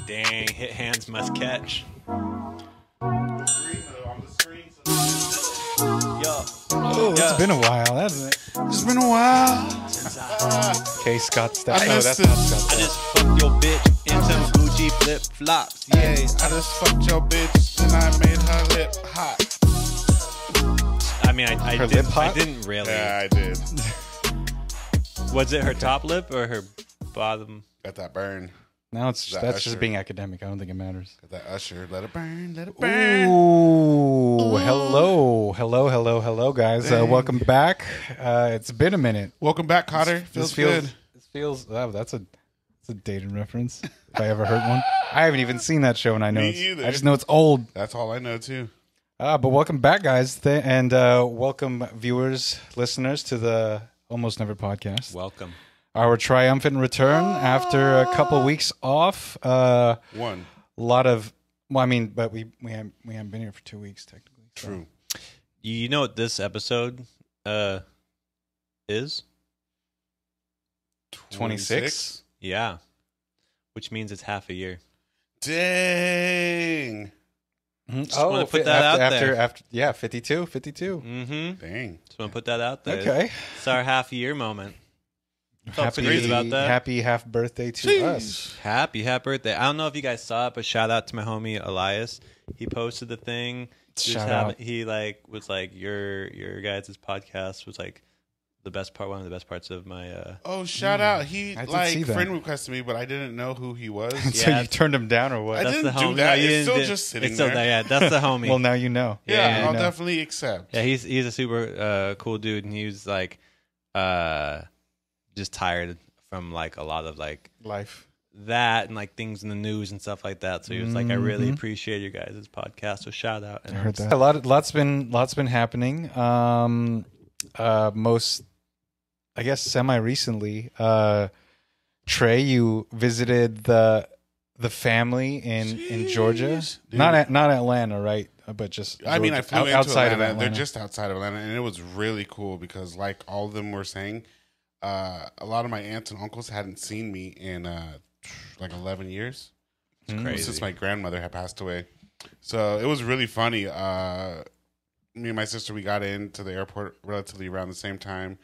Dang, hit hands must catch. Oh, it's been a while, hasn't it? It's been a while. Okay, Scott Stapp. I Oh, missed that's it. not Scott I Stapp. just fucked your bitch in some Gucci flip flops. Yeah, I just fucked your bitch and I made her lip hot. I mean, I Her didn't, lip hot? I didn't really. Yeah, I did. Was it her top lip or her bottom? Got that burn. Now That that's Usher. just being academic. I don't think it matters. Got that Usher. Let it burn. Let it burn. Ooh, hello, guys. Dang. Welcome back. It's been a minute. Welcome back, Cotter. Feels good. This feels. Oh, that's a dated reference. If I ever heard one, I haven't even seen that show, and I know. Me It's, either. I just know it's old. That's all I know too. But welcome back, guys, and welcome viewers, listeners to the Almost Never podcast. Welcome. Our triumphant return after a couple weeks off. One. Lot of, well, I mean, but we haven't been here for 2 weeks technically. So. True. You know what this episode is? 26? Yeah. Which means it's half a year. Dang. Just wanna put that out there. After, yeah, 52. Mm-hmm. Dang. Just want to put that out there. Okay. It's our half a year moment. Felt pretty good Happy, about that. happy half birthday to Jeez. us. Happy birthday. I don't know if you guys saw it, but shout out to my homie Elias. He posted the thing. Shout out. He was like your guys' podcast was like one of the best parts of my Oh, shout out. He I did see that. friend requested me, but I didn't know who he was. So Yeah. you turned him down or what? I that's didn't the do homie. that. No, you It's still didn't. just sitting It's still there. Yeah, that's the homie. Well, now you know. Yeah, you I'll know. definitely accept. Yeah, he's a super cool dude, and he was like just tired from like a lot of like Life. that and like things in the news and stuff like that. So he was like, I really Mhm. appreciate your guys' podcast. So shout out. I heard that. Lots been happening. Most, I guess, semi recently. Trey, you visited the family in Georgia, Jeez, dude. not Atlanta, right? But just I mean, I Georgia. flew into outside Atlanta. of Atlanta. They're just outside of Atlanta, and it was really cool because, like all of them were saying, a lot of my aunts and uncles hadn't seen me in like 11 years. It's crazy. Since my grandmother had passed away. So it was really funny. Me and my sister, we got into the airport relatively around the same time.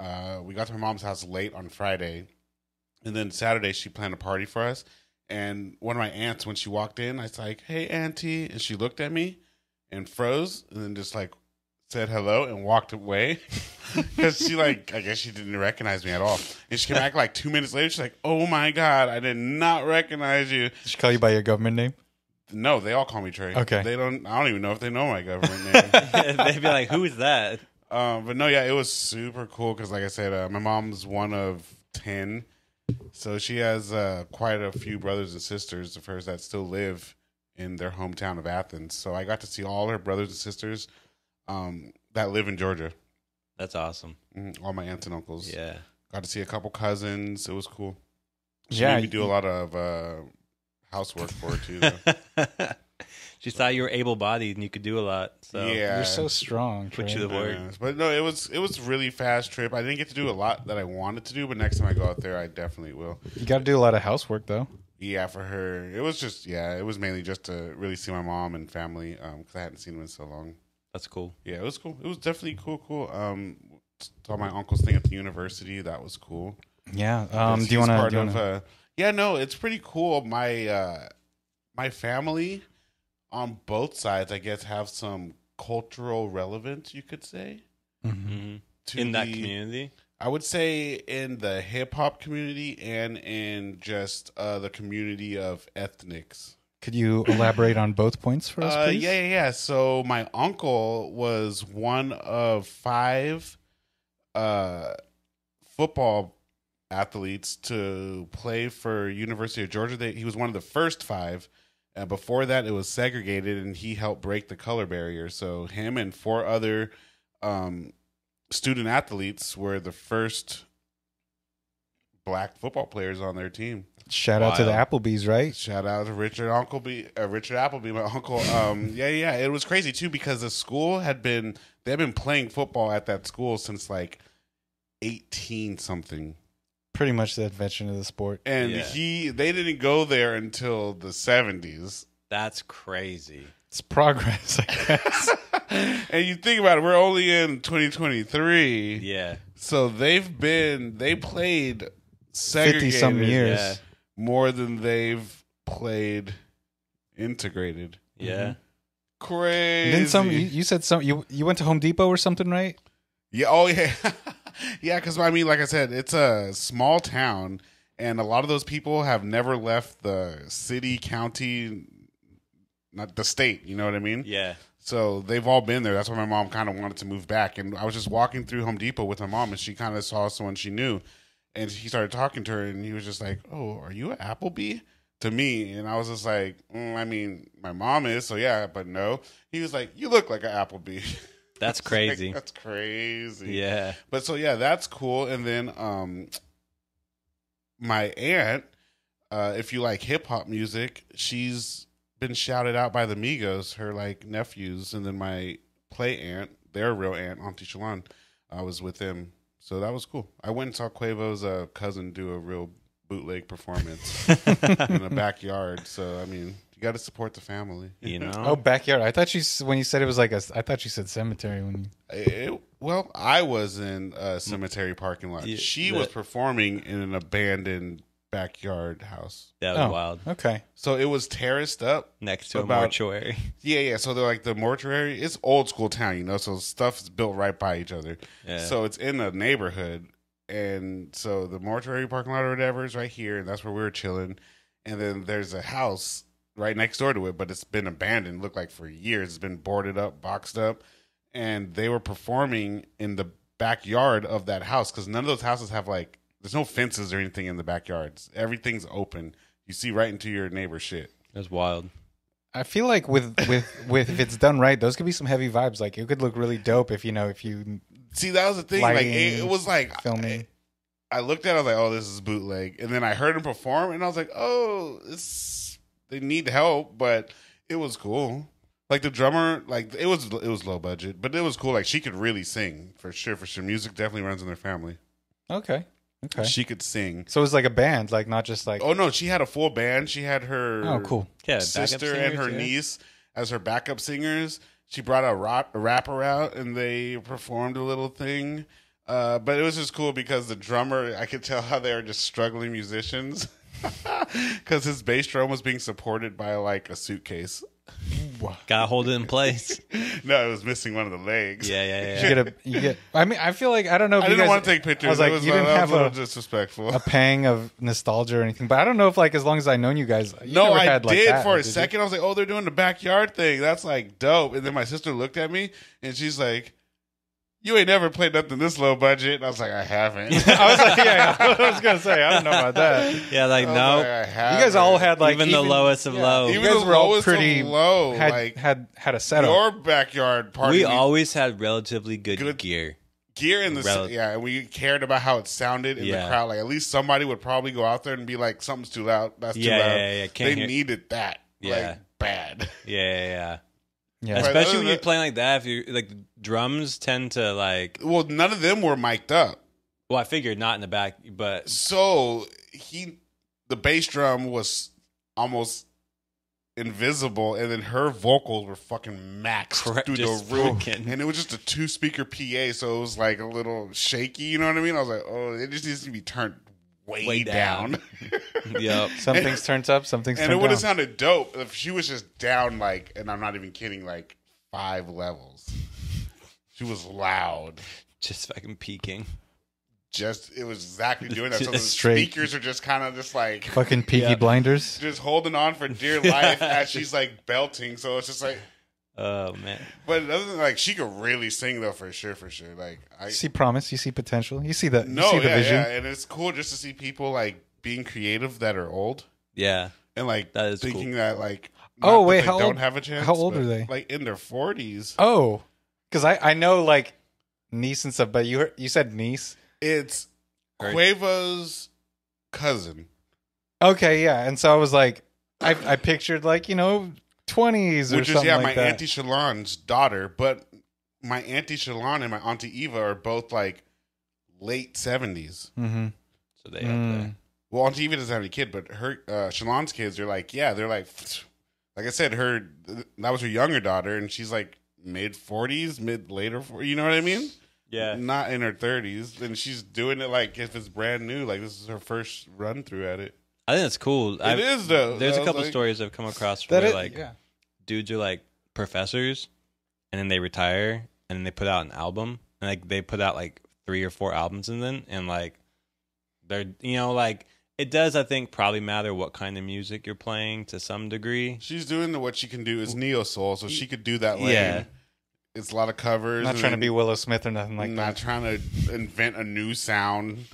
We got to my mom's house late on Friday. And then Saturday, she planned a party for us. And one of my aunts, when she walked in, I was like, "Hey, auntie." And she looked at me and froze and then just like said hello and walked away. Because she I guess she didn't recognize me at all. And she came back like 2 minutes later. She's like, "Oh my God, I did not recognize you." Did she call you by your government name? No, they all call me Trey. Okay. I don't even know if they know my government name. They'd be like, "Who is that?" But no, yeah, it was super cool because, like I said, my mom's one of 10. So she has quite a few brothers and sisters of hers that still live in their hometown of Athens. So I got to see all her brothers and sisters that live in Georgia. That's awesome. All my aunts and uncles. Yeah. Got to see a couple cousins. It was cool. She Yeah, made me do a lot of housework for her, too. Though. She saw you were able-bodied and you could do a lot. So Yeah. You're so strong, Put Trey. you the word. Yeah. But no, it was a really fast trip. I didn't get to do a lot that I wanted to do, but next time I go out there, I definitely will. You got to do a lot of housework though. Yeah, for her, it was just it was mainly just to really see my mom and family because I hadn't seen them in so long. That's cool. Yeah, it was cool. It was definitely cool. Saw my uncle's thing at the university. That was cool. Yeah. Because Do you he's want part to? of, yeah, no, it's pretty cool. My family on both sides, I guess, have some cultural relevance, you could say. Mm-hmm. To In that community? I would say in the hip hop community and in just the community of ethnics. Could you elaborate on both points for us, please? Yeah. So my uncle was one of 5 football athletes to play for University of Georgia. He was one of the first 5. Before that, it was segregated, and he helped break the color barrier. So him and 4 other student athletes were the first black football players on their team. Shout out to the Applebee's, right? Shout out to Richard Appleby, my uncle. Yeah. It was crazy too because the school they've been playing football at that school since like 18 something. pretty much the invention of the sport. And they didn't go there until the 70s. That's crazy. It's progress, I guess. And you think about it, we're only in 2023. Yeah. So they played segregated 50-some years. more than they've played integrated. Yeah. Crazy. Then you said you went to Home Depot or something, right? Yeah. Oh, yeah. Yeah, because, I mean, like I said, it's a small town, and a lot of those people have never left the city, county, not the state, you know what I mean? Yeah. So they've all been there. That's why my mom kind of wanted to move back. And I was just walking through Home Depot with my mom, and she kind of saw someone she knew. And he started talking to her, and he was just like, "Oh, are you an Applebee?" To me. And I was just like, I mean, my mom is, so yeah, but no. He was like, "You look like an Applebee." That's crazy. Like, that's crazy. Yeah. But so, yeah, that's cool. And then my aunt, if you like hip-hop music, she's been shouted out by the Migos, her like nephews, and then my play aunt, their real aunt, Auntie Shalon, I was with them, so that was cool. I went and saw Quavo's cousin do a real bootleg performance in the backyard. So I mean, you got to support the family, you know. Oh, backyard. I thought when you said it was like I thought you said cemetery when you. Well, I was in a cemetery parking lot. Yeah, she was performing in an abandoned backyard house. That was wild. Okay. So it was terraced up next to a mortuary. Yeah. So they're like the mortuary. It's old school town, you know. So stuff's built right by each other. Yeah. So it's in a neighborhood, and so the mortuary parking lot or whatever is right here, and that's where we were chilling. And then there's a house right next door to it, but it's been abandoned. Looked like for years. It's been boarded up, boxed up, and they were performing in the backyard of that house because none of those houses have like. There's no fences or anything in the backyards. Everything's open. You see right into your neighbor's shit. That's wild. I feel like with if it's done right, those could be some heavy vibes. Like it could look really dope if you see that was the thing. Lighting, like it was like filming. I looked at it, I was like, oh, this is bootleg. And then I heard him perform, and I was like, oh, they need help, but it was cool. Like the drummer, like it was low budget, but it was cool. Like she could really sing for sure. Music definitely runs in their family. Okay. She could sing. So it was like a band, like not just like. Oh no, she had a full band. She had her cool. sister and her niece as her backup singers. She brought a rapper out, and they performed a little thing. But it was just cool because the drummer, I could tell how they were just struggling musicians because his bass drum was being supported by like a suitcase. Gotta hold it in place. No, it was missing one of the legs. Yeah. You get. I mean, I feel like I don't know. If I you didn't guys, want to take pictures. I was like, you didn't have a little disrespectful. a pang of nostalgia or anything. But I don't know if like as long as I known you guys. You no, never I had, like, did that, for a did second. I was like, oh, they're doing the backyard thing. That's like dope. And then my sister looked at me and she's like, you ain't never played nothing this low budget. And I was like, I haven't. I was like, yeah, I was gonna say, I don't know about that. Yeah, like I was no. like, I You haven't. guys all had like even the lowest of low. Even You guys the were all lowest pretty of low. had like had a setup. your backyard party. We always had relatively good gear. Gear in the and we cared about how it sounded in the crowd. Like at least somebody would probably go out there and be like, something's too loud. That's too loud. Yeah. They needed that. Yeah. Like bad. Yeah. Yeah. Especially when you're playing like that, if you like drums tend to like. Well, none of them were mic'd up. Well, I figured not in the back, but so the bass drum was almost invisible, and then her vocals were fucking maxed through the roof, and it was just a 2-speaker PA, so it was like a little shaky. You know what I mean? I was like, oh, it just needs to be turned way down. Yep. Some things turned up, some things turned down. And it would have down. sounded dope if she was just down like, and I'm not even kidding, like 5 levels. She was loud. Just fucking peaking. It was exactly doing that. So the Straight. speakers are just kind of just like Fucking Peaky Blinders. just holding on for dear life as she's like belting. So it's just like, oh man. but other than like, she could really sing though, for sure. Like You see promise, you see potential, you see the vision. And it's cool just to see people like being creative that are old. Yeah. And like that is thinking cool. that like, oh wait, they how don't old? have a chance. How old are they? Like in their 40s. Oh, because I know like niece and stuff, but you said niece. It's Quavo's cousin. Okay, yeah, and so I was like, I pictured like 20s or which is something like my that. Auntie Shalon's daughter, but my Auntie Shalon and my Auntie Eva are both like late 70s. Mm-hmm. So they up there. Well, on TV doesn't have any kid, but her Shalon's kids are like, they're like I said, that was her younger daughter, and she's like mid-40s, later, you know what I mean? Yeah. Not in her 30s, and she's doing it like if it's brand new, like this is her first run through at it. I think that's cool. It is though. There's a couple stories I've come across where dudes are like professors, and then they retire, and then they put out an album, and like they put out like 3 or 4 albums, and like they're like. It does, I think, probably matter what kind of music you're playing to some degree. She's doing what she can do is neo soul, so she could do that lane. Yeah. It's a lot of covers. Not trying to be Willow Smith or nothing like that. Not trying to invent a new sound.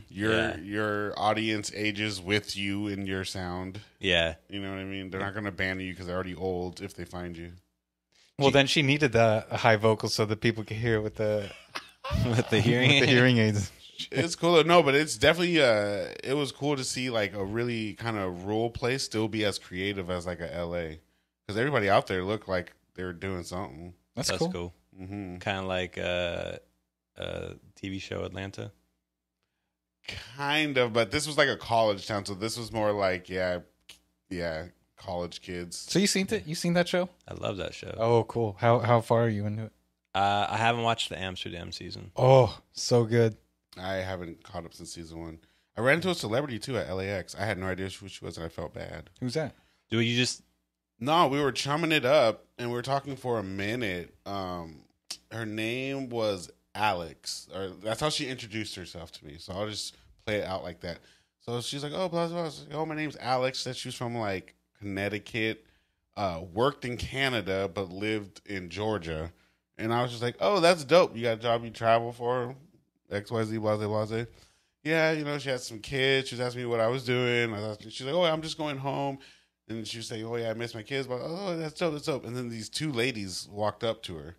Your audience ages with you in your sound. Yeah. You know what I mean? They're not going to ban you because they're already old if they find you. Well, then she needed the high vocal so that people could hear with the hearing aids. It's cool. No, but it's definitely it was cool to see like a really kind of rural place still be as creative as like a LA, because everybody out there looked like they were doing something. That's cool. Mm-hmm. Kind of like a TV show Atlanta. Kind of, but this was like a college town, so this was more like college kids. So you seen it? You seen that show? I love that show. Oh, cool. How far are you into it? I haven't watched the Amsterdam season. Oh, so good. I haven't caught up since season 1. I ran into a celebrity too at LAX. I had no idea who she was, and I felt bad. Who's that? Do you just? No, we were chumming it up, and we were talking for a minute. Her name was Alex, or that's how she introduced herself to me. So I'll just play it out like that. So she's like, "Oh, blah blah." I was like, "Oh, my name's Alex." That she was from like Connecticut, worked in Canada but lived in Georgia, and I was just like, "Oh, that's dope. You got a job you travel for." XYZ, blase. Yeah, she had some kids. She was asking me what I was doing. She's like, "Oh, I'm just going home." And she was saying, "Oh, yeah, I miss my kids." But, "Oh, that's dope. And then these 2 ladies walked up to her.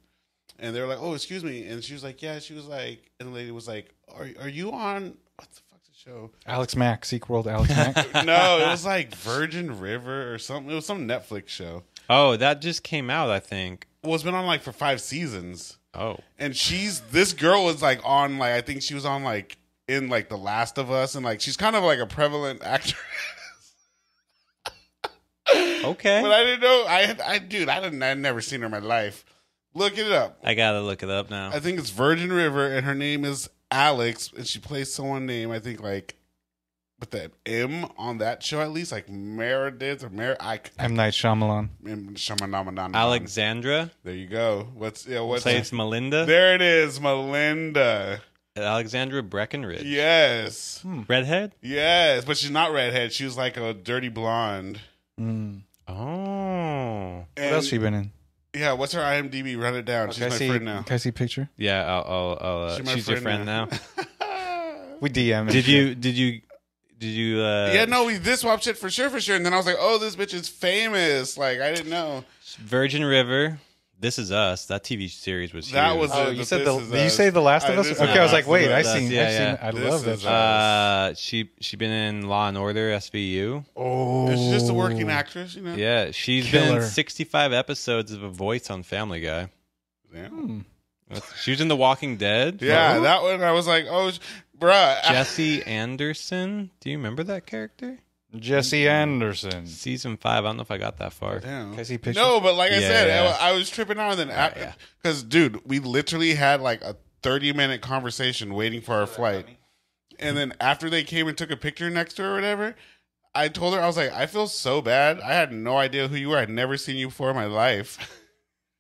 And they were like, "Oh, excuse me." And she was like, "Yeah." She was like, and the lady was like, Are you on, what the fuck's the show? Alex Mack, SeekWorld Alex Mack? No, it was like Virgin River or something. It was some Netflix show. Oh, that just came out, I think. Well, it's been on like for 5 seasons. Oh. And this girl was like on like, I think she was on like in like The Last of Us, and like she's kind of like a prevalent actress. Okay. But I didn't know. I'd never seen her in my life. Look it up. I gotta look it up now. I think it's Virgin River, and her name is Alex, and she plays someone named, I think, like with the M on that show, at least, like Meredith or M. Night Shyamalan. Alexandra. There you go. What's say it's Melinda. There it is, Melinda. Alexandra Breckenridge. Yes. Redhead? Yes, but she's not redhead. She was like a dirty blonde. Oh. What else she been in? Yeah, what's her IMDb? Run it down. She's my friend now. Can I see a picture? Yeah, I'll she's your friend now. We DM. Did you? Yeah, no, we this swap shit for sure. And then I was like, oh, this bitch is famous. Like, I didn't know. Virgin River. This Is Us. That TV series was huge. That was. Oh, you said did you say The Last of Us? Okay, I was like, wait, I've seen. I love that. She been in Law and Order SVU. Oh, she's just a working actress, Yeah, she's been in 65 episodes of a voice on Family Guy. Damn. She was in The Walking Dead. Yeah, that one. I was like, oh, bruh. Jesse Anderson. Do you remember that character? Jesse Anderson. Season 5. I don't know if I got that far. Damn. Can I see a picture? No, but like I said, I was tripping out, and then because dude, we literally had like a 30-minute conversation waiting for our flight, and then after they came and took a picture next to her or whatever, I told her, I was like, I feel so bad. I had no idea who you were. I'd never seen you before in my life.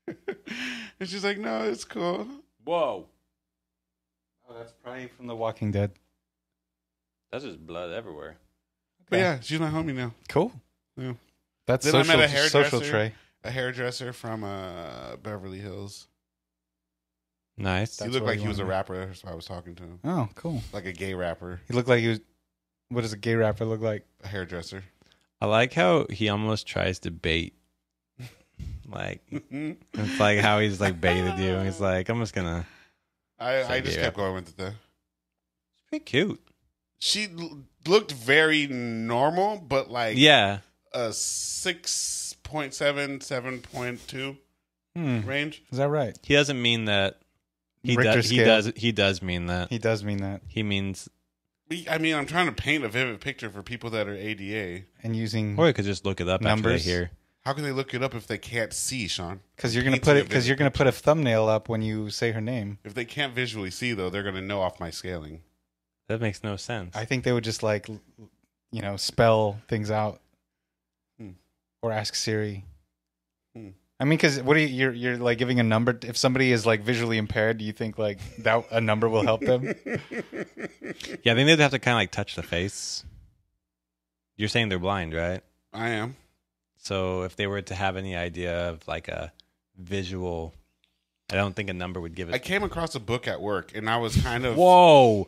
And she's like, no, it's cool. Whoa. Oh, that's probably from The Walking Dead. That's just blood everywhere. But yeah, she's my homie now. Cool. Yeah. That's then social, I met a hairdresser, social Trey. A hairdresser from Beverly Hills. Nice. He looked like he was a rapper. That's why I was talking to him. Oh, cool. Like a gay rapper. He looked like he was. What does a gay rapper look like? A hairdresser. I like how he almost tries to bait. Like, it's like how he's like baited you. He's like, I'm just gonna. I just kept going with it though. It's pretty cute. She looked very normal, but like a 6.7, 7.2 range. Is that right? He doesn't mean that. He does mean that. He does mean that. He means I mean, I'm trying to paint a vivid picture for people that are ADA. And using Or you could just look it up numbers. after they hear. How can they look it up if they can't see, Sean? Because you're gonna put a thumbnail up when you say her name. If they can't visually see, though, they're gonna know off my scaling. That makes no sense. I think they would just like, spell things out, or ask Siri. I mean, because what are you're like giving a number? If somebody is like visually impaired, do you think like that a number will help them? Yeah, I think they'd have to kind of like touch the face. You're saying they're blind, right? I am. So if they were to have any idea of like a visual, I don't think a number would give it. I came across a book at work, and I was kind of thrown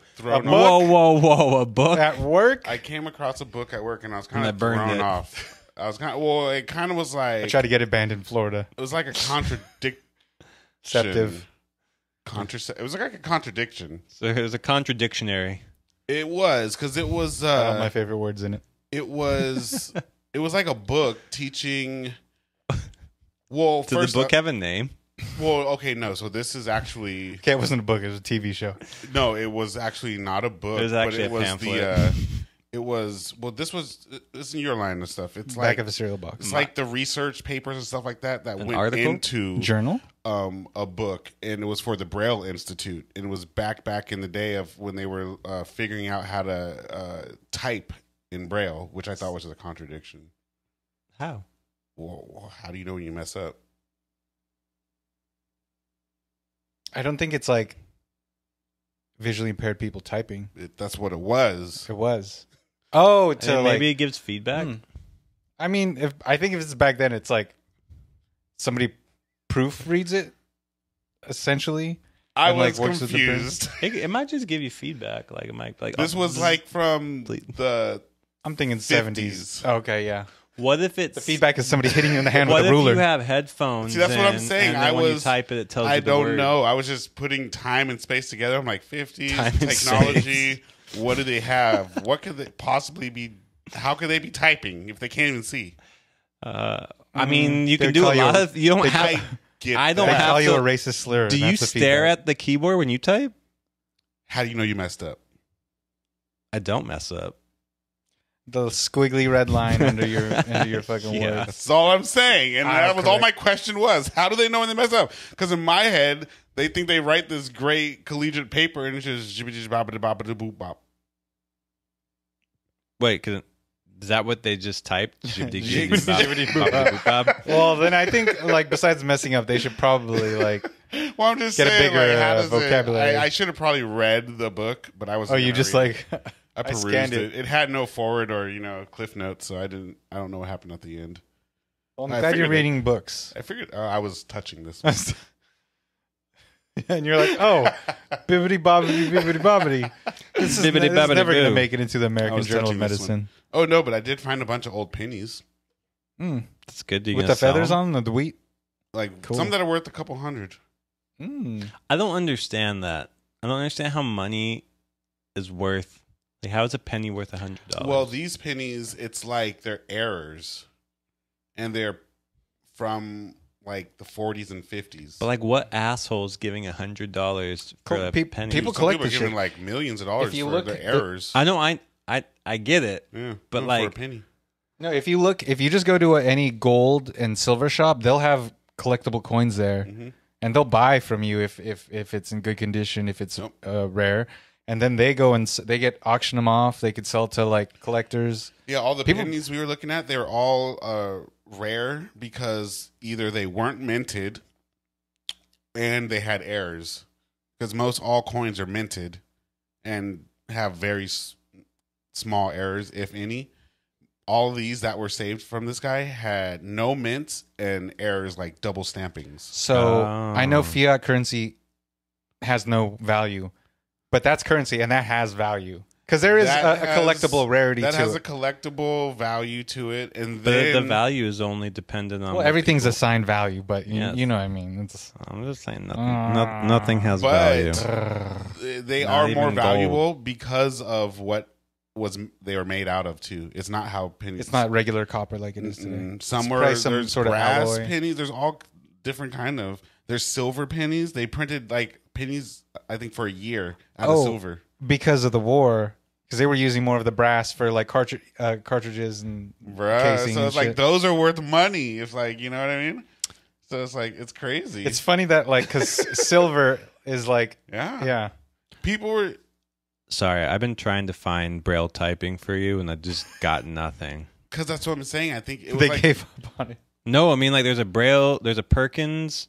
off. A book at work? I came across a book at work, and I was kind of thrown off. I was kind of, it kind of was like... I tried to get it banned in Florida. It was like a contradiction. It was like a contradiction. So it was a contradictionary. It was, because it was... my favorite words in it. It was... It was like a book teaching... Well, Did the book have a name? Well, okay, no. So this is actually... Okay, it wasn't a book. It was a TV show. No, it was actually not a book. It was actually but it a pamphlet. It was this is in your line of stuff. It's back of the cereal box. It's like the research papers and stuff like that went article? into journal, a book, and it was for the Braille Institute. And it was back in the day of when they were figuring out how to type in Braille, which I thought was a contradiction. How? Well, how do you know when you mess up? I don't think it's like visually impaired people typing. That's what it was. It was. Oh, maybe it gives feedback. I mean, I think if it's back then, it's like somebody proofreads it, essentially. I was confused. It might just give you feedback. Like it might like this was like from the. I'm thinking 70s. Okay, yeah. What if it's the feedback is somebody hitting you in the hand with a ruler? What if you have headphones? See, that's what I'm saying. When you type it, it tells you the don't word. know. I was just putting time and space together. I'm like 50s technology. What do they have? What could they possibly be? How could they be typing if they can't even see? I mean, you can do a lot of. You don't have. I don't have. They call you a to, racist slur. Do you stare at the keyboard when you type? How do you know you messed up? I don't mess up. The squiggly red line under your fucking word. That's all I'm saying, and that was all my question was. How do they know when they mess up? Because in my head, they think they write this great collegiate paper, and it's just Shabobityboobop. Wait, is that what they just typed? Well, then I think like besides messing up, they should probably like. Well, I'm just get saying, a bigger vocabulary. I should have probably read the book, but I was. Oh, you just like. I perused it. It had no forward or cliff notes, so I don't know what happened at the end. Well, I'm glad you're reading books. I figured I was touching this one. And you're like, oh, bibbity bobbity bibbity bobbity. This is never going to make it into the American Journal of Medicine. Oh no, but I did find a bunch of old pennies. That's good. With the feathers on the wheat, like some that are worth a couple hundred. I don't understand that. I don't understand how money is worth. Like, how is a penny worth $100? Well, these pennies, it's like they're errors, and they're from like the 40s and 50s. But like, what assholes giving $100 for a penny? People collect people are giving like millions of dollars for their errors. I know, I get it. Yeah, but like for a penny. No, if you just go to any gold and silver shop, they'll have collectible coins there, and they'll buy from you if it's in good condition, if it's rare. And then they go and they get auction them off. They could sell to like collectors. Yeah, all the pennies we were looking at, they were all rare because either they weren't minted and they had errors. Because most all coins are minted and have very small errors, if any. All of these that were saved from this guy had no mints and errors like double stampings. So I know fiat currency has no value. But that's currency, and that has value. Because there is a collectible rarity to it. That has a collectible value to it. And then, the value is only dependent on... Well, everything's assigned value, but you know what I mean. I'm just saying nothing has value. They are more valuable because of what they were made out of, too. It's not how pennies... It's not regular copper like it is today. Somewhere there's sort of brass pennies. There's all different kind of... There's silver pennies. They printed like pennies, I think, for a year out of silver. Because of the war. because they were using more of the brass for like cartridges and casing. So it's like those are worth money. It's like, you know what I mean? So it's like, it's crazy. It's funny that like because silver is like yeah. People were. Sorry, I've been trying to find Braille typing for you, and I just got nothing. Because that's what I'm saying. I think it was they gave up on it. No, I mean like there's a Perkins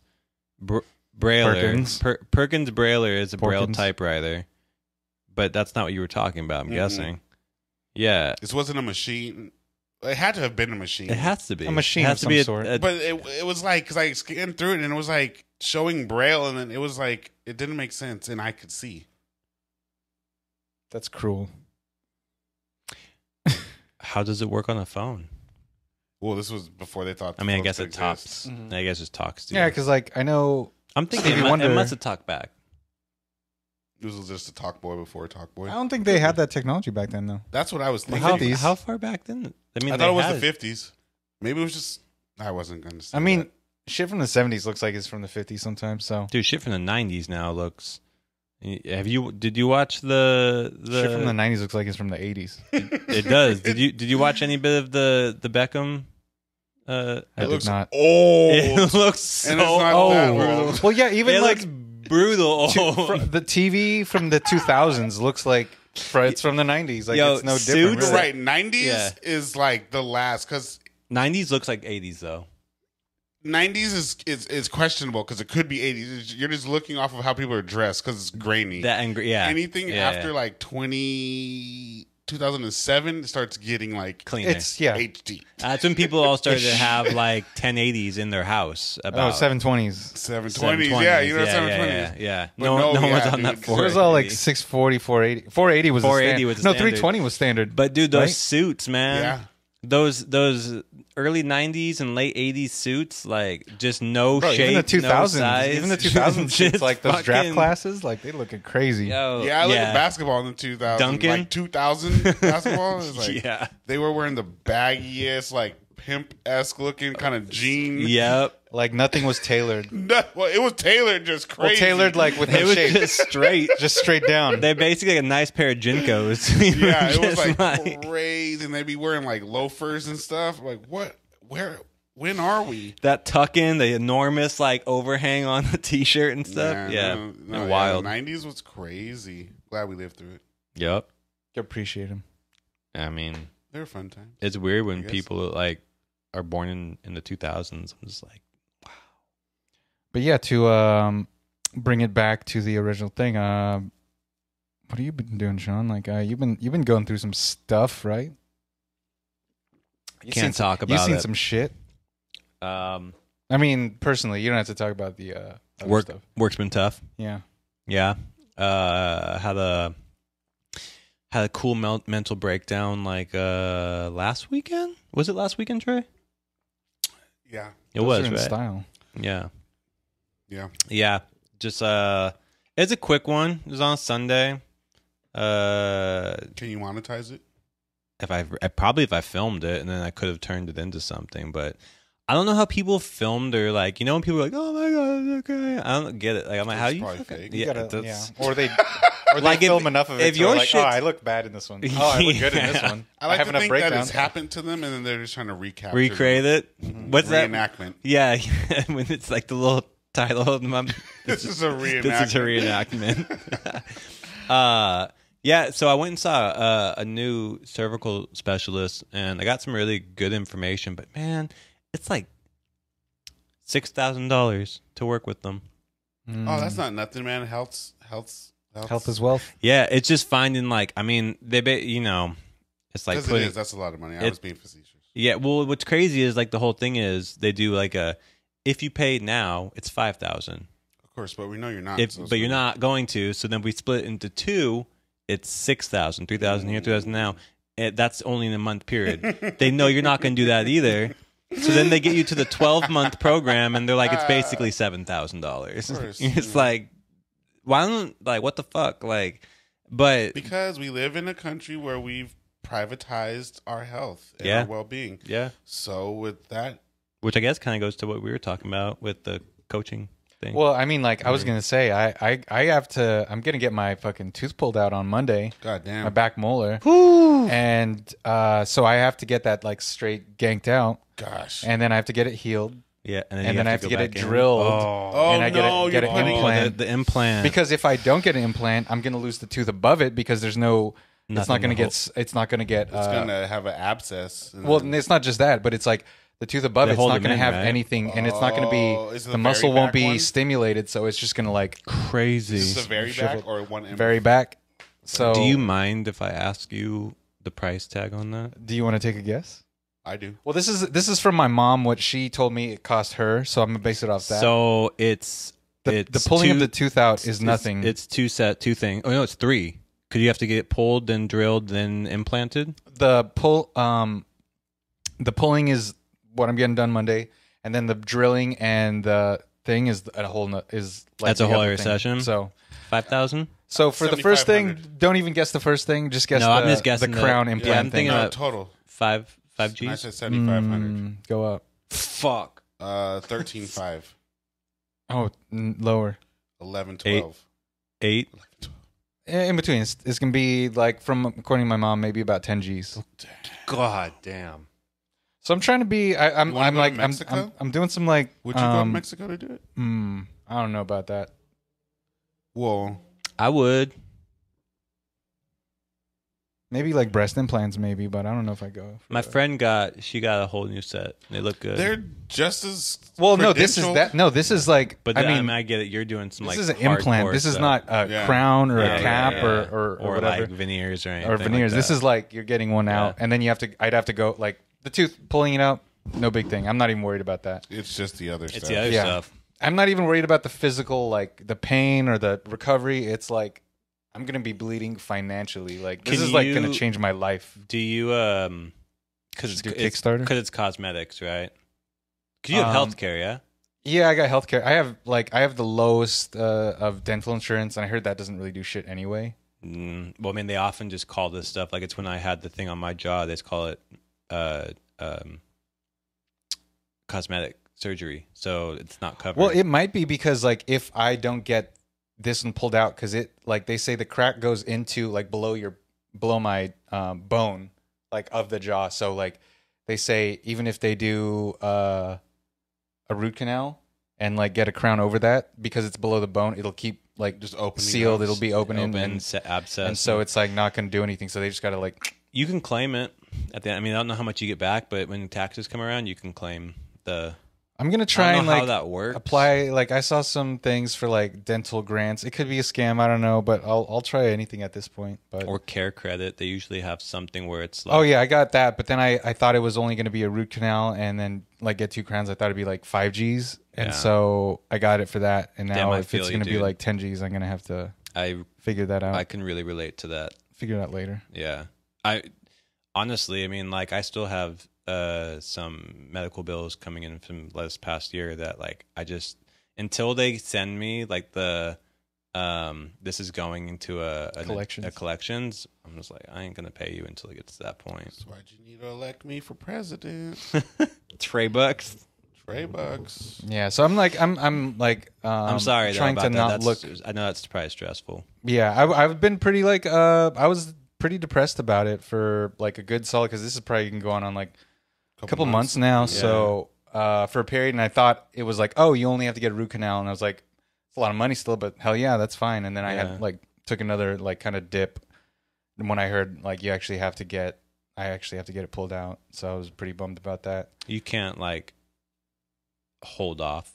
Brailer. Perkins Brailer is a Braille typewriter, but that's not what you were talking about. I'm guessing. Yeah, this wasn't a machine. It had to have been a machine. It has to be a machine of some sort. But it was like, because I scanned through it and it was like showing Braille, and then it was like it didn't make sense, and I could see. That's cruel. How does it work on a phone? Well, this was before they thought. I mean, I guess it talks. I guess it talks to you. Yeah, because like I know. I'm thinking it must have talked back. This was just a talk boy before a talk boy. I don't think they had that technology back then, though. That's what I was thinking. How far back then? I mean, I thought it was the 50s. Maybe it was just. I wasn't going to say. I mean, shit from the 70s looks like it's from the 50s sometimes. So, dude, shit from the 90s now looks. Did you watch the shit from the 90s looks like it's from the 80s? It does. Did you watch any bit of the Beckham? I did not. Old. It looks so old. Well, yeah, even it like looks brutal. The TV from the 2000s looks like it's from the 90s. Like it's no different. Really. Right, 90s is like the last, because 90s looks like 80s though. 90s is questionable because it could be 80s. You're just looking off of how people are dressed because it's grainy. Anything after like 2007 starts getting like cleaner. It's HD. That's when people all started to have like 1080s in their house. About 720s. 720s. Yeah, you know 720s. Yeah. No one was on that 480. It was all like 640, 480. 480 was 480 was the standard. 320 was standard. But dude, those suits, man. Yeah. Those early 90s and late 80s suits, like just no shape, even the 2000s, no size. Even the 2000s suits, like those draft classes, like they looking crazy. I look at basketball in the 2000s. Duncan? Like 2000 basketball. It was like, they were wearing the baggiest, like pimp-esque looking kind of jeans. Yep. Like nothing was tailored. Well, it was tailored just crazy. Well, tailored like with head shape. Just straight. Just straight down. They're basically like a nice pair of Jinkos. Yeah, it was like crazy. And they'd be wearing like loafers and stuff. Like, what? Where? When are we? That tuck in, the enormous like overhang on the t-shirt and stuff. No, wild. 90s was crazy. Glad we lived through it. Yep. You appreciate them. I mean, they were fun times. It's weird when people like are born in the 2000s. I'm just like, wow. But yeah, to bring it back to the original thing, what have you been doing, Sean? Like you've been going through some stuff, right? Can't talk about it. You've seen some shit. I mean, personally, you don't have to talk about the other stuff. Work's been tough. Yeah. Yeah. Had a cool mental breakdown like last weekend. Was it last weekend, Trey? Yeah. It was, in right? Style. Yeah. Yeah. Yeah. Just it's a quick one. It was on Sunday. Can you monetize it? If I filmed it, and then I could have turned it into something, but I don't know how people filmed or like, you know, when people are like, oh my god, okay, I don't get it. Like, I'm like, how do you? Or they like film enough of it. If you're like, oh, I look bad in this one. Oh, I look good in this one. I like have to enough think breakdowns. that it's happened to them, and then they're just trying to recreate it. Mm-hmm. What's that? Reenactment. Yeah, when it's like the little title of them. This is a reenactment. This is a reenactment. Yeah, so I went and saw a new cervical specialist, and I got some really good information. But man, it's like $6,000 to work with them. Oh, that's not nothing, man. Health is wealth. Yeah, it's just finding like, I mean, it's like putting, that's a lot of money. I was being facetious. Yeah, well, what's crazy is like the whole thing is they do like if you pay now, it's $5,000. Of course, but we know you're not. But you're not going to. So then we split into two. It's $6,000, $3,000 here, $2,000 now. That's only in a month period. They know you're not going to do that either. So then they get you to the 12-month program, and they're like, it's basically $7,000. It's like, why don't, like, what the fuck? Like, but. Because we live in a country where we've privatized our health and our well-being. Yeah. So with that. Which I guess kind of goes to what we were talking about with the coaching thing? Well, I mean, like I was gonna say, I have to. I'm gonna get my fucking tooth pulled out on Monday. God damn. My back molar. Whew. And so I have to get that like straight ganked out. Gosh. And then I have to get it healed. Yeah, and then I have to get it in. drilled. Oh, and I get an implant. The implant. Because if I don't get an implant, I'm gonna lose the tooth above it because there's no. It's not gonna get. It's not gonna get. It's gonna have an abscess. Well, it's not just that, but it's like the tooth above it's not gonna have anything, and it's not gonna be. The muscle won't be stimulated, so it's just gonna like crazy. Is this the very back or one? Very back. So, do you mind if I ask you the price tag on that? Do you want to take a guess? I do. Well, this is from my mom. What she told me it cost her, so I'm gonna base it off that. So it's the pulling of the tooth out is nothing. It's two things. Oh no, it's three. Could you have to get it pulled, then drilled, then implanted? The pulling is what I'm getting done Monday, and then the drilling and the thing is a whole is like that's a whole other session. So 5,000. So for the first thing, don't even guess the first thing. Just guess. I'm just guessing the crown implant. I'm thinking about total 5 Gs. I said 7,500. Go up. Fuck. 13.5. Oh, lower. 11.12. 8. In between, it's gonna be like according to my mom, maybe about 10 Gs. God damn. So I'm trying to be. I'm like I'm doing some like. Would you go to Mexico to do it? I don't know about that. Well, I would. Maybe like breast implants, maybe, but I don't know if I go. My friend got a whole new set. They look good. They're just as well. No, this is that. No, this is like. But I mean, I get it. You're doing some this like. This is an implant. This is not a crown or a cap or whatever. Like veneers or anything. Or veneers. Like this is like you're getting one out, and then you have to. I'd have to go like the tooth pulling it out. No big thing. I'm not even worried about that. It's just the other stuff. It's the other stuff. I'm not even worried about the physical, like the pain or the recovery. It's like I'm gonna be bleeding financially. Like this is like gonna change my life. Do you because it's Kickstarter? Because it's cosmetics, right? Because you have healthcare, yeah. Yeah, I got healthcare. I have the lowest of dental insurance, and I heard that doesn't really do shit anyway. Well, I mean, they often just call this stuff like it's when I had the thing on my jaw. They just call it cosmetic surgery, so it's not covered. Well, it might be because like if I don't get this one pulled out, because it like they say the crack goes into like below my bone, like of the jaw. So like they say even if they do a root canal and like get a crown over that, because it's below the bone, it'll keep like just opening sealed. It'll be opening and abscess, and so it's like not going to do anything. So they just got to like. You can claim it at the end. I mean, I don't know how much you get back, but when taxes come around, you can claim the. I'm gonna try and like how that works. Apply. Like I saw some things for like dental grants. It could be a scam. I don't know, but I'll try anything at this point. But or care credit. They usually have something where it's like. Oh yeah, I got that. But then I thought it was only going to be a root canal and then like get 2 crowns. I thought it'd be like 5 Gs, and so I got it for that. And now if it's going to be like 10 Gs, I'm going to have to figure that out. I can really relate to that. Figure it out later. Yeah, honestly, I mean, like I still have some medical bills coming in from this past year that like I just until they send me like the this is going into a collections, I'm just like I ain't gonna pay you until it gets to that point. That's why'd you need to elect me for president? Trey bucks. Yeah, so I'm like I'm like I'm sorry trying though, to not that's, look. I know that's probably stressful. Yeah, I've been pretty like I was pretty depressed about it for like a good solid, because this is probably can go on like a couple months now. Yeah. So for a period, and I thought it was like, oh, you only have to get a root canal, and I was like, it's a lot of money still, but hell yeah, that's fine. And then I had like took another like kind of dip when I heard like I actually have to get it pulled out. So I was pretty bummed about that. You can't like hold off.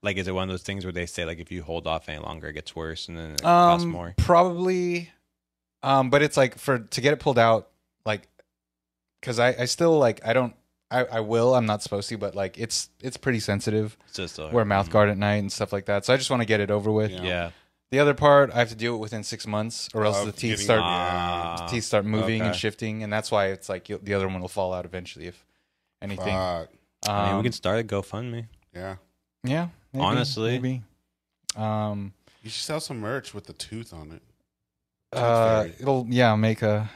Like, is it one of those things where they say like if you hold off any longer, it gets worse, and then it costs more? Probably. But it's like to get it pulled out, like, because I still like I will. I'm not supposed to, but like it's pretty sensitive. Just wear a mouth guard at night and stuff like that. So I just want to get it over with. Yeah. The other part, I have to do it within 6 months, or else the teeth start moving and shifting, and that's why it's like the other one will fall out eventually if anything. I mean, we can start a GoFundMe. Yeah. Yeah. Maybe, honestly, maybe. You should sell some merch with the tooth on it. It'll make a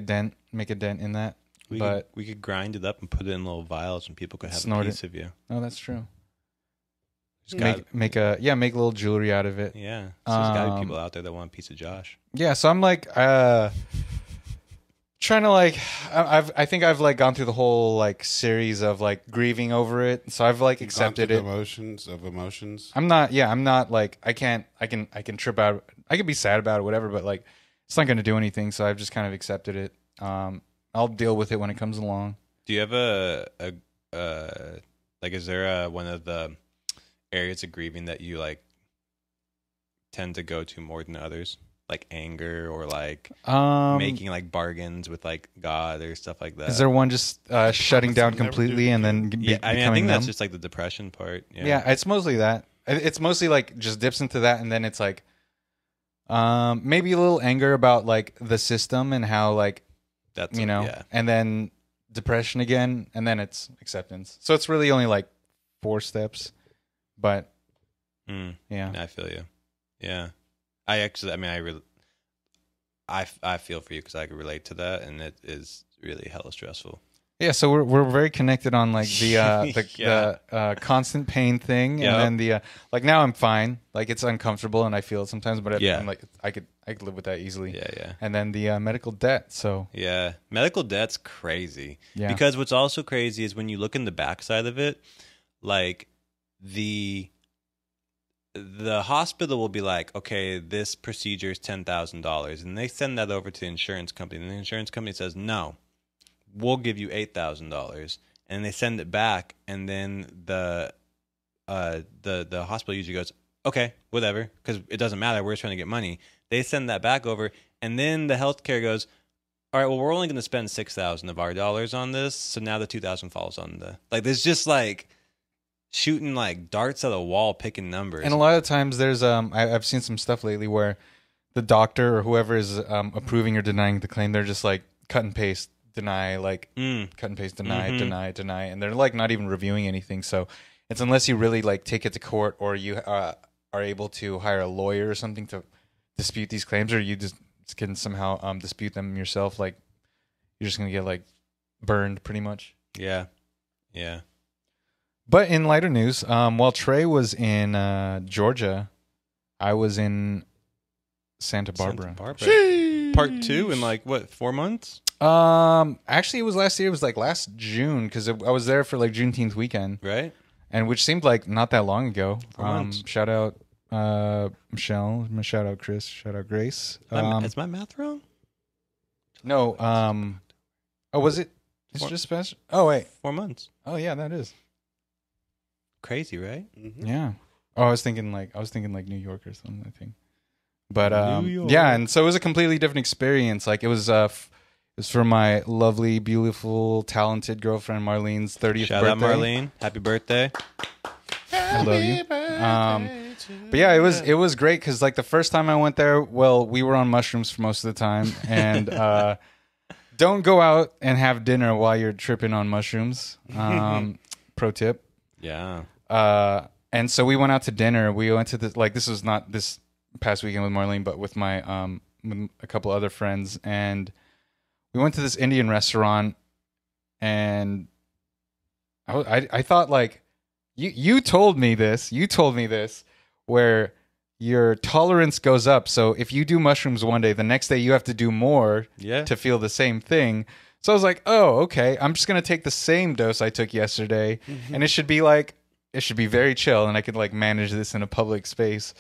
dent in that. We could grind it up and put it in little vials, and people could have a piece of you. Oh, that's true. make a little jewelry out of it. Yeah, so there's gotta be people out there that want a piece of Josh. Yeah, so I'm like trying to like I think I've like gone through the whole like series of like grieving over it. So I've like accepted it. Emotions. I'm not like I can trip out. I can be sad about it, whatever, but like it's not going to do anything. So I've just kind of accepted it. I'll deal with it when it comes along. Do you have a like? Is there one of the areas of grieving that you like tend to go to more than others? Like anger or like making like bargains with like God or stuff like that. Is there one just shutting down completely and then I think that's just like the depression part. Yeah, it's mostly that. It's mostly like just dips into that, and then it's like maybe a little anger about like the system and how like that's and then depression again, and then it's acceptance. So it's really only like 4 steps, but yeah, I feel you. Yeah. I feel for you because I can relate to that, and it is really hella stressful. Yeah, so we're very connected on like the constant pain thing, and then the like now I'm fine. Like it's uncomfortable and I feel it sometimes, but I'm like I could live with that easily. Yeah. And then the medical debt. So yeah, medical debt's crazy. Yeah. Because what's also crazy is when you look in the backside of it, like the hospital will be like, okay, this procedure is $10,000, and they send that over to the insurance company, and the insurance company says, no, we'll give you $8,000, and they send it back, and then the hospital usually goes, okay, whatever, because it doesn't matter, we're just trying to get money. They send that back over, and then the healthcare goes, all right, well, we're only going to spend $6,000 of our dollars on this, so now the $2,000 falls on the like. There's just like shooting like darts at a wall, picking numbers. And a lot of times there's I've seen some stuff lately where the doctor or whoever is approving or denying the claim, they're just like cut and paste, deny, like cut and paste, deny, deny, and they're like not even reviewing anything. So it's unless you really like take it to court or you are able to hire a lawyer or something to dispute these claims, or you just can somehow dispute them yourself, like you're just gonna get like burned pretty much. Yeah. But in lighter news, while Trey was in Georgia, I was in Santa Barbara. Part 2 in like what, 4 months? Actually, it was last year. It was like last June because I was there for like Juneteenth weekend, right? And which seemed like not that long ago. 4 months. Shout out Michelle. Shout out Chris. Shout out Grace. Is my math wrong? No. Oh, was it? It's just past. Oh wait, 4 months. Oh yeah, that is. Crazy, right? Mm-hmm. Yeah. Oh, I was thinking like New York or something, I think. But yeah, and so it was a completely different experience. Like it was for my lovely, beautiful, talented girlfriend Marlene's 30th birthday. Shout out Marlene. Happy birthday. I love you. But yeah, it was great cuz like the first time I went there, well, we were on mushrooms for most of the time, and don't go out and have dinner while you're tripping on mushrooms. Pro tip. Yeah. And so we went out to dinner. We went to this was not this past weekend with Marlene, but with my with a couple other friends, and we went to this Indian restaurant, and I thought like you told me this where your tolerance goes up. So if you do mushrooms one day, the next day you have to do more to feel the same thing. So I was like, oh, okay, I'm just going to take the same dose I took yesterday, and it should be very chill, and I could like manage this in a public space.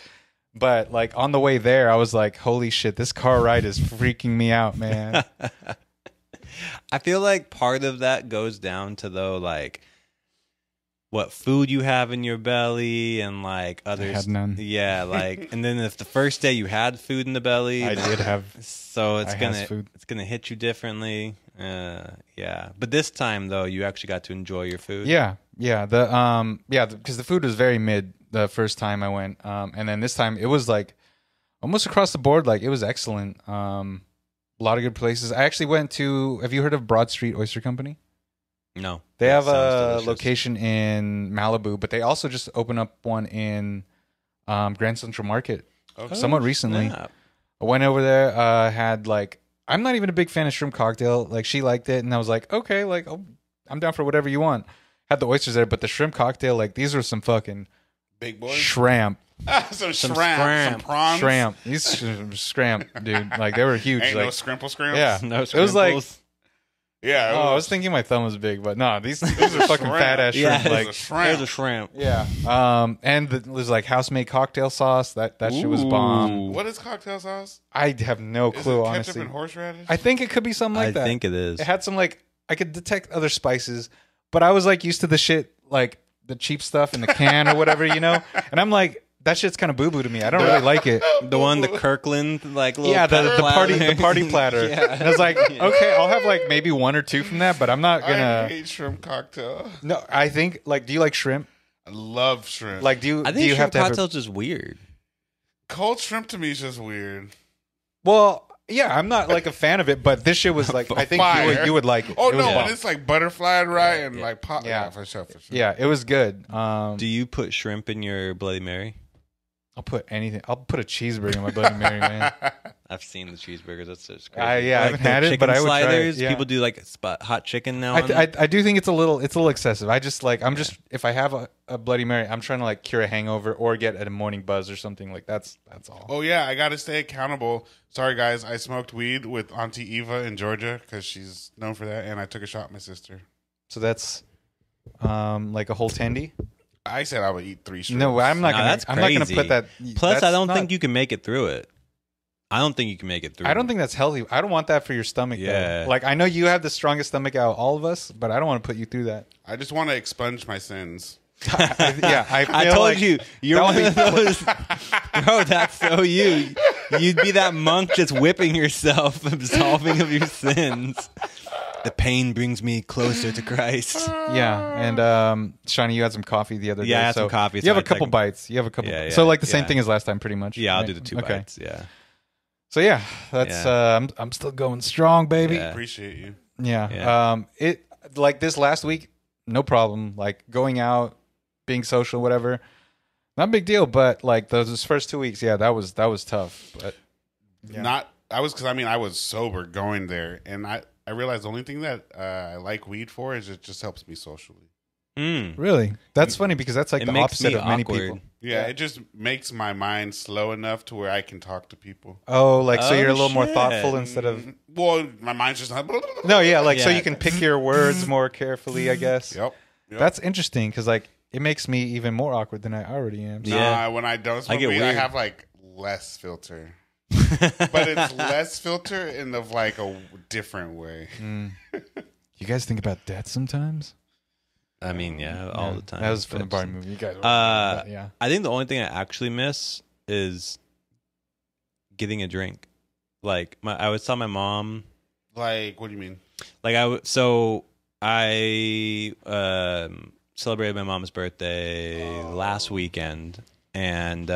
But like on the way there, I was like, holy shit, this car ride is freaking me out, man. I feel like part of that goes down to though, like what food you have in your belly and like others. I had none. Yeah, like, and then if the first day you had food in the belly, I did have. So it's gonna hit you differently. Yeah, but this time though, you actually got to enjoy your food. Yeah. Because the food was very mid the first time I went, and then this time it was like almost across the board. Like it was excellent. A lot of good places. I actually went to. Have you heard of Broad Street Oyster Company? No. They have a location in Malibu, but they also just opened up one in Grand Central Market somewhat recently. Snap. I went over there, had like, I'm not even a big fan of shrimp cocktail. Like she liked it, and I was like, okay, like I'm down for whatever you want. Had the oysters there, but the shrimp cocktail, like these are some fucking Big boy. Shrimp. Some shrimp. Some prawns. Shrimp. These shrimp, dude. Like they were huge. Ain't like, no scrimple scrimps. Yeah, No it was like. Yeah. I was thinking my thumb was big, but no, these are fucking fat ass shrimp. Yeah, like there's a shrimp. yeah. And there's like house made cocktail sauce. That shit was bomb. What is cocktail sauce? I have no clue, Is it honestly. ketchup and horseradish? I think it could be something like that. I think it is. It had some like I could detect other spices, but I was like used to the shit like the cheap stuff in the can or whatever, you know. And I'm like, that shit's kind of boo boo to me. I don't really like it. The Kirkland like little the party platter. Yeah. And I was like, okay, I'll have like maybe 1 or 2 from that, but I'm not gonna. I hate shrimp cocktail. No, I think like, do you like shrimp? I love shrimp. Like, do you? I think do you shrimp have to cocktail's just weird. Cold shrimp to me is just weird. Well, yeah, I'm not like a fan of it, but this shit was like, I think you would like it. Oh It was no, bomb. when it's like butterflied right and like pop. Yeah. Yeah, for sure. Yeah, it was good. Do you put shrimp in your Bloody Mary? I'll put anything. I'll put a cheeseburger in my Bloody Mary, man. I've seen the cheeseburgers. That's just crazy. Yeah, I haven't had it, but I would try it. sliders. Yeah. People do like hot chicken now. I do think it's a little excessive. I just like if I have a Bloody Mary, I'm trying to like cure a hangover or get a morning buzz or something like that's all. Oh yeah, I gotta stay accountable. Sorry guys, I smoked weed with Auntie Eva in Georgia because she's known for that, and I took a shot with my sister. So that's like a whole tendy. I said I would eat 3 strips. No, I'm not No, gonna. that's I'm not gonna crazy. put that. Plus, that's I don't not- think you can make it through it. I don't think you can make it through. I don't think that's healthy. I don't want that for your stomach. Yeah. Though. Like I know you have the strongest stomach out of all of us, but I don't want to put you through that. I just want to expunge my sins. I I feel told like you, you're one of those. Bro, that's so you. You'd be that monk just whipping yourself, absolving of your sins. The pain brings me closer to Christ. Yeah, and Shawnee, you had some coffee the other day. Yeah, I had so some coffee. You have so a couple bites. You have a couple. Yeah, so like the same yeah. thing as last time, pretty much. Yeah, I'll right? do the 2 Okay. bites. Yeah. So yeah, that's I'm still going strong, baby. Yeah. Appreciate you. Yeah. Yeah. It like this last week, no problem. Like going out, being social, whatever. Not a big deal, but like those first 2 weeks, yeah, that was tough. But yeah. I was sober going there, and I realized the only thing that I like weed for is it just helps me socially. Really? That's funny because that's like It the makes opposite me of many awkward. people. Yeah, it just makes my mind slow enough to where I can talk to people. Oh, like so Oh, you're a little more shit. thoughtful instead of Well, my mind's just not. no, yeah, like so Yeah. you can pick your words more carefully, I guess. Yep. That's interesting because like it makes me even more awkward than I already am. So. Yeah. When I don't smoke get weed, I weird. have like less filter. But it's less filter in of like a different way. You guys think about death sometimes? I mean, yeah, all the time. That was from the But- Barbie movie. You guys, yeah. I think the only thing I actually miss is getting a drink. Like I would tell my mom. Like, what do you mean? Like I celebrated my mom's birthday last weekend, and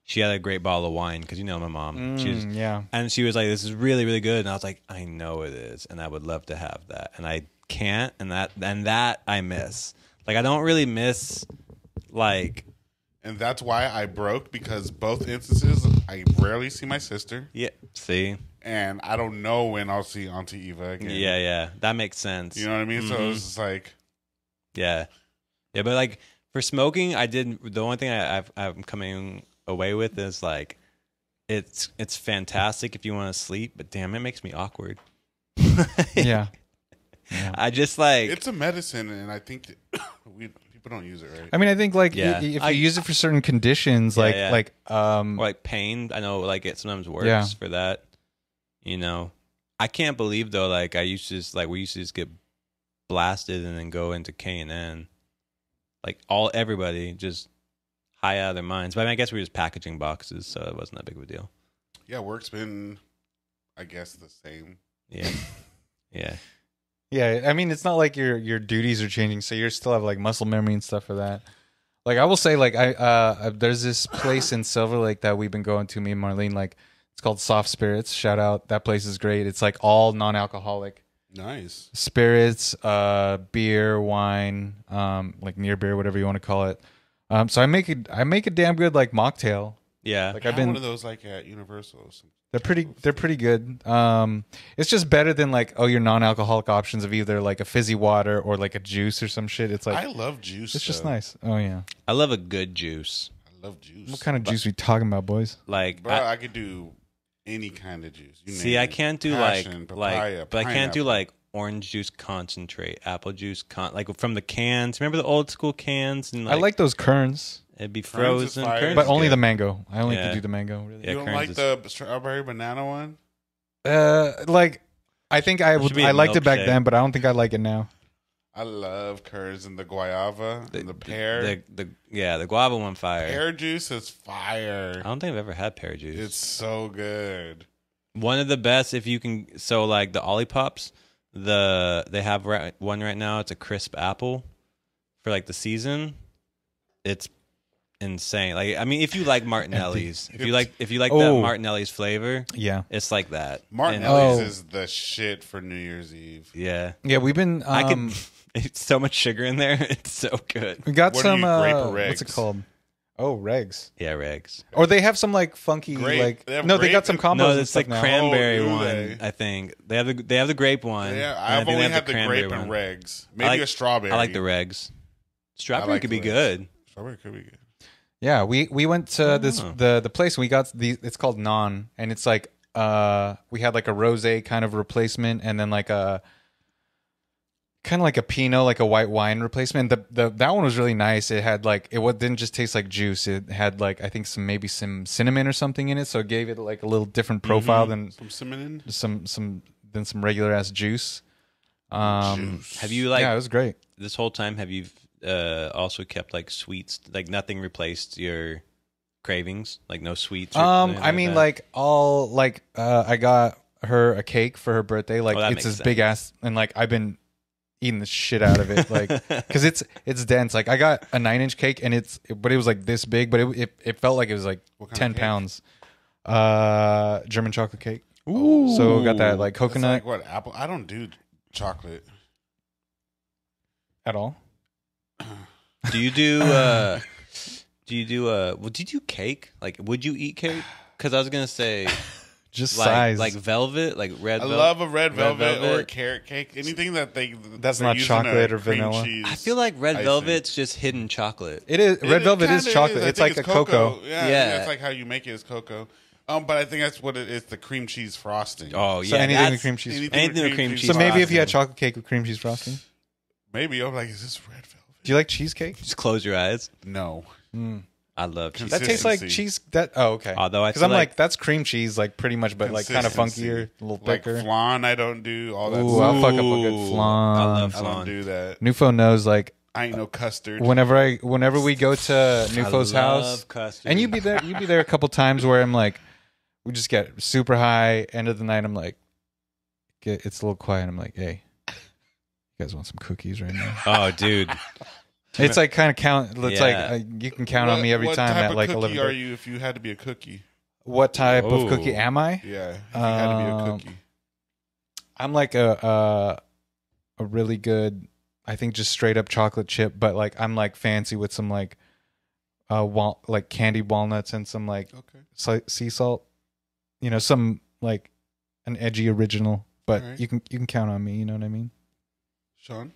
she had a great bottle of wine because you know my mom. Yeah. And she was like, "This is really, really good," and I was like, "I know it is, and I would love to have that, and I can't, and that I miss. Like I don't really miss like." And that's why I broke, because both instances I rarely see my sister, Yeah. See. and I don't know when I'll see Auntie Eva again. Yeah. That makes sense. You know what I mean? So it's just like, Yeah. But like for smoking, the only thing I'm coming away with is like it's fantastic if you want to sleep, but damn, it makes me awkward. Yeah. I just like it's a medicine, and I think that people don't use it right. I mean, I think like Yeah. if you use it for certain conditions, like Yeah. or like pain. I know like it sometimes works Yeah. for that. You know, I can't believe though. Like we used to just get blasted and then go into K&N. Like everybody just high out of their minds. But I mean, I guess we were just packaging boxes, so it wasn't that big of a deal. Yeah, work's been, I guess, the same. Yeah. Yeah. yeah. I mean, it's not like your duties are changing, so you still have like muscle memory and stuff for that. Like I will say, like there's this place in Silver Lake that we've been going to, me and Marlene. Like it's called Soft Spirits. Shout out, that place is great. It's like all non-alcoholic. Nice. Spirits, beer, wine, like near beer, whatever you want to call it. So I make a damn good like mocktail. Yeah. Like I I've had been one of those like at Universal. Or something. They're pretty good. It's just better than like your non-alcoholic options of either like a fizzy water or like a juice or some shit. It's like I love juice. it's just nice. Oh yeah. I love a good juice. I love juice. What kind of juice we talking about, boys? Like, Bro, I could do any kind of juice. You see, name I it. can't do Passion, papaya, but I can't do pineapple. like orange juice concentrate, apple juice like from the cans. Remember the old school cans? And I like those Kerns, it'd be Kerns is frozen, fire. Kerns but is only good. the mango. I only Yeah. could do the mango. Really. Yeah, You don't Kerns like is- the strawberry banana one? Like I think I would. should be a I liked it back milkshake. then, but I don't think I like it now. I love Kerns and the guava and the pear. The guava one fire. Pear juice is fire. I don't think I've ever had pear juice. It's so good. One of the best if you can. So like the Ollipops, they have one right now. It's a crisp apple for like the season. It's insane. Like I mean, if you like Martinelli's, if you like that Oh. Martinelli's flavor, Yeah, it's like that. Martinelli's Oh. is the shit for New Year's Eve. Yeah, yeah. We've been. I can. It's so much sugar in there. It's so good. We got What are some. you, grape or What's it regs? called? Oh, regs. Yeah, regs. Or they have some like funky Grape. like. They have No, they grape got some and- combos. No, and it's stuff the now. cranberry Oh, do one. they? I think they have the grape one. Yeah, and I I've think only they have had the grape and one. regs. Maybe like- a strawberry. I like the regs. Strawberry like could the be regs. good. Strawberry could be good. Yeah, we went to this Oh. the place. We got it's called Non, and it's like we had like a rosé kind of replacement, and then like a kind of like a Pinot, like a white wine replacement. That one was really nice. It had like didn't just taste like juice. It had like I think maybe some cinnamon or something in it, so it gave it like a little different profile than Some cinnamon. some regular ass juice. Juice. Have you like Yeah, it was great. this whole time? Have you also kept like sweets? Like nothing replaced your cravings. Like no sweets. or anything I mean, that? like all like I got her a cake for her birthday. Like Oh, that it's makes this big ass, and like I've been eating the shit out of it, like because it's dense. Like I got a 9-inch cake, and but it was like this big, but it felt like it was like What kind of 10 cake? pounds. German chocolate cake. Ooh. So got that like It's coconut like what apple? I don't do chocolate. at all. Do you do? Do you do? Well, do you do cake? Like, would you eat cake? Because I was gonna say, Just like, size. like velvet, like red. I velvet. love a red velvet or a velvet. carrot cake. Anything that That's they're not using chocolate a or cream vanilla. cheese I feel like red icing. velvet's just hidden chocolate. It is red velvet is kinda chocolate. I It's think like a cocoa. Yeah, Yeah. that's like how you make it is cocoa. But I think that's what it is. The cream cheese frosting. Oh So yeah, anything that's- with cream cheese. Anything with cream cheese. So maybe if you had frosting. chocolate cake with cream cheese frosting. Maybe I'm like, is this red velvet? Do you like cheesecake? just close your eyes. No. I love cheese. That tastes like Consistency. cheese. That okay. Although I because feel I'm like like- that's cream cheese, like pretty much, but like kind of Consistency. funkier, a little Like thicker. flan, I don't do all that. Ooh, stuff. I'll fuck up a good Ooh, flan. I love I don't flan. do that. Nufo knows like I ain't no custard. whenever we go to Nufo's I love house, custard. and you'd be there a couple times where I'm like, we just get super high. End of the night, I'm like, it's a little quiet. I'm like, hey, you guys want some cookies right now? Oh, dude. It's like kind of count. It's Yeah. like you can count on me every time type at of like cookie 11. are you if you had to be a cookie? What type of Oh. cookie am I? Yeah, if you had to be a cookie. I'm like a really good, I think just straight up chocolate chip, but like I'm like fancy with some like like candied walnuts and some like Okay. sea salt. You know, some like an edgy original, but Alright. you can count on me. You know what I mean? Sean?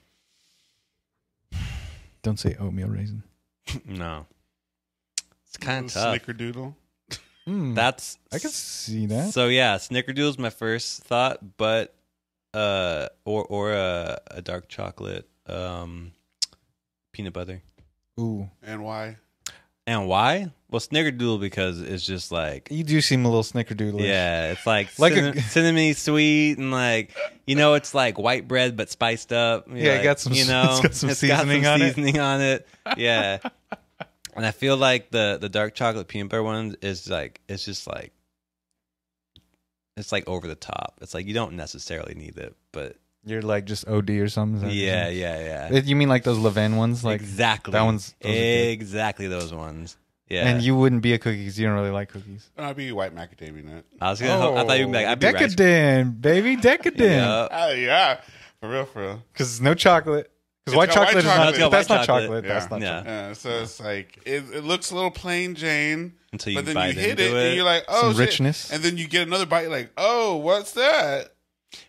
Don't say oatmeal raisin. No. It's kind of Little tough. Snickerdoodle. That's I can see that. So yeah, Snickerdoodle's my first thought, but or a dark chocolate peanut butter. Ooh, And why? And why? Well, Snickerdoodle because it's just like you do seem a little snickerdoodle. yeah, it's like Like cinnamon sweet and like it's like white bread but spiced up. You're Yeah, it like, got some- it's got some seasoning on it. seasoning on it. Yeah, and I feel like the dark chocolate peanut butter one is like it's just like it's like over the top. It's like you don't necessarily need it, but You're like just OD or something. Is that what you're yeah, saying? yeah. You mean like those Levain ones? Like exactly. that one's those are good. exactly those ones. Yeah. And you wouldn't be a cookie because you don't really like cookies. I'd be white macadamia nut. I was gonna. I thought you'd be like, I'd be rice. Decadent, baby, decadent. Yeah. Yeah, for real, for real. Because no chocolate, Because white chocolate, that's not chocolate. Yeah. That's not Yeah. chocolate. So it's like it looks a little plain Jane, Until you but then bite you hit into it and you're like, oh, Some shit. richness. And then you get another bite. You're like, oh, what's that?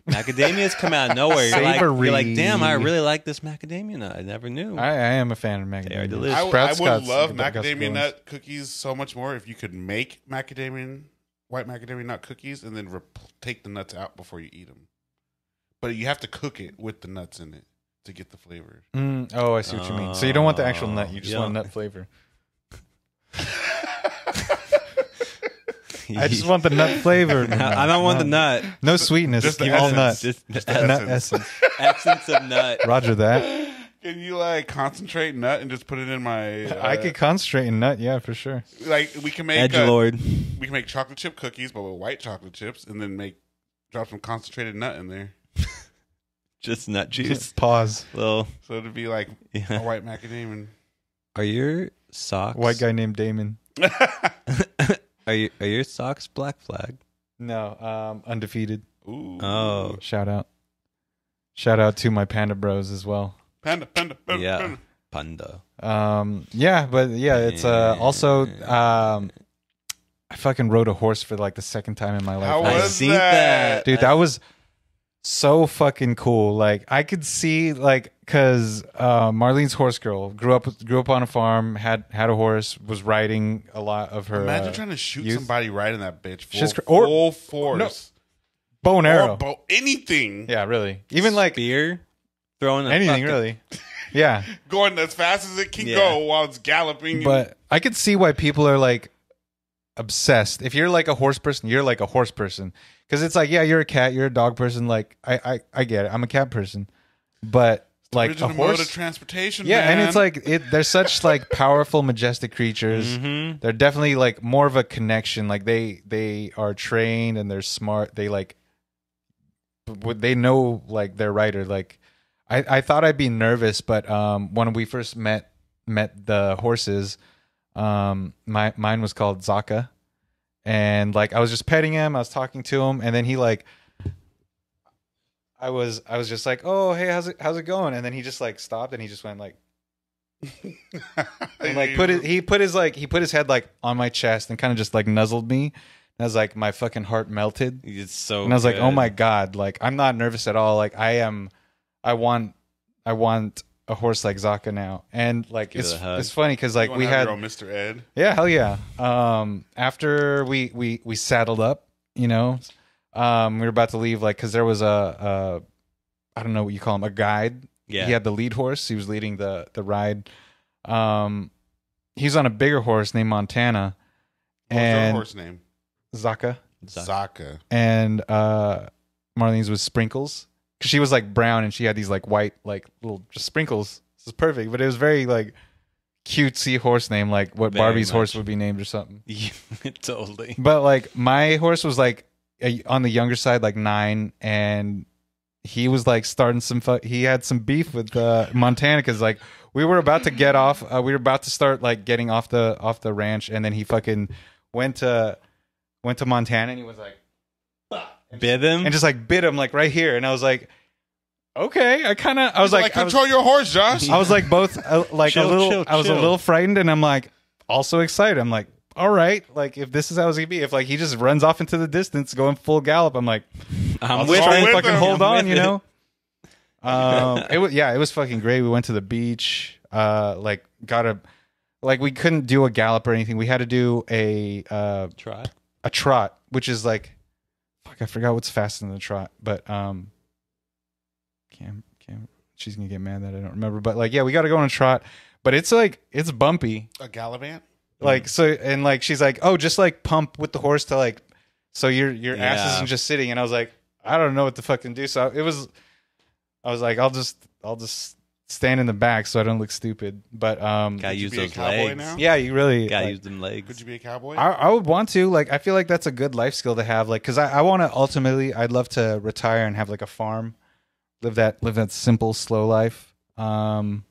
Macadamias come out of nowhere. You're like, Savory. damn, I really like this macadamia nut. I never knew. I am a fan of They are macadamia. delicious. I Sprouts would got- love got some macadamia good nut cookies so much more if you could make white macadamia nut cookies and then take the nuts out before you eat them. But you have to cook it with the nuts in it to get the flavor. Oh, I see what you mean. So you don't want the actual nut. You just Yeah. want nut flavor. I just want the nut flavor. I don't want the nut. No sweetness. Just the all essence. nut. Just Nut essence. essence. essence of nut. Roger that. Can you like concentrate nut and just put it in my? I could concentrate in nut. Yeah, for sure. Like we can make Edgelord. we can make chocolate chip cookies, but with white chocolate chips, and then drop some concentrated nut in there. Just nut juice. Just pause. Little. So it'd be like a Yeah. white macadamia. Are your socks White guy named Damon. Are your socks Black Flag? No, undefeated. Ooh. Oh, Shout out. Shout out to my panda bros as well. Panda. yeah, panda. Yeah, but yeah, it's also I fucking rode a horse for like the second time in my life. How I was seen that? that, Dude, that was so fucking cool. Like I could see like because Marlene's horse girl grew up on a farm, had a horse, was riding a lot of her. Imagine trying to shoot youth. somebody riding that bitch She's full force. No. Bow and arrow. Or anything. Yeah, really. Even like Spear, throwing a anything fucking- really. Yeah, Going as fast as it can Yeah. go while it's galloping. but I could see why people are like obsessed. If you're like a horse person, you're like a horse person. Because it's like, yeah, you're a cat, you're a dog person. Like I get it. I'm a cat person, but like original a mode horse. of transportation. Yeah, man. and it's like they're such like powerful, majestic creatures. Mhm. They're definitely like more of a connection. Like they are trained and they're smart. They like they know like their rider. Like I thought I'd be nervous, but when we first met the horses, mine was called Zaka, and like I was just petting him, I was talking to him, and then he like I was just like, oh hey, how's it going? And then he just like stopped and he just went like and like he put his head like on my chest and kind of just like nuzzled me. And I was like, my fucking heart melted. It's so. And I was like, oh good. my God, like I'm not nervous at all. Like I want a horse like Zaka now. And like Give it a hug. it's funny because like You we wanna have had your own Mr. Ed. yeah, hell yeah. After we saddled up, you know, we were about to leave like because there was a I don't know what you call him, a guide. Yeah. He had the lead horse. He was leading the ride. He's on a bigger horse named Montana. What was your And horse name? Zaka. Zaka. And Marlene's was Sprinkles. Cause she was like brown and she had these like white, like little just sprinkles. This is perfect. But it was very like cutesy horse name, like what Very Barbie's horse much. would be named or something. Yeah, totally. But like my horse was like on the younger side, like 9, and he was like starting he had some beef with Montana because like we were about to get off, we were about to start like getting off the ranch, and then he fucking went to Montana and he was like Bit him. and just like bit him like right here, and I was like, okay, I was like control your horse, Josh. I was like both like Chill, a little chill, I was a chill. little frightened, and I'm like also excited. I'm like, all right, like if this is how it's gonna be, if like he just runs off into the distance going full gallop, I'm like, I'll I'm just try and with fucking him. hold I'm on, with you know. It was fucking great. We went to the beach, like we couldn't do a gallop or anything. We had to do a Trot. trot, which is like, fuck, I forgot what's faster than a trot, but she's gonna get mad that I don't remember. But like, yeah, we got to go on a trot, but it's like it's bumpy. A gallivant? Like so, and like she's like, oh, just like pump with the horse to like, so your ass Yeah. isn't just sitting. And I was like, I don't know what to fucking do. So I was like, I'll just stand in the back so I don't look stupid. But Gotta Could you use be a those cowboy legs. now? yeah, you really Gotta like, use them legs. Could you be a cowboy? I would want to, like, I feel like that's a good life skill to have, like, because I want to ultimately, I'd love to retire and have like a farm, live that simple, slow life, and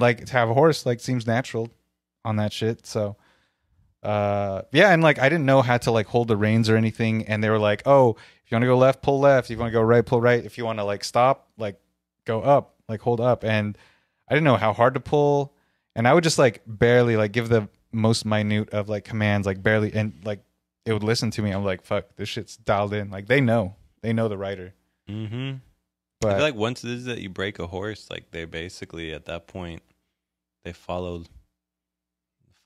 like to have a horse like seems natural on that shit. So yeah, and like I didn't know how to like hold the reins or anything, and they were like, oh, if you want to go left, pull left. If you want to go right, pull right. If you want to like stop, like go up, like hold up. And I didn't know how hard to pull, and I would just like barely like give the most minute of like commands, like barely, and like it would listen to me. I'm like, fuck, this shit's dialed in. Like they know the rider. Mm-hmm. But I feel like once it is that you break a horse, like they basically at that point they follow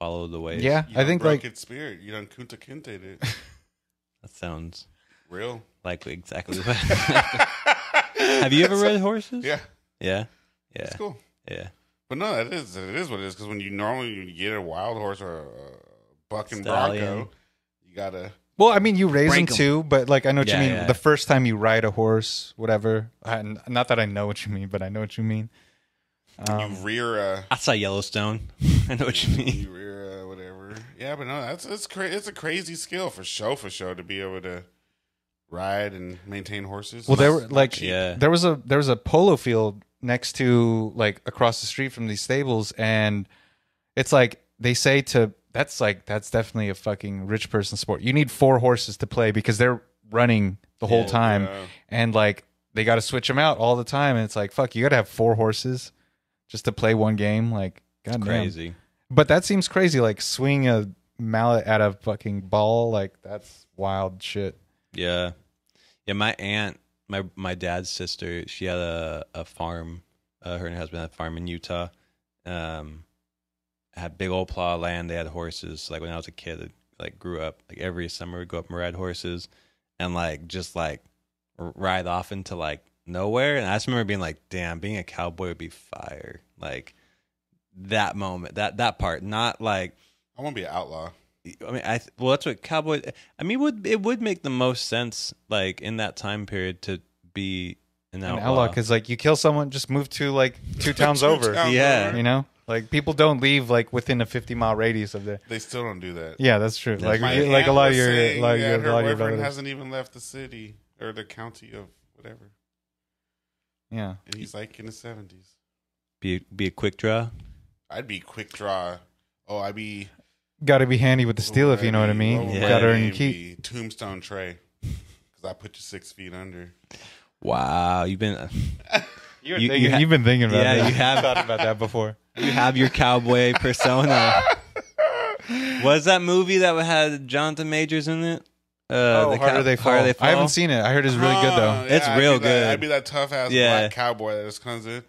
the ways. yeah, I think like its spirit. You done kunta kinted it. That sounds real. Like exactly what. Have you ever read horses? Yeah. Yeah. It's cool. Yeah. But no, it is what it is. Because when you normally get a wild horse or a bucking Stallion. bronco, you gotta. well, I mean, you raise them Break 'em. too, but like I know what you Yeah, mean. yeah. The first time you ride a horse, whatever. Not that I know what you mean, but I know what you mean. You rear a. I saw Yellowstone. I know what you mean. You rear a whatever. Yeah, but no, it's a crazy skill for show to be able to ride and maintain horses. Well, there were It's like not cheap. there was a polo field next to like across the street from these stables, and it's like they say that's definitely a fucking rich person sport. You need 4 horses to play because they're running the whole time, and like they got to switch them out all the time, and it's like fuck, you got to have 4 horses just to play one game. Like goddamn. Crazy. But that seems crazy. Like swing a mallet at a fucking ball, like that's wild shit. Yeah. Yeah, my aunt, my dad's sister, she had a farm. Her and her husband had a farm in Utah. Had big old plot of land. They had horses. Like when I was a kid, I like grew up. Like every summer, we'd go up and ride horses, and like just like ride off into like nowhere. And I just remember being like, "Damn, being a cowboy would be fire." Like that moment, that part, not like I want to be an outlaw. I mean, well, that's what cowboy. I mean, it would make the most sense, like in that time period, to be an outlaw. Because like you kill someone, just move to like 2 towns over. Yeah. You know, like people don't leave like within a 50-mile radius of there. They still don't do that. Yeah, that's true. Like My like a aunt lot of was your saying a lot of that your her a lot of your boyfriend relatives. hasn't even left the city or the county of whatever, Yeah, and he's like in the 70s. Be a quick draw. I'd be quick draw. Oh, I'd be. got to be handy with the steel if you know what I mean. Yeah. Got to earn your I'd keep. be Tombstone Trey, because I put you 6 feet under. Wow, you've been You've been thinking about that. Yeah, you have thought about that before. you have your cowboy persona. Was that movie that had Jonathan Majors in it? Harder They Fall. I haven't seen it. I heard it's really good though. It's real good. I'd be that tough ass Yeah. black cowboy that just comes in.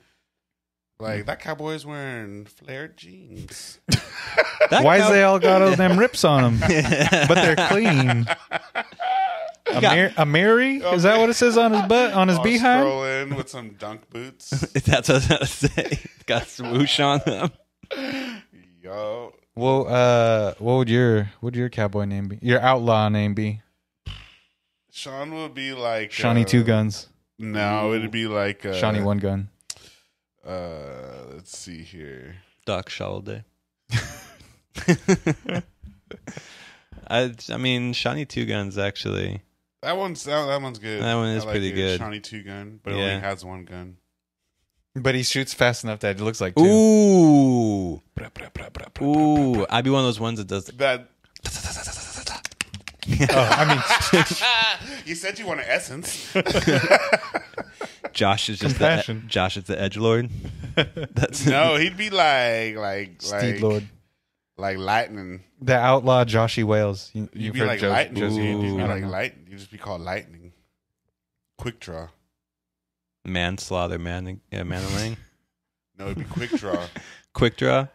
Like that cowboy's wearing flared jeans. Why is they all got all them rips on them? But they're clean. A Mary? Is that what it says on his butt? On his behind? Strolling with some dunk boots. That's what I was gonna say. Got swoosh on them. Yo. Well, what would your cowboy name be? Your outlaw name be? Sean would be like Shawnee 2 guns. No, it'd be like Shawnee 1 gun. Let's see here. Doc Shaladay. I mean, Shawnee 2 guns actually. That one's good. That one is I like pretty it. good. Shawnee 2 gun, but it Yeah. only has 1 gun. But he shoots fast enough that it looks like 2. Ooh. Ooh. I'd be one of those ones that does. That you said you want an essence. Josh is just Compassion. Josh is the edgelord. That's No, he'd be like Steed Lord. like lightning. The outlaw Joshy Wales. You'd You've be heard like Josie- lightning. Josie You'd Andrews. be I don't like know. lightning. You'd just be called lightning. Quick draw. manslaughter, manaling. No, it'd be quick draw. Quick draw.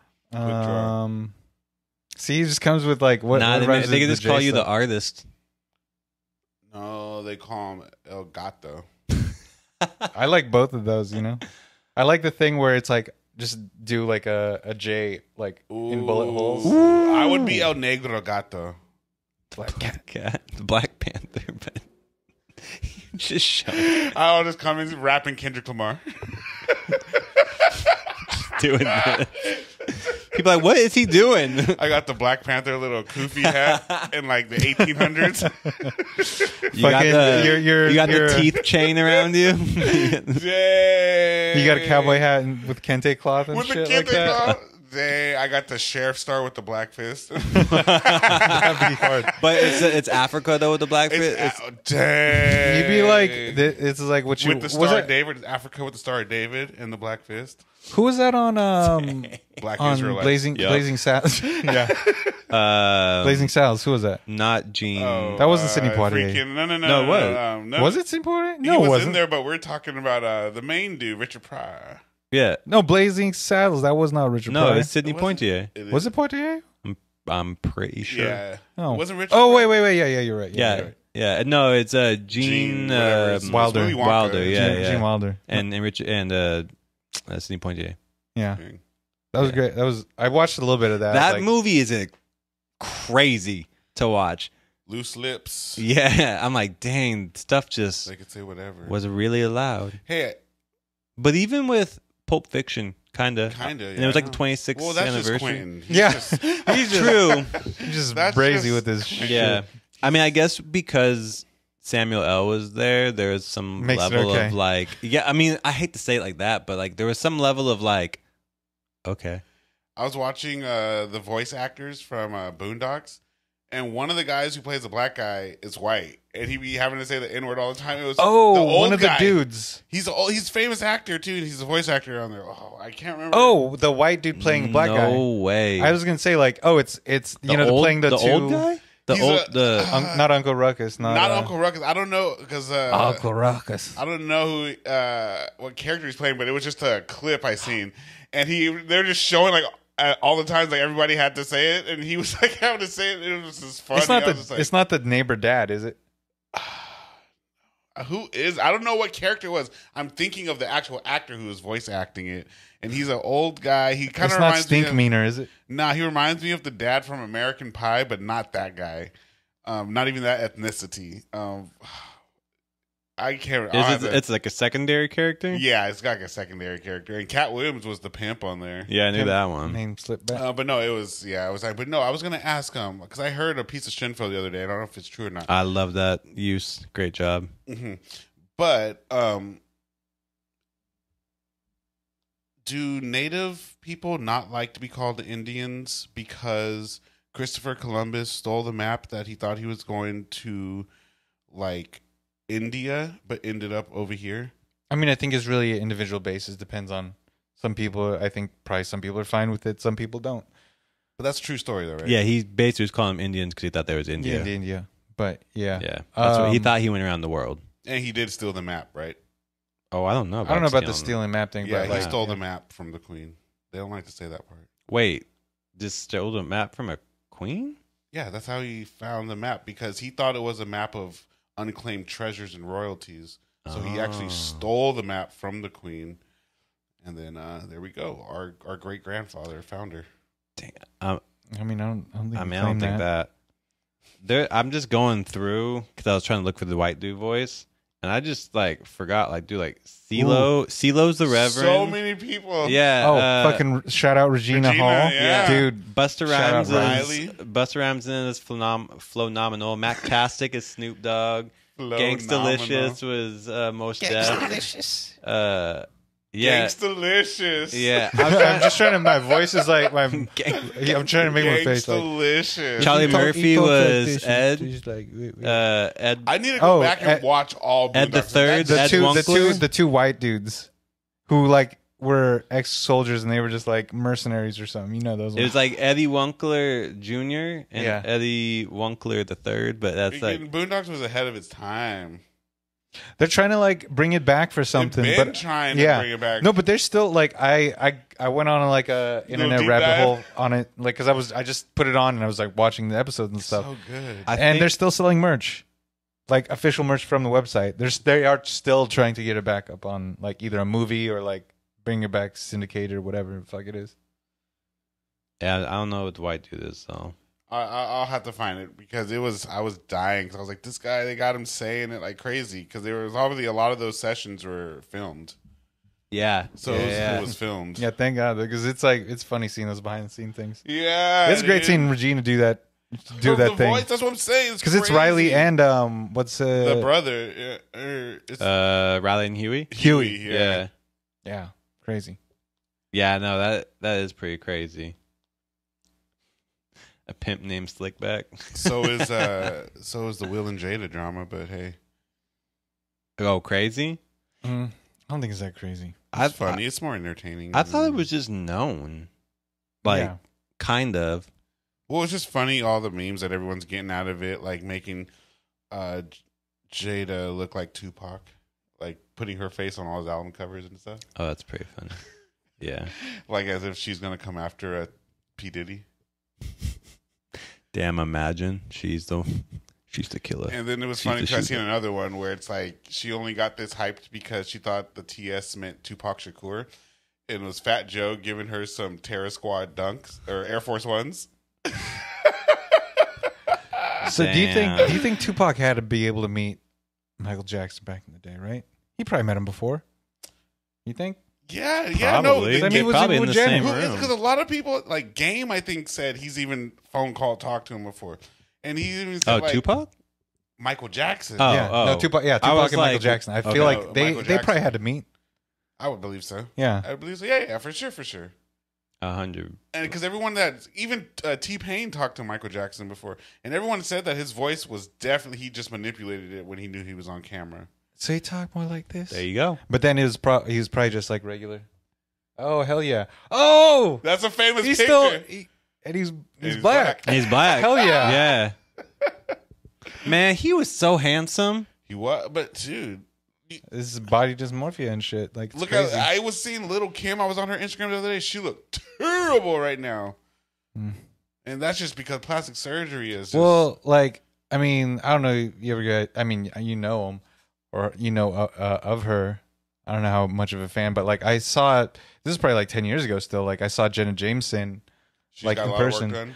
See, he just comes with like what? Nah, what they rhymes could with just the call J you the stuff? artist. No, they call him El Gato. I like both of those. You know, I like the thing where it's like just do like a J like in bullet holes. Ooh, I would be El Negro Gato. Black cat. Cat, the Black Panther, but you just show I'll just come in rapping Kendrick Lamar. doing this. People are like, what is he doing? I got the Black Panther little kufi hat in like the 1800s. You got Fucking- the you're- teeth chain around you. Dang. You got a cowboy hat with kente cloth and with the shit kente like that. cloth. Dang, I got the sheriff star with the black fist. That'd be hard. But it's Africa though with the black fist. Dang. You'd be like, it's like what you with the Star of David, Africa with the Star of David and the black fist. Who was that on Black on Israelites. Blazing Saddles? Yeah, Blazing Saddles. Who was that? Not Gene. That wasn't Sidney Poitier. No, it was. no. Was it Sidney Poitier? No, he was in there, but we're talking about the main dude, Richard Pryor. Yeah. No, Blazing Saddles. That was not Richard Pryor. No, it's Sidney Poitier. Was it Poitier? I'm pretty sure. Yeah. Oh, Wasn't Richard? Oh, wait. Yeah, you're right. Yeah. You're right. Yeah. No, it's Gene Wilder. Willy Wonka. Wilder. Yeah. Gene Wilder. And Richard and Sidney Poitier. Yeah. That was great. I watched a little bit of that. That movie is crazy to watch. Loose lips. Yeah, I'm like, dang, stuff just They could say whatever. was really allowed. Hey, But even with Pulp Fiction, kinda, yeah. and it was like the 26th well, that's anniversary. just Quentin. He's true. He's just That's brazy just- with his shit. Yeah, I mean, I guess because Samuel L. was there was some Makes it level okay. of like, yeah. I mean, I hate to say it like that, but like there was some level of like, okay. I was watching the voice actors from Boondocks, and one of the guys who plays the black guy is white, and he be having to say the N word all the time. It was the old one of guy. the dudes. He's a famous actor too, and he's a voice actor on there. Oh, I can't remember. Oh, the white dude playing the black guy. No way. I was gonna say like, oh, it's they're playing the two old guy. Not Uncle Ruckus, not Uncle Ruckus. I don't know because Uncle Ruckus. I don't know who what character he's playing, but it was just a clip I seen, and they're just showing like all the times like everybody had to say it, and he was like having to say it. It was just funny. It's not the neighbor dad, is it? Who is? I don't know what character it was. I'm thinking of the actual actor who was voice acting it, and he's an old guy. He kind It's of not reminds me Stink Meaner, is it? Nah, he reminds me of the dad from American Pie, but not that guy. Not even that ethnicity. I can't. It's like a secondary character. Yeah, it's got like a secondary character, and Cat Williams was the pimp on there. Yeah, I knew that one. Name slipped back. But no, it was I was like, but no, I was gonna ask because I heard a piece of Shinfo the other day. I don't know if it's true or not. I love that use. Great job. Mm-hmm. But do native people not like to be called Indians because Christopher Columbus stole the map that he thought he was going to like India, but ended up over here? I mean, I think it's really an individual basis. Depends on some people. I think probably some people are fine with it. Some people don't. But that's a true story, though, right? Yeah, he basically was calling them Indians because he thought there was India. India. But yeah, Yeah, that's what he thought. He went around the world. And he did steal the map, right? Oh, I don't know. I don't know about the stealing map thing. Yeah, but he stole the map from the queen. They don't like to say that part. Wait, just stole a map from a queen? Yeah, that's how he found the map, because he thought it was a map of unclaimed treasures and royalties. So he actually stole the map from the queen, and then there we go. Our great grandfather found her. Dang, I mean, I don't think that. I'm just going through because I was trying to look for the white dude voice, and I just like forgot CeeLo's the Reverend. So many people. Yeah. Fucking shout out Regina Hall. Yeah. Dude. Busta Rhymes Riley. Busta Rhymes is Phenomenal. Mac Tastic is Snoop Dogg. Gangstalicious was Most Def. Gangstalicious. Yeah. Gangstalicious. Yeah. I'm just trying to. My voice is like my. I'm trying to make my face like. Gangstalicious. Charlie Murphy was Ed. Ed. I need to go back and watch all Ed the Third. The two white dudes, who like were ex-soldiers and they were just like mercenaries or something. You know those ones. It was like Eddie Winkler Jr. and Eddie Winkler the Third, but that's like Boondocks was ahead of its time. They're trying to like bring it back for something. They've been trying to bring it back. No, but they're still like I went on like a internet rabbit hole on it, like because I just put it on and I was like watching the episodes and stuff. So good. And they're still selling merch, like official merch from the website. They are still trying to get it back up on like either a movie or like bring it back syndicated or whatever the fuck it is. Yeah, I don't know what the white dude is, so I'll have to find it because I was dying because I was like, this guy, they got him saying it like crazy because there was obviously a lot of those sessions were filmed. Yeah, so it was filmed. Yeah, thank God, because it's funny seeing those behind the scene things. Yeah, it's great seeing Regina do that thing. Voice, that's what I'm saying. Because it's Riley and what's the brother? Riley and Huey. Huey, yeah, crazy. Yeah, no, that is pretty crazy. A pimp named Slickback. So is the Will and Jada drama, but hey. Oh, crazy? I don't think it's that crazy. It's funny. It's more entertaining. I thought it was just known. Like, kind of. Well, it's just funny, all the memes that everyone's getting out of it, like making Jada look like Tupac, like putting her face on all his album covers and stuff. Oh, that's pretty funny. Yeah. Like as if she's going to come after P. Diddy. Damn, imagine. She's the killer. And then it was funny because I seen another one where it's like she only got this hyped because she thought the TS meant Tupac Shakur. And it was Fat Joe giving her some Terror Squad dunks or Air Force Ones. So do you think Tupac had to be able to meet Michael Jackson back in the day, right? He probably met him before. You think? Yeah, probably. no. I mean, was probably in the same room. Because a lot of people, like Game, I think, said he's even phone call talked to him before. And he even said, Tupac? Michael Jackson. No, Tupac. Yeah, Tupac and Michael Jackson. I feel like they probably had to meet. I would believe so. Yeah. I would believe so. Yeah, for sure. 100. And because everyone even T-Pain talked to Michael Jackson before, and everyone said that his voice was definitely, he just manipulated it when he knew he was on camera. So he talked more like this? There you go. But then he was probably just like regular. Oh, hell yeah. Oh! That's a famous he's picture. He's black. He's black. Hell yeah. Yeah. Man, he was so handsome. He was, but dude. This is body dysmorphia and shit. Like, look, crazy. I was seeing Little Kim. I was on her Instagram the other day. She looked terrible right now. And that's just because plastic surgery is just... Well, like, I mean, I don't know. You ever get, I mean, you know him or you know of her. I don't know how much of a fan, but like I saw it. This is probably like 10 years ago still. Like I saw Jenna Jameson like in person.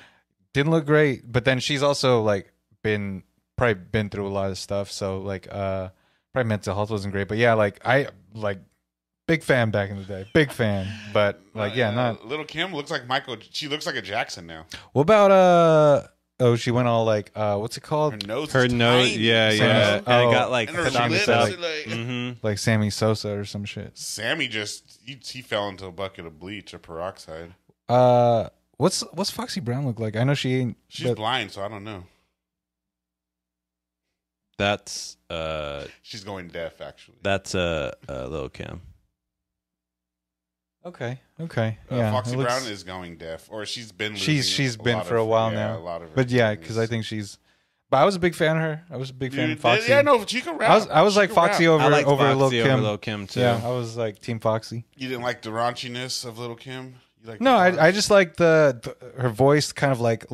Didn't look great, but then she's also like been through a lot of stuff. So like probably mental health wasn't great. But yeah, like I like big fan back in the day. Big fan. But like not Little Kim looks like Michael. She looks like a Jackson now. What about she went all like what's it called? Her nose. Yeah. Oh, and it got like like Sammy Sosa or some shit. Sammy just he fell into a bucket of bleach or peroxide. What's Foxy Brown look like? I know she ain't. She's blind, so I don't know. That's she's going deaf actually. That's Lil Kim. Okay. Yeah. Foxy Brown is going deaf, or she's been. She's been for a while now. A lot of her but yeah, because I think she's. But I was a big fan of her. I was a big fan of Foxy. Yeah, no, she can rap. I was like Foxy over Lil Kim. Over Lil Kim too. Yeah, I was like Team Foxy. You didn't like the raunchiness of Lil Kim? No, I just like the her voice kind of like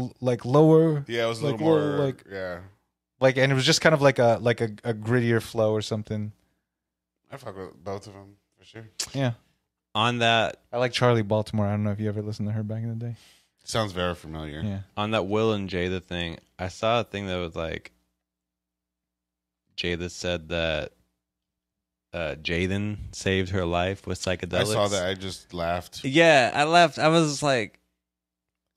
lower. Yeah, it was a like little more like yeah. Like, and it was just kind of like a grittier flow or something. I fuck with both of them for sure. Yeah. On that, I like Charlie Baltimore. I don't know if you ever listened to her back in the day. Sounds very familiar. Yeah. On that Will and Jada thing, I saw a thing that was like, Jada said that Jaden saved her life with psychedelics. I saw that. I just laughed. Yeah, I laughed. I was like,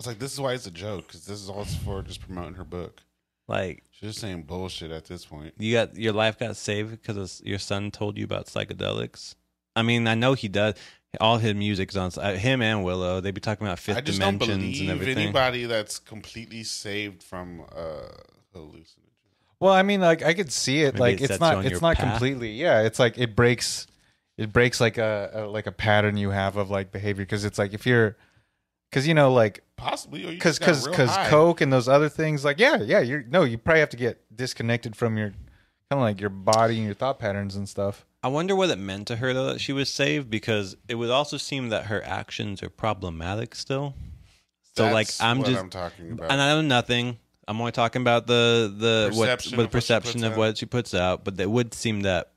this is why it's a joke, because this is all for just promoting her book. Like, she's just saying bullshit at this point. Your life got saved because your son told you about psychedelics. I mean, I know he does. All his music's on him and Willow. They be talking about fifth dimensions and everything. I just don't believe anybody that's completely saved from hallucinogens. Well, I mean, like I could see it. Maybe like it's not completely. Yeah, it's like it breaks like a pattern you have of like behavior, because it's like because you know like possibly because coke and those other things, like you probably have to get disconnected from your kind of like your body and your thought patterns and stuff. I wonder what it meant to her though that she was saved, because it would also seem that her actions are problematic still. So that's like I'm talking about, and I know nothing. I'm only talking about the perception of what she puts out, but it would seem that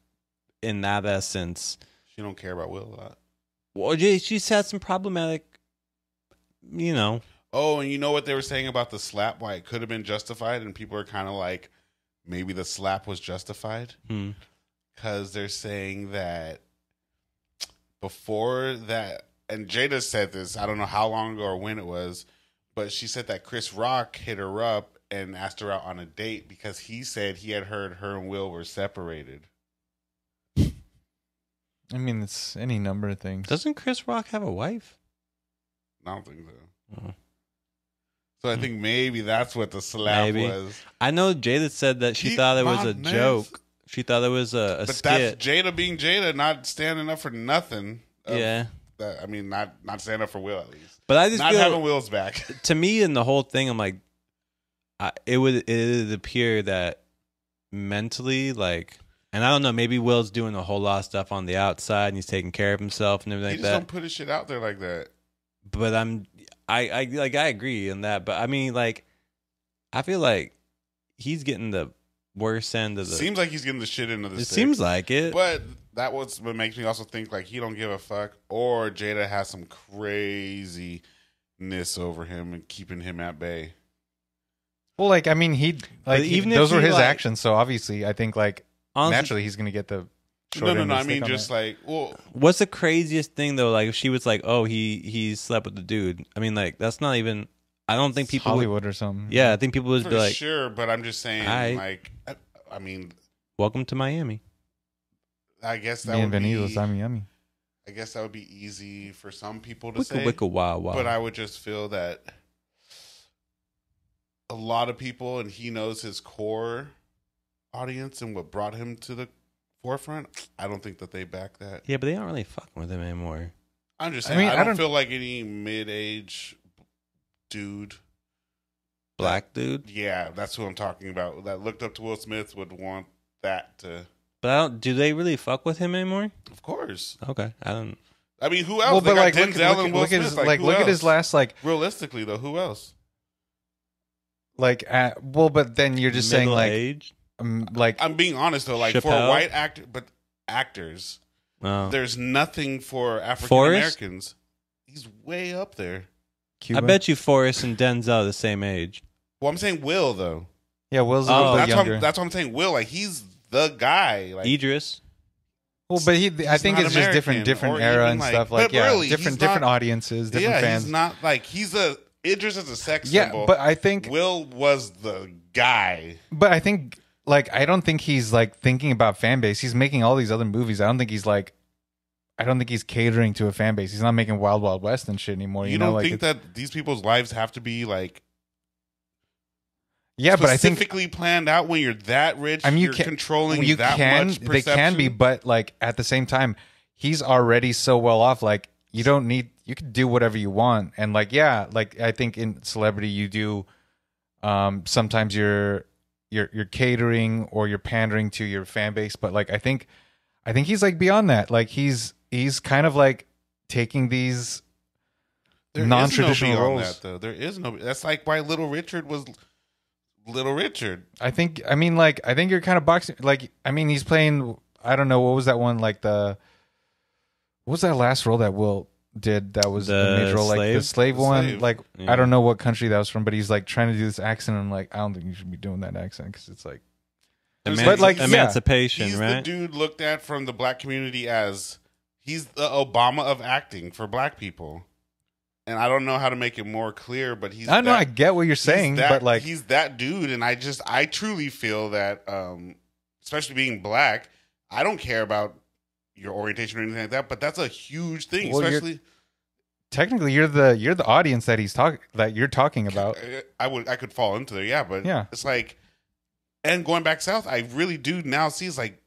in that essence, she don't care about Will a lot. Well, she's had some problematic, you know. Oh, and you know what they were saying about the slap? Why it could have been justified, and people are kind of like, maybe the slap was justified. Because they're saying that before that, and Jada said this, I don't know how long ago or when it was, but she said that Chris Rock hit her up and asked her out on a date because he said he had heard her and Will were separated. I mean, it's any number of things. Doesn't Chris Rock have a wife? I don't think so. Oh. So I think maybe that's what the slap was. I know Jada said that she thought it was a joke. She thought it was a but skit. That's Jada being Jada, not standing up for nothing. Yeah. I mean, not standing up for Will, at least. But I just not feel, having Will's back. To me, in the whole thing, I'm like, it would appear that mentally, like, and I don't know, maybe Will's doing a whole lot of stuff on the outside and he's taking care of himself and everything like that. He just don't put his shit out there like that. But I agree on that. But I mean, like, I feel like he's getting the worst end of the. Seems like he's getting the shit into the. It seems like it. But that was what makes me also think like he don't give a fuck, or Jada has some craziness over him and keeping him at bay. Well, like, I mean, even those were his actions, so obviously, I think, like, honestly, naturally, he's gonna get the. No. I mean, just like, well, what's the craziest thing though? Like, if she was like, "Oh, he slept with the dude." I mean, like, that's not even. I don't think people Hollywood or something. Yeah, I think people would be like, sure, but I'm just saying, like, I mean, welcome to Miami. I guess that would be. A Miami. I guess that would be easy for some people to say. Wow. But I would just feel that a lot of people, and he knows his core audience and what brought him to the forefront. I don't think that they back that. Yeah, but they aren't really fucking with him anymore. I'm just saying, I don't feel like any mid-age dude, black dude. Yeah, that's who I'm talking about. That looked up to Will Smith would want that to. But do they really fuck with him anymore? Of course. Okay, I don't. I mean, who else? Well, but like, Denzel and Will Smith. Look at his last, like. Realistically, though, who else? Like, well, but then you're just saying like. Age? Like, I'm being honest though, like Chappelle? for a white actors, there's nothing for African Americans. He's way up there. Cuba? I bet you Forrest and Denzel are the same age. Well, I'm saying Will though. Yeah, Will's a little younger. That's what I'm saying. Will, like, he's the guy. Like, Idris. Well, but I think it's just different era and stuff. Like, yeah, really, different audiences, different fans. He's not like Idris is a sex symbol. Yeah, but I think Will was the guy. But I think. Like, I don't think he's, like, thinking about fan base. He's making all these other movies. I don't think he's catering to a fan base. He's not making Wild Wild West and shit anymore. You know, don't like, think that these people's lives have to be, like, yeah, but I think specifically planned out when you're that rich, I mean, you're controlling that much perception? They can be, but, like, at the same time, he's already so well off. Like, you don't need, you can do whatever you want. And, like, yeah, like, I think in celebrity, you do, sometimes you're catering or you're pandering to your fan base, but like I think he's like beyond that. Like he's kind of like taking these non-traditional roles. That, though. There is no. That's like why Little Richard was Little Richard. I think you're kind of boxing. Like I mean, he's playing. I don't know what was that one like what was that last role that Will did that was the major role, like the slave one. Like yeah. I don't know what country that was from, but he's like trying to do this accent. And I'm like, I don't think you should be doing that accent because it's like, but like emancipation, he's right? The dude looked at from the black community as he's the Obama of acting for black people, and I don't know how to make it more clear. But he's. I get what you're saying, but like he's that dude, and I truly feel that, especially being black, I don't care about your orientation or anything like that, but that's a huge thing. Well, especially technically you're the audience that you're talking about. I could fall into there, yeah, but yeah, it's like, and going back south, I really do now see it's like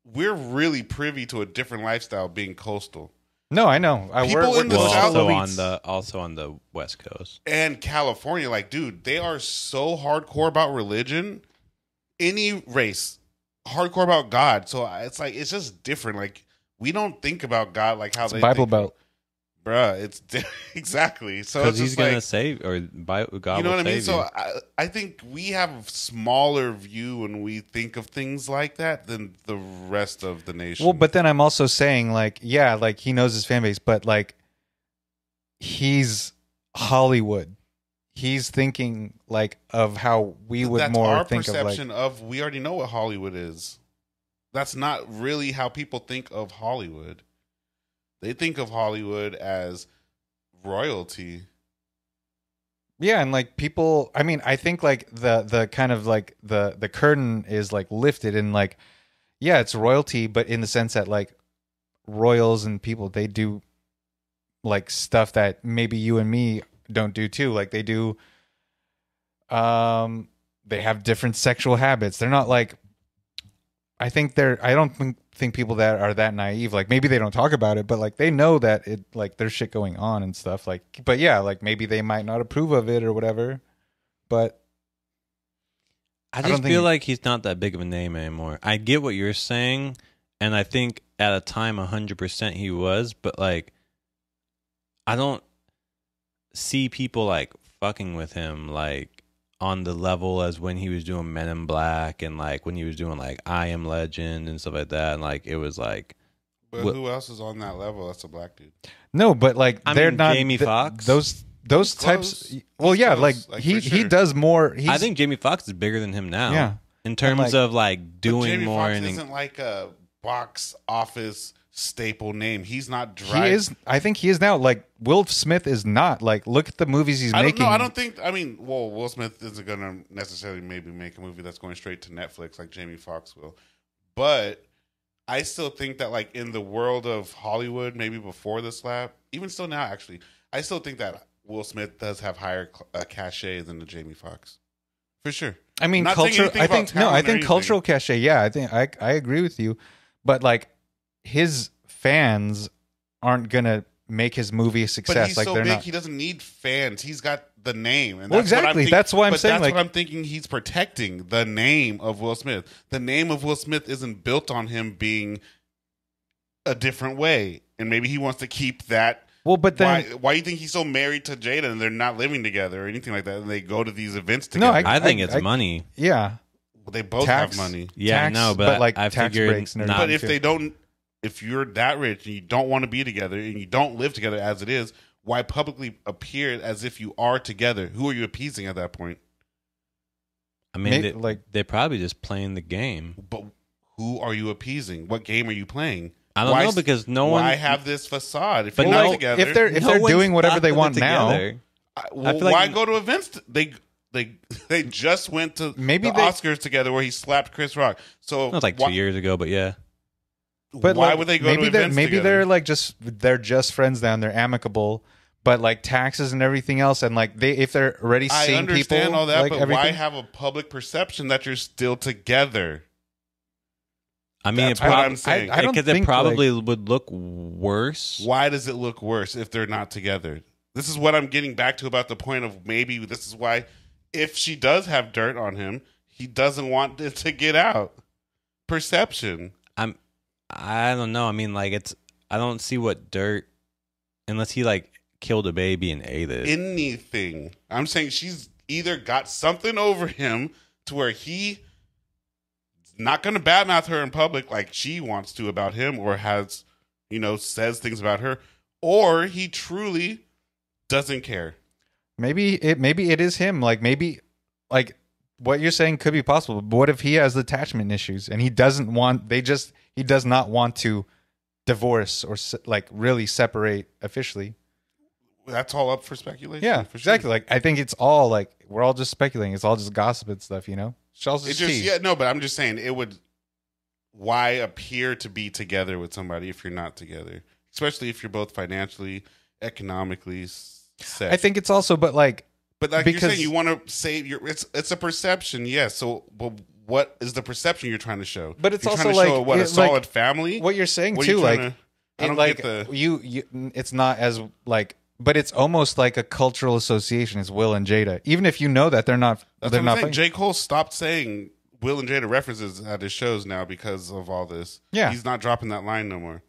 we're really privy to a different lifestyle being coastal. No, I know. People in the south also on the West Coast and California, like, dude, they are so hardcore about religion. Any race. Hardcore about God, so it's like it's just different. Like we don't think about God like how it's they Bible Belt, bruh. It's exactly so because he's gonna save or God. You know what I mean? You. So I think we have a smaller view when we think of things like that than the rest of the nation. Well, but then I'm also saying like, yeah, like he knows his fan base, but like he's Hollywood. He's thinking like of how we would that's more our think perception of we already know what Hollywood is. That's not really how people think of Hollywood. They think of Hollywood as royalty. Yeah, and like people, I mean, I think like the kind of like the curtain is like lifted and like, yeah, it's royalty, but in the sense that like royals and people, they do like stuff that maybe you and me don't do too. Like they do, they have different sexual habits. They're not like, I don't think people that are that naive, like maybe they don't talk about it, but like they know that it, like there's shit going on and stuff. Like, but yeah, like maybe they might not approve of it or whatever, but I just feel like he's not that big of a name anymore. I get what you're saying, and I think at a time 100% he was, but like I don't see people like fucking with him like on the level as when he was doing Men in Black and like when he was doing like I Am Legend and stuff like that, and like it was like. But who else is on that level? That's a black dude. No, but like they're not Jamie Foxx. Those types. Well, yeah, like he does more. I think Jamie Foxx is bigger than him now. Yeah, in terms of like doing more. Jamie Foxx isn't like a box office staple name. He's not driving. He is. I think he is now. Like Will Smith is not. Like look at the movies he's making. I don't think. I mean, well, Will Smith isn't going to necessarily maybe make a movie that's going straight to Netflix like Jamie Foxx will, but I still think that like in the world of Hollywood, maybe before the slap, even still now, actually, I still think that Will Smith does have higher cachet than the Jamie Foxx, for sure. I mean, cultural. I think cultural cachet. Yeah, I think I agree with you, but like his fans aren't gonna make his movie a success. But he's like so they're big, not. he doesn't need fans. He's got the name. And well, exactly. That's why I'm saying. That's like, what I'm thinking. He's protecting the name of Will Smith. The name of Will Smith isn't built on him being a different way, and maybe he wants to keep that. Well, but then why do you think he's so married to Jada and they're not living together or anything like that? And they go to these events together. No, I think it's money. Yeah, well, they both have money. Yeah, tax, no, but like I tax figured breaks. And but if they don't, if you're that rich and you don't want to be together and you don't live together as it is, why publicly appear as if you are together? Who are you appeasing at that point? I mean, they're probably just playing the game. But who are you appeasing? What game are you playing? I don't know because no one. Why have this facade if but you're not together? If they're doing whatever they want now, why go to events? They just went to the Oscars together where he slapped Chris Rock. So that was like 2 years ago, but yeah. But why would they go to events maybe together? they're just friends now and they're amicable. But like taxes and everything else, and like if they're already seeing people, I understand all that, like but why have a public perception that you're still together? I mean, that's what I'm saying. I don't think it probably would look worse. Why does it look worse if they're not together? This is what I'm getting back to about the point of maybe this is why if she does have dirt on him, he doesn't want it to get out. Perception. I don't know. I mean, like I don't see what dirt unless he like killed a baby and ate it. Anything. I'm saying she's either got something over him to where he not going to badmouth her in public like she wants to about him or has, says things about her, or he truly doesn't care. Maybe it is him. Like maybe like what you're saying could be possible. But what if he has attachment issues and he does not want to divorce or like really separate officially? That's all up for speculation. Yeah, for exactly. Sure. Like I think it's all like we're all just speculating. It's all just gossip and stuff, but I'm just saying it would. Why appear to be together with somebody if you're not together, especially if you're both financially, economically set. I think it's also, but like because you're saying you want to say it's a perception, yes. So, but what is the perception you're trying to show? But it's you're also trying to like show a solid family. What you're saying what too, like I don't like get the you. It's not as like. But it's almost like a cultural association. It's Will and Jada, even if you know that they're not. That's they're what not. I'm saying. J. Cole stopped saying Will and Jada references at his shows now because of all this. Yeah, he's not dropping that line no more.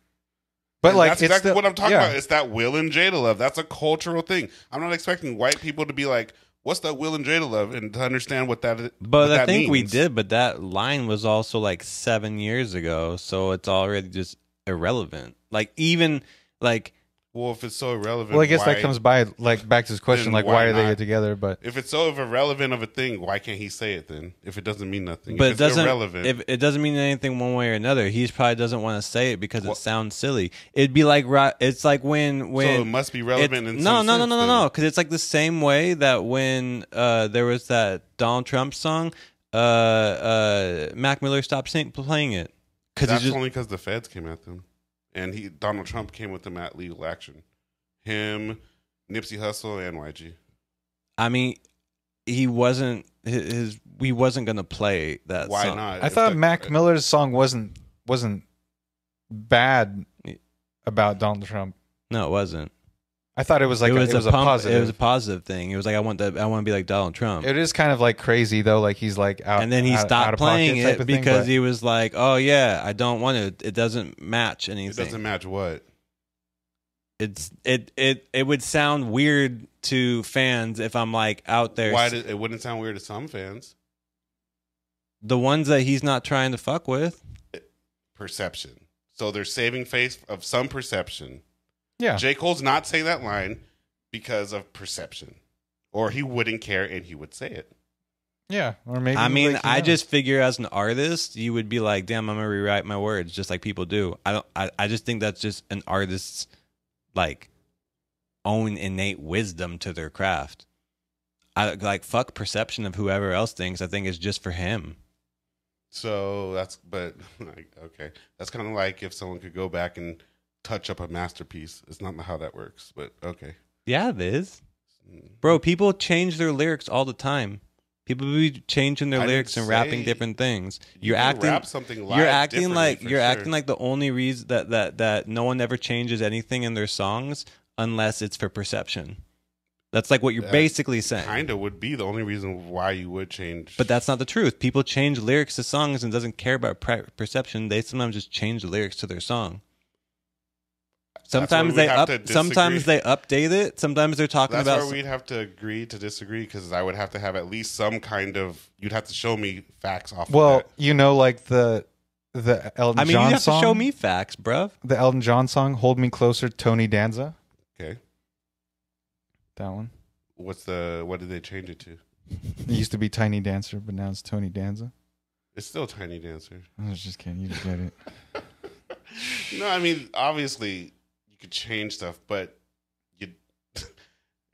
But like, that's exactly what I'm talking about. It's that Will and Jada love. That's a cultural thing. I'm not expecting white people to be like, "What's that Will and Jada love?" and to understand what that. But what I think means. we did. But that line was also like 7 years ago, so it's already just irrelevant. Like even like. Well, if it's so irrelevant, well, I guess that comes back to his question, like why are they together? But if it's so irrelevant of a thing, why can't he say it then? If it doesn't mean nothing, but if it's irrelevant. If it doesn't mean anything one way or another, he probably doesn't want to say it because it sounds silly. It'd be like it's like when so it must be relevant. No, because it's like the same way that when there was that Donald Trump song, Mac Miller stopped playing it because that's only because the feds came at them. and Donald Trump came with him at legal action. Him, Nipsey Hussle, and YG. I mean, he wasn't gonna play that. Why song. not? I thought Mac Miller's song wasn't bad about Donald Trump. No, it wasn't. I thought it was like it was a positive. It was a positive thing. It was like I want to be like Donald Trump. It is kind of like crazy though. Like he's like out, and then he stopped playing it because he he was like, "Oh yeah, I don't want it. It doesn't match anything. It doesn't match what? It would sound weird to fans if I'm like out there. It wouldn't sound weird to some fans? The ones that he's not trying to fuck with. Perception. So they're saving face of some perception. Yeah. J. Cole's not saying that line because of perception, or he wouldn't care and he would say it. Yeah, or maybe. I mean, like, I just figure as an artist, you would be like, "Damn, I'm gonna rewrite my words," just like people do. I just think that's just an artist's like own innate wisdom to their craft. I like fuck perception of whoever else thinks. I think it's just for him. So but like, okay, that's kind of like if someone could go back and touch up a masterpiece. It's not how that works, but okay. Yeah, it is. Bro, people change their lyrics all the time. People be changing their lyrics and rapping different things. You're acting rap something live you're acting like acting like the only reason that no one ever changes anything in their songs unless it's for perception. That's like what you're basically saying. Kind of would be the only reason why you would change. But that's not the truth. People change lyrics to songs and doesn't care about perception. They sometimes just change the lyrics to their song. Sometimes they update it. Sometimes they're talking about. That's where we'd have to agree to disagree, because I would have to have at least some kind of. You'd have to show me facts off. Well, of that. you know, like the Elton John song. I mean, you have to show me facts, bruv. The Elton John song, "Hold Me Closer," Tony Danza. Okay. That one. What did they change it to? It used to be Tiny Dancer, but now it's Tony Danza. It's still Tiny Dancer. I was just kidding. You just get it. No, I mean, obviously you could change stuff, but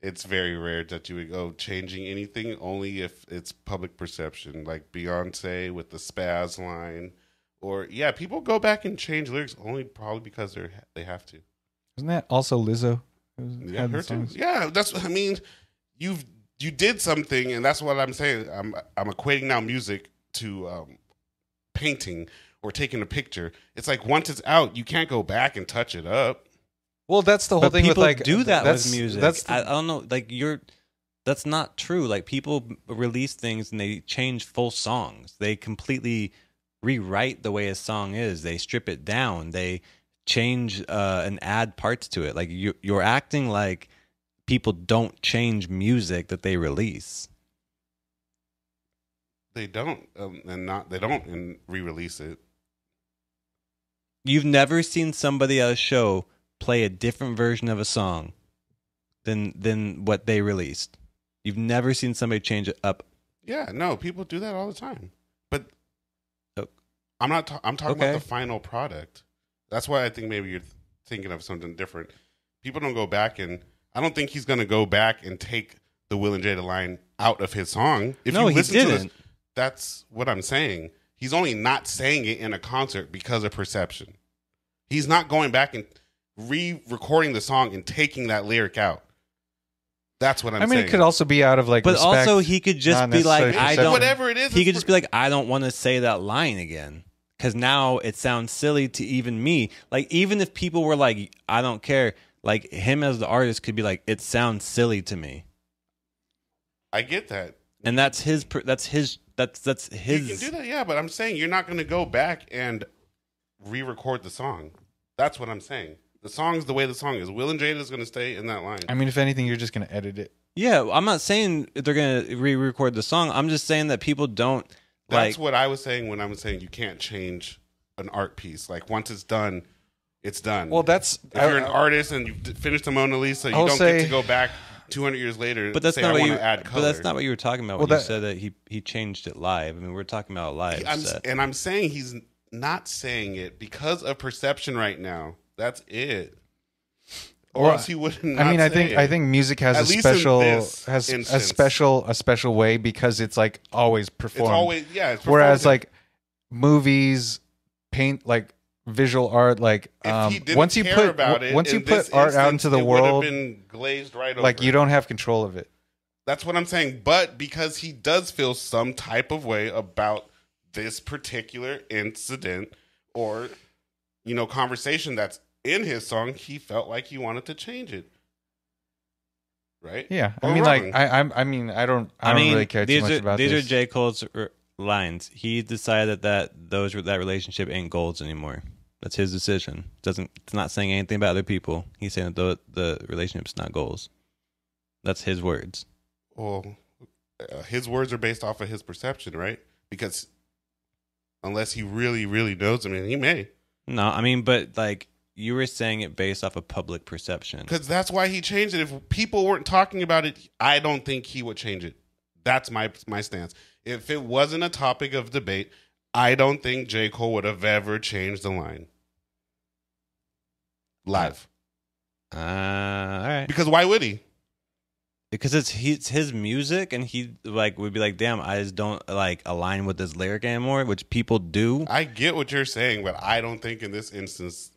it's very rare that you would go changing anything, only if it's public perception, like Beyonce with the spaz line, or people go back and change lyrics only probably because they have to. Isn't that also Lizzo? Yeah, her too. Yeah, that's what I mean. You did something, and that's what I'm saying. I'm equating now music to painting or taking a picture. It's like once it's out, you can't go back and touch it up. Well, that's the whole thing with like do that with music. I don't know, like that's not true. Like people release things and they change full songs. They completely rewrite the way a song is. They strip it down. They change and add parts to it. Like you're acting like people don't change music that they release. They don't, and re-release it. You've never seen somebody at a show play a different version of a song than what they released. You've never seen somebody change it up. Yeah, no, people do that all the time. But I'm talking about the final product. That's why I think maybe you're thinking of something different. People don't go back, and I don't think he's going to go back and take the Will and Jada line out of his song. If you listen to this, that's what I'm saying. He's only not saying it in a concert because of perception. He's not going back and re-recording the song and taking that lyric out. That's what I'm saying. I mean, it could also be out of like but respect, also he could just be like, I don't. Whatever it is, he could just be like, I don't want to say that line again. Because now it sounds silly to even me. Like, even if people were like, I don't care, like, him as the artist could be like, it sounds silly to me. I get that. And that's his. You can do that, yeah, but I'm saying you're not going to go back and re-record the song. That's what I'm saying. The song's the way the song is. Will and Jada is going to stay in that line. I mean, if anything, you're just going to edit it. Yeah, I'm not saying they're going to re-record the song. I'm just saying that people don't. That's what I was saying when I was saying you can't change an art piece. Like, once it's done, it's done. Well, if you're an artist and you finished the Mona Lisa, you don't get to go back 200 years later. But that's say, not I what add color. But that's not what you were talking about when you said that he changed it live. I mean, we're talking about a live set. And I'm saying he's not saying it because of perception right now. That's it. Or else he wouldn't. I mean, I think music has a special way because it's like always performed. It's always it's performed. Whereas like movies, visual art, like If he didn't once you care put about it, once you in put this art out instance, into the it would have world, been glazed right like over. you don't have control of it. That's what I'm saying. But because he does feel some type of way about this particular incident or, conversation that's in his song, he felt like he wanted to change it. Right? Yeah, Or I mean, wrong. like I don't really care too much about these this. are J. Cole's lines. He decided that that relationship ain't goals anymore. That's his decision. It's not saying anything about other people. He's saying that the relationship's not goals. That's his words. Well, his words are based off of his perception, right? Because unless he really, really knows him, and he may. No, I mean, but like you were saying it based off of public perception. Because that's why he changed it. If people weren't talking about it, I don't think he would change it. That's my stance. If it wasn't a topic of debate, I don't think J. Cole would have ever changed the line. Live. All right. Because why would he? Because it's his music, and he like would be like, damn, I just don't like align with this lyric anymore, which people do. I get what you're saying, but I don't think in this instance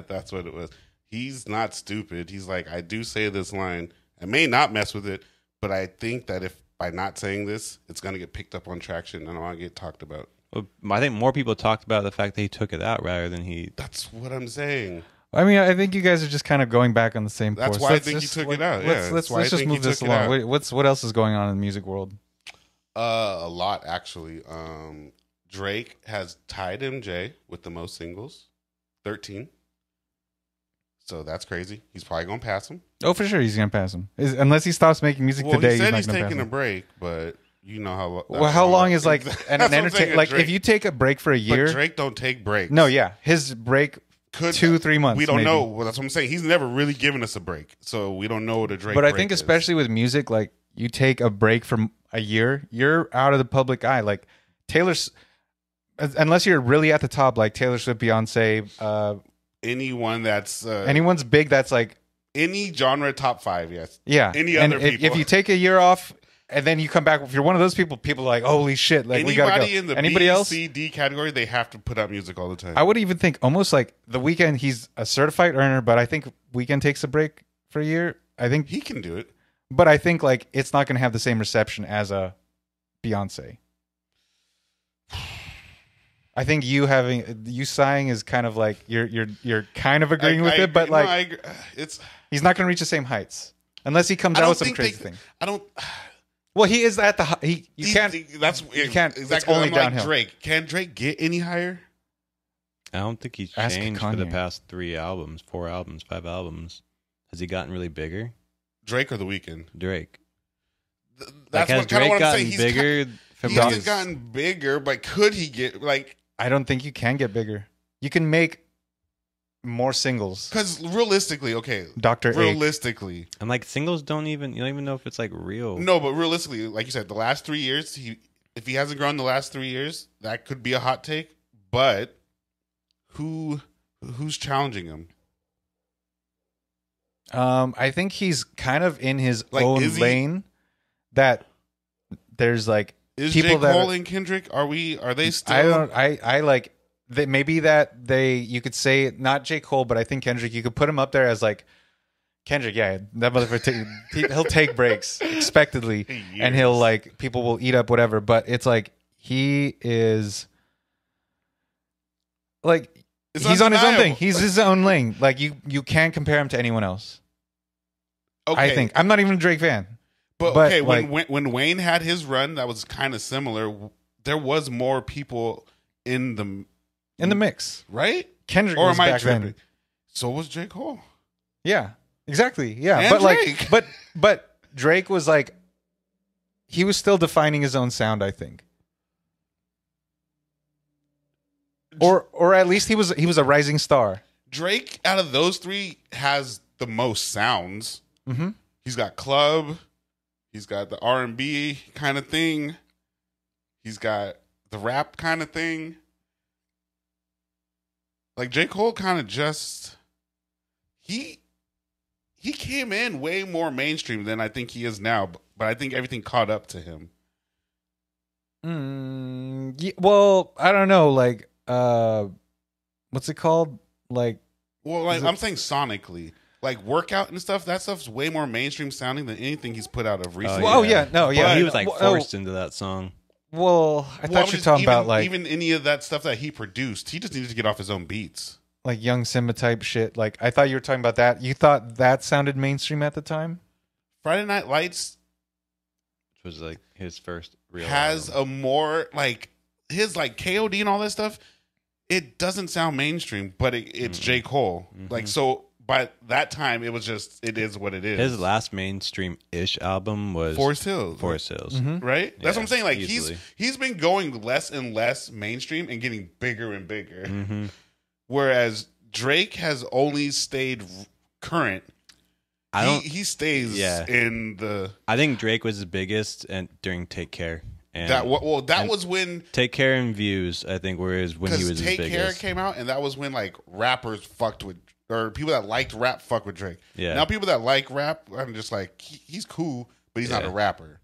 that's what it was. He's not stupid. He's like, I do say this line. I may not mess with it, but I think that if by not saying this, it's going to get picked up on traction and I want to get talked about. Well, I think more people talked about the fact that he took it out rather than he. That's what I'm saying. I mean, I think you guys are just kind of going back on the same course. That's why I think he took it out. Yeah, Let's just move this along. What else is going on in the music world? A lot, actually. Drake has tied MJ with the most singles, 13. So that's crazy. He's probably gonna pass him. Oh, for sure, he's gonna pass him. Unless he stops making music today. He said he's he's not taking pass a break, but you know how. Well, how long is like an That's what I'm entertain? saying, Like Drake. if you take a break for a year, But Drake don't take breaks. no, yeah, his break Could 2-3 months. We don't maybe. know. Well, that's what I'm saying. He's never really given us a break, so we don't know what a Drake. But I break think is. especially with music, like you take a break from a year, you're out of the public eye. Like Taylor's, unless you're really at the top, like Taylor Swift, Beyonce, anyone that's anyone's big. That's like any genre top 5. Yes. yeah. Any and other people. if you take a year off and then you come back, if you're one of those people are like, holy shit, like we gotta go. In the Anybody B, else? C, D category, they have to put out music all the time. I would even think almost like The Weeknd. He's a certified earner, but I think Weeknd takes a break for a year. I think he can do it, but I think like it's not going to have the same reception as a Beyonce. I think you sighing is kind of like you're kind of agreeing with it, but like he's not going to reach the same heights unless he comes out with some crazy thing. I don't. Well, he is at the you can't. You can't. Exactly. It's only I'm downhill. Like Drake. Can Drake get any higher? I don't think he's Ask changed for the Kanye. past 3 albums, 4 albums, 5 albums. Has he gotten really bigger? Drake or The Weeknd? Drake. That's has what kind of Drake what I'm gotten saying. He's bigger? He hasn't gotten bigger, but could he get like? I don't think you can get bigger. You can make more singles. Because realistically, okay, Dr. Ake. realistically, And like singles you don't even know if it's like real. no, but realistically, like you said, the last 3 years, if he hasn't grown the last 3 years, that could be a hot take. But who's challenging him? I think he's kind of in his Like, own is he- lane. That there's like Is people J. that Cole and Kendrick? Are they still? I don't. I like that. Maybe that you could say not J. Cole, but I think Kendrick. You could put him up there as like Kendrick. Yeah, that motherfucker. He'll take breaks expectedly, and he'll like people will eat up whatever. But it's like he is like It's he's on his own thing. undeniable. He's his own lane. Like you can't compare him to anyone else. Okay. I think I'm not even a Drake fan. But But, okay, like- when Wayne had his run, that was kind of similar. There was more people in the mix. right. Kendrick Or was am I back tripping? then. So was J. Cole. Yeah, exactly. Yeah, And but Drake. like, but Drake was like, he was still defining his own sound. I think, or at least he was a rising star. Drake, out of those 3, has the most sounds. Mm-hmm. He's got club. He's got the R&B kind of thing. He's got the rap kind of thing. Like J. Cole kind of just he came in way more mainstream than I think he is now, but I think everything caught up to him. Well, I don't know. Like, what's it called? Like, well, like I'm saying sonically. Like workout and stuff, that stuff's way more mainstream sounding than anything he's put out of recently. Oh yeah, no, yeah. But he was like forced into that song. Well, I thought you were talking about like even any of that stuff that he produced. He just needed to get off his own beats, like Young Simba type shit. Like I thought you were talking about that. You thought that sounded mainstream at the time? Friday Night Lights, which was like his first real has album. a more like his like KOD and all that stuff. It doesn't sound mainstream, but it's J. Cole. Like so. By that time, it was just, it is what it is. His last mainstream-ish album was Forest Hills. Forest Hills. Right? That's what I'm saying. Like, easily. he's been going less and less mainstream and getting bigger and bigger. Whereas Drake has only stayed current. He stays in the... I think Drake was the biggest during Take Care. And that was when Take Care and Views, I think, when he was his biggest. Take Care came out, and that was when like rappers fucked with, or people that liked rap fuck with Drake. Yeah. Now people that like rap, I'm just like he's cool, but he's not a rapper.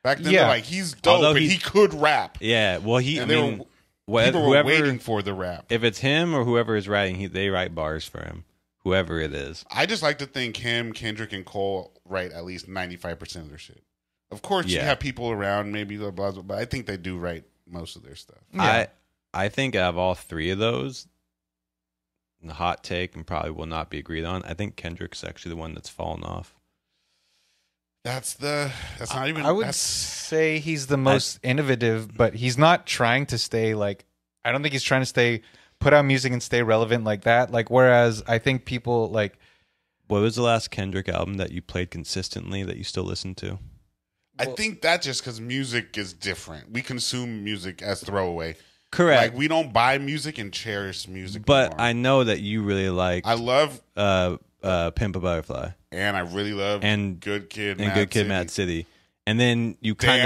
Back then, they're like he's dope, but he could rap. Yeah, well, people were waiting for the rap. If it's him or whoever is writing, they write bars for him. Whoever it is. I just like to think him, Kendrick, and Cole write at least 95% of their shit. Of course, you have people around, maybe blah, blah, blah, but I think they do write most of their stuff. Yeah. I think out of all three of those, the hot take and probably will not be agreed on, I think Kendrick's actually the one that's fallen off. That's not even... I would say he's the most innovative, but he's not trying to stay like... I don't think he's trying to put out music and stay relevant like that. Like, whereas I think people like... What was the last Kendrick album that you played consistently that you still listen to? I think that's just because music is different. We consume music as throwaway. Correct. Like we don't buy music and cherish music. But anymore. I know that you really like. I love Pimp a Butterfly, and I really love Good Kid, Mad City. And then you kind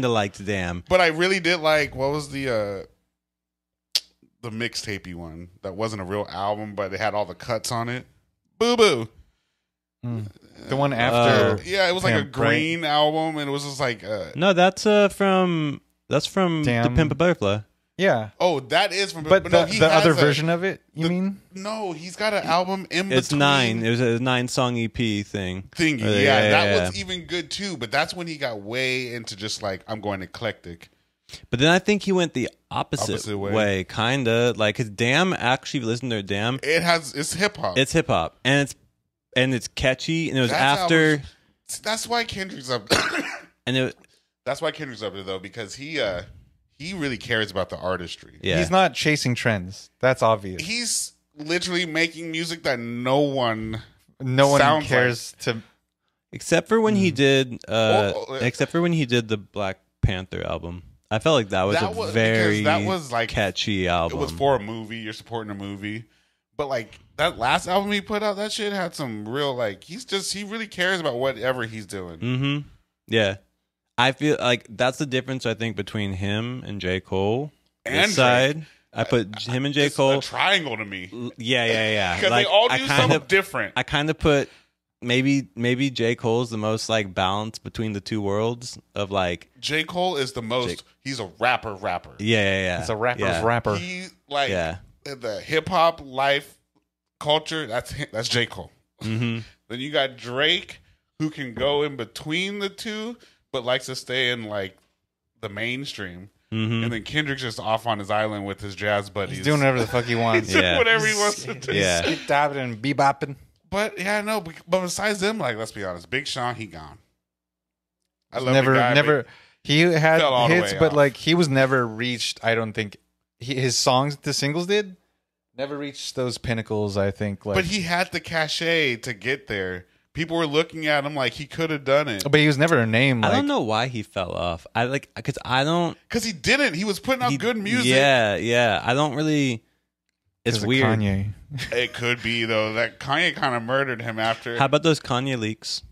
of liked Damn. But I really did like what was the mixtapey one that wasn't a real album, but it had all the cuts on it. Boo Boo. The one after, it was like a green album, and it was just like no, that's from the Pimp a Butterfly. Yeah. Oh, that is from. But no, the other version of it, you mean? No, he's got an album in it's between. 9. It was a 9-song EP thing. That was even good too. But that's when he got way into just like I'm going eclectic. But then I think he went the opposite way, kinda like his Damn. Actually, listen to Damn. It's hip hop. It's hip hop, and it's catchy, and it was after. That's why Kendrick's up. That's why Kendrick's up there though, because he really cares about the artistry. Yeah. He's not chasing trends. That's obvious. He's literally making music that no one cares to, except for when he did the Black Panther album. I felt like that was very catchy album. It was for a movie. You're supporting a movie. But like that last album he put out, that shit had some real like he really cares about whatever he's doing. Mm-hmm. Yeah. I feel like that's the difference I think between him and J. Cole. And side. I put him and J. Cole. It's a triangle to me. Yeah. Because they all do something different. I kind of put maybe J. Cole's the most like balanced between the two worlds of like J. Cole is the most he's a rapper. Yeah. He's a rapper's rapper. He like the hip hop life culture, that's J. Cole. Mm-hmm. Then you got Drake who can go in between the two but likes to stay in like the mainstream. Mm-hmm. And then Kendrick's just off on his island with his jazz buddies. He's doing whatever the fuck he wants. He's doing whatever he wants to do. Yeah. Skip dabbing and bebopping. But but besides them, like let's be honest, Big Sean, he gone. I love never the guy, he had hits, but off. like he was never reached. I don't think his songs, the singles did, never reached those pinnacles. I think, like, but he had the cachet to get there. People were looking at him like he could have done it. But he was never a name. I don't know why he fell off. Because he didn't. He was putting out good music. Yeah. I don't really. It's weird. Kanye. It could be though that Kanye kind of murdered him after. How about those Kanye leaks?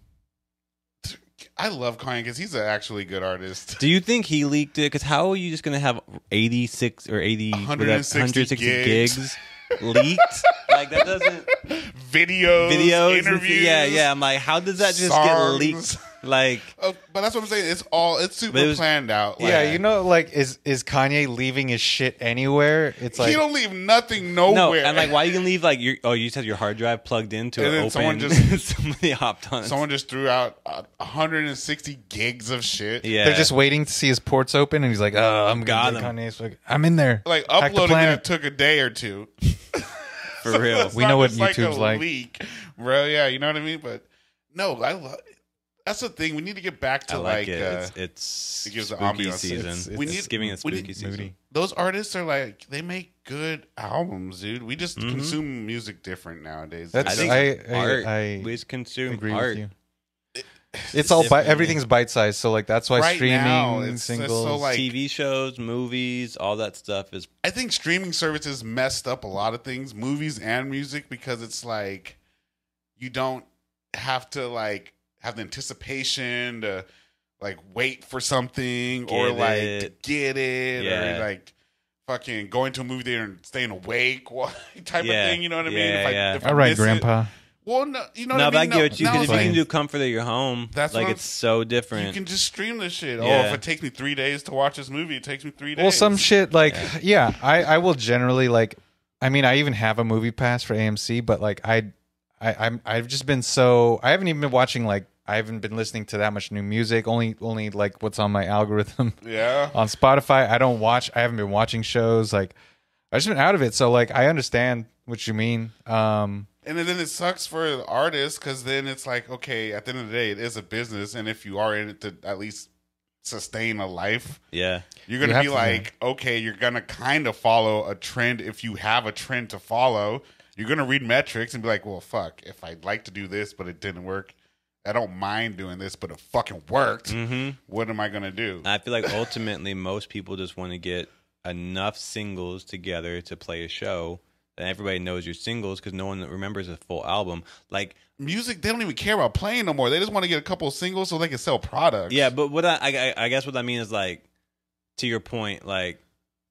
I love Kanye because he's an actually good artist. Do you think he leaked it? Because how are you just gonna have 86 or 80 160 gigs leaked? Like that doesn't videos, interviews. Yeah. I'm like, how does that just get leaked? Like, but that's what I'm saying. It's super planned out. Like, yeah, you know, like is Kanye leaving his shit anywhere? It's like he don't leave nothing nowhere. No, and like why you can leave like you just have your hard drive plugged into and then somebody hopped on. Someone just threw out 160 gigs of shit. Yeah, they're just waiting to see his ports open, and he's like, "Oh, I'm gonna Kanye's like, I'm in there." Like uploading that took a day or two. For real, we know what YouTube's like. Leak, bro. Yeah, you know what I mean. But no, that's the thing. We need to get back to like it. It gives the ambiance season. It's giving it spooky season. Those artists are like they make good albums, dude. We just consume music different nowadays. That's, I we just consume agree art. With you. It's all everything's bite sized, so like that's why streaming, now, singles, so like, TV shows, movies, all that stuff is. I think streaming services messed up a lot of things, movies and music, because it's like you don't have to like have the anticipation to like wait for something or like to get it or like fucking going to a movie theater and staying awake type of thing. You know what I mean? If all right, Grandpa. Well, no, you know what I mean? But I get what you because if you can do comfort at your home, that's like it's so different. You can just stream this shit. Yeah. Oh, if it takes me 3 days to watch this movie, it takes me 3 days. Well, some shit like I will generally like. I mean, I even have a movie pass for AMC, but like I've just been so I haven't even been watching like I haven't been listening to that much new music. Only like what's on my algorithm. Yeah. On Spotify, I haven't been watching shows. Like I've just been out of it. So like I understand what you mean. And then it sucks for the artist because then it's like, okay, at the end of the day, it is a business. And if you are in it to at least sustain a life, you're going to be like, okay, you're going to kind of follow a trend. If you have a trend to follow, you're going to read metrics and be like, well, fuck, if I'd like to do this, but it didn't work, I don't mind doing this, but it fucking worked. What am I going to do? I feel like ultimately most people just want to get enough singles together to play a show. And everybody knows your singles because no one remembers a full album. Like music, they don't even care about playing no more. They just want to get a couple of singles so they can sell products. Yeah, but what I guess what I mean is like, to your point, like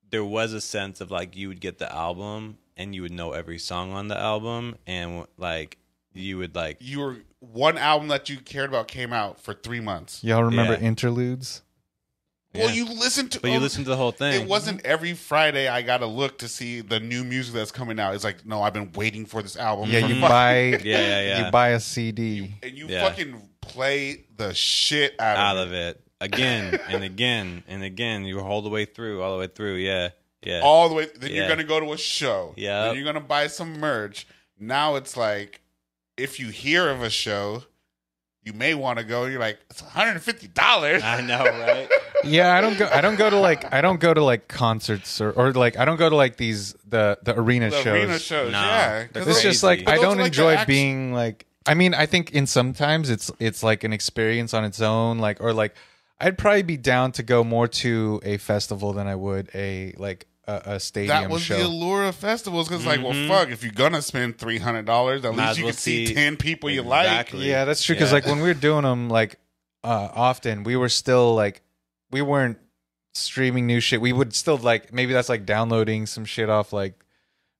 there was a sense of like you would get the album and you would know every song on the album, and like you would like your one album that you cared about came out for 3 months. Y'all remember interludes? Well, you listen to, but you listen to the whole thing. It wasn't every Friday I gotta look to see the new music that's coming out. It's like, no, I've been waiting for this album. Yeah, you buy, you buy a CD, and you fucking play the shit out of it again and again and again. You all the way through, all the way through. Yeah, all the way. Then you're gonna go to a show. Yeah, then you're gonna buy some merch. Now it's like, if you hear of a show, you may want to go. You're like, it's $150. I know, right? Yeah, I don't go to like concerts or like I don't go to like the arena shows. Arena shows, yeah. It's just like I don't enjoy being like. I mean, I think in sometimes it's like an experience on its own. Like or like I'd probably be down to go more to a festival than I would a stadium show. That was the allure of festivals because like, well, fuck, if you're gonna spend $300, at least you can see 10 people you like. Yeah, that's true. Because like when we were doing them, like often we were still like. We weren't streaming new shit. We would still like maybe that's like downloading some shit off like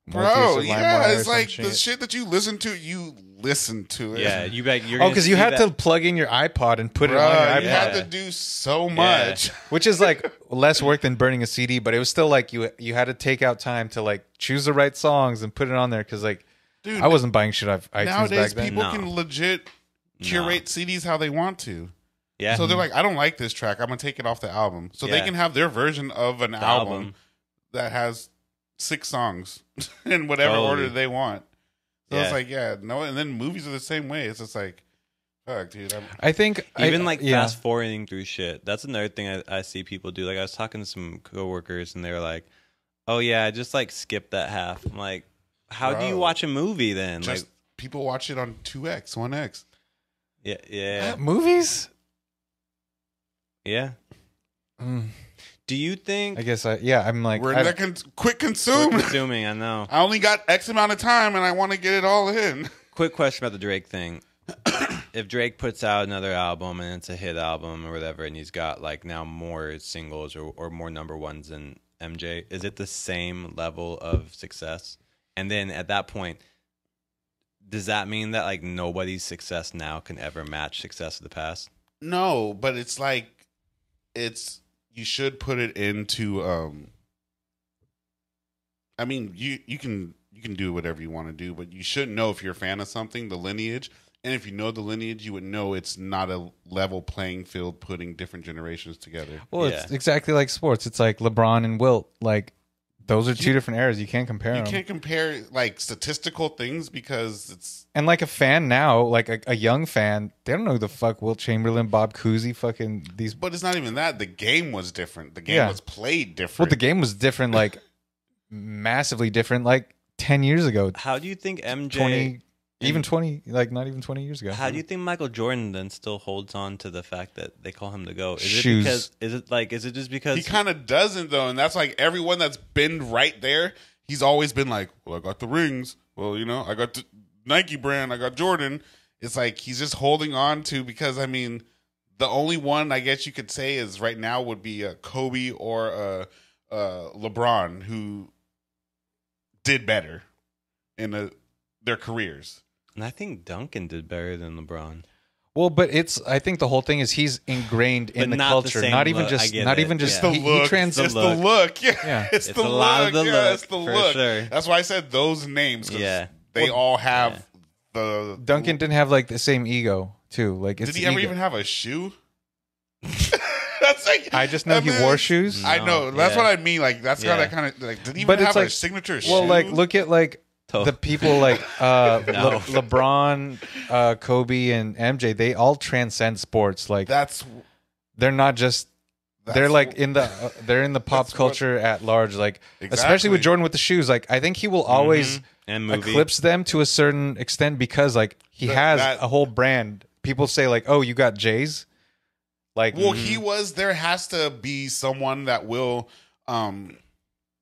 bro. Yeah, it's like the shit that you listen to it. Yeah, you bet. Because you had to plug in your iPod and put it on your iPod. You had to do so much, which is like less work than burning a CD. But it was still like you had to take out time to like choose the right songs and put it on there because like dude, I wasn't buying shit off iTunes nowadays. Back then. People can legit curate CDs how they want to. Yeah. So they're like, I don't like this track. I'm gonna take it off the album. So they can have their version of an album that has 6 songs in whatever order they want. So it's like, no. And then movies are the same way. It's just like, fuck, dude. I think even fast forwarding through shit. That's another thing I see people do. Like I was talking to some coworkers and they were like, "Oh yeah, I just like skip that half." I'm like, "How do you watch a movie then?" Just, like people watch it on 2x, 1x. Yeah. Movies. Yeah. Do you think? I guess I'm like we're not quick consuming. I know. I only got X amount of time, and I want to get it all in. Quick question about the Drake thing. If Drake puts out another album and it's a hit album or whatever, and he's got like now more singles or more number ones than MJ, is it the same level of success? And then at that point, does that mean that like nobody's success now can ever match success of the past? No, but it's like you should put it into. I mean, you can do whatever you want to do, but you should know if you're a fan of something, the lineage. And if you know the lineage, you would know it's not a level playing field putting different generations together. Well, it's exactly like sports. It's like LeBron and Wilt. Like, those are two different eras. You can't compare them. You can't compare, like, statistical things because it's... And, like, a fan now, like, a young fan, they don't know who the fuck Wilt Chamberlain, Bob Cousy, fucking these... But it's not even that. The game was different. The game was played different. Well, the game was different, like, massively different, like, 10 years ago. How do you think MJ... 20... Even 20, like not even 20 years ago. How do you think Michael Jordan then still holds on to the fact that they call him the GOAT? Shoes. Is it just because he kind of doesn't though, and that's like everyone that's been right there. He's always been like, well, I got the rings. Well, you know, I got the Nike brand. I got Jordan. It's like he's just holding on to because I mean, the only one I guess you could say is right now would be a Kobe or a LeBron who did better in their careers. And I think Duncan did better than LeBron. Well, but I think the whole thing is he's ingrained in the culture. Not even just the look. It's the look. Yeah. It's the look. It's the look. Sure. That's why I said those names. Yeah. They all have the... Duncan didn't have like the same ego too. Like, did he ever even have a shoe? That's like... I just know he wore shoes. I know. That's what I mean. Like, that's kind of like, did he even have a signature shoe? Well, like, look at like... The people like LeBron, Kobe, and MJ, they all transcend sports. Like they're not just they're like they're in the pop culture at large. Like especially with Jordan with the shoes. Like I think he will always eclipse them to a certain extent because like he has a whole brand. People say like, oh, you got J's. Like he was. There has to be someone that will.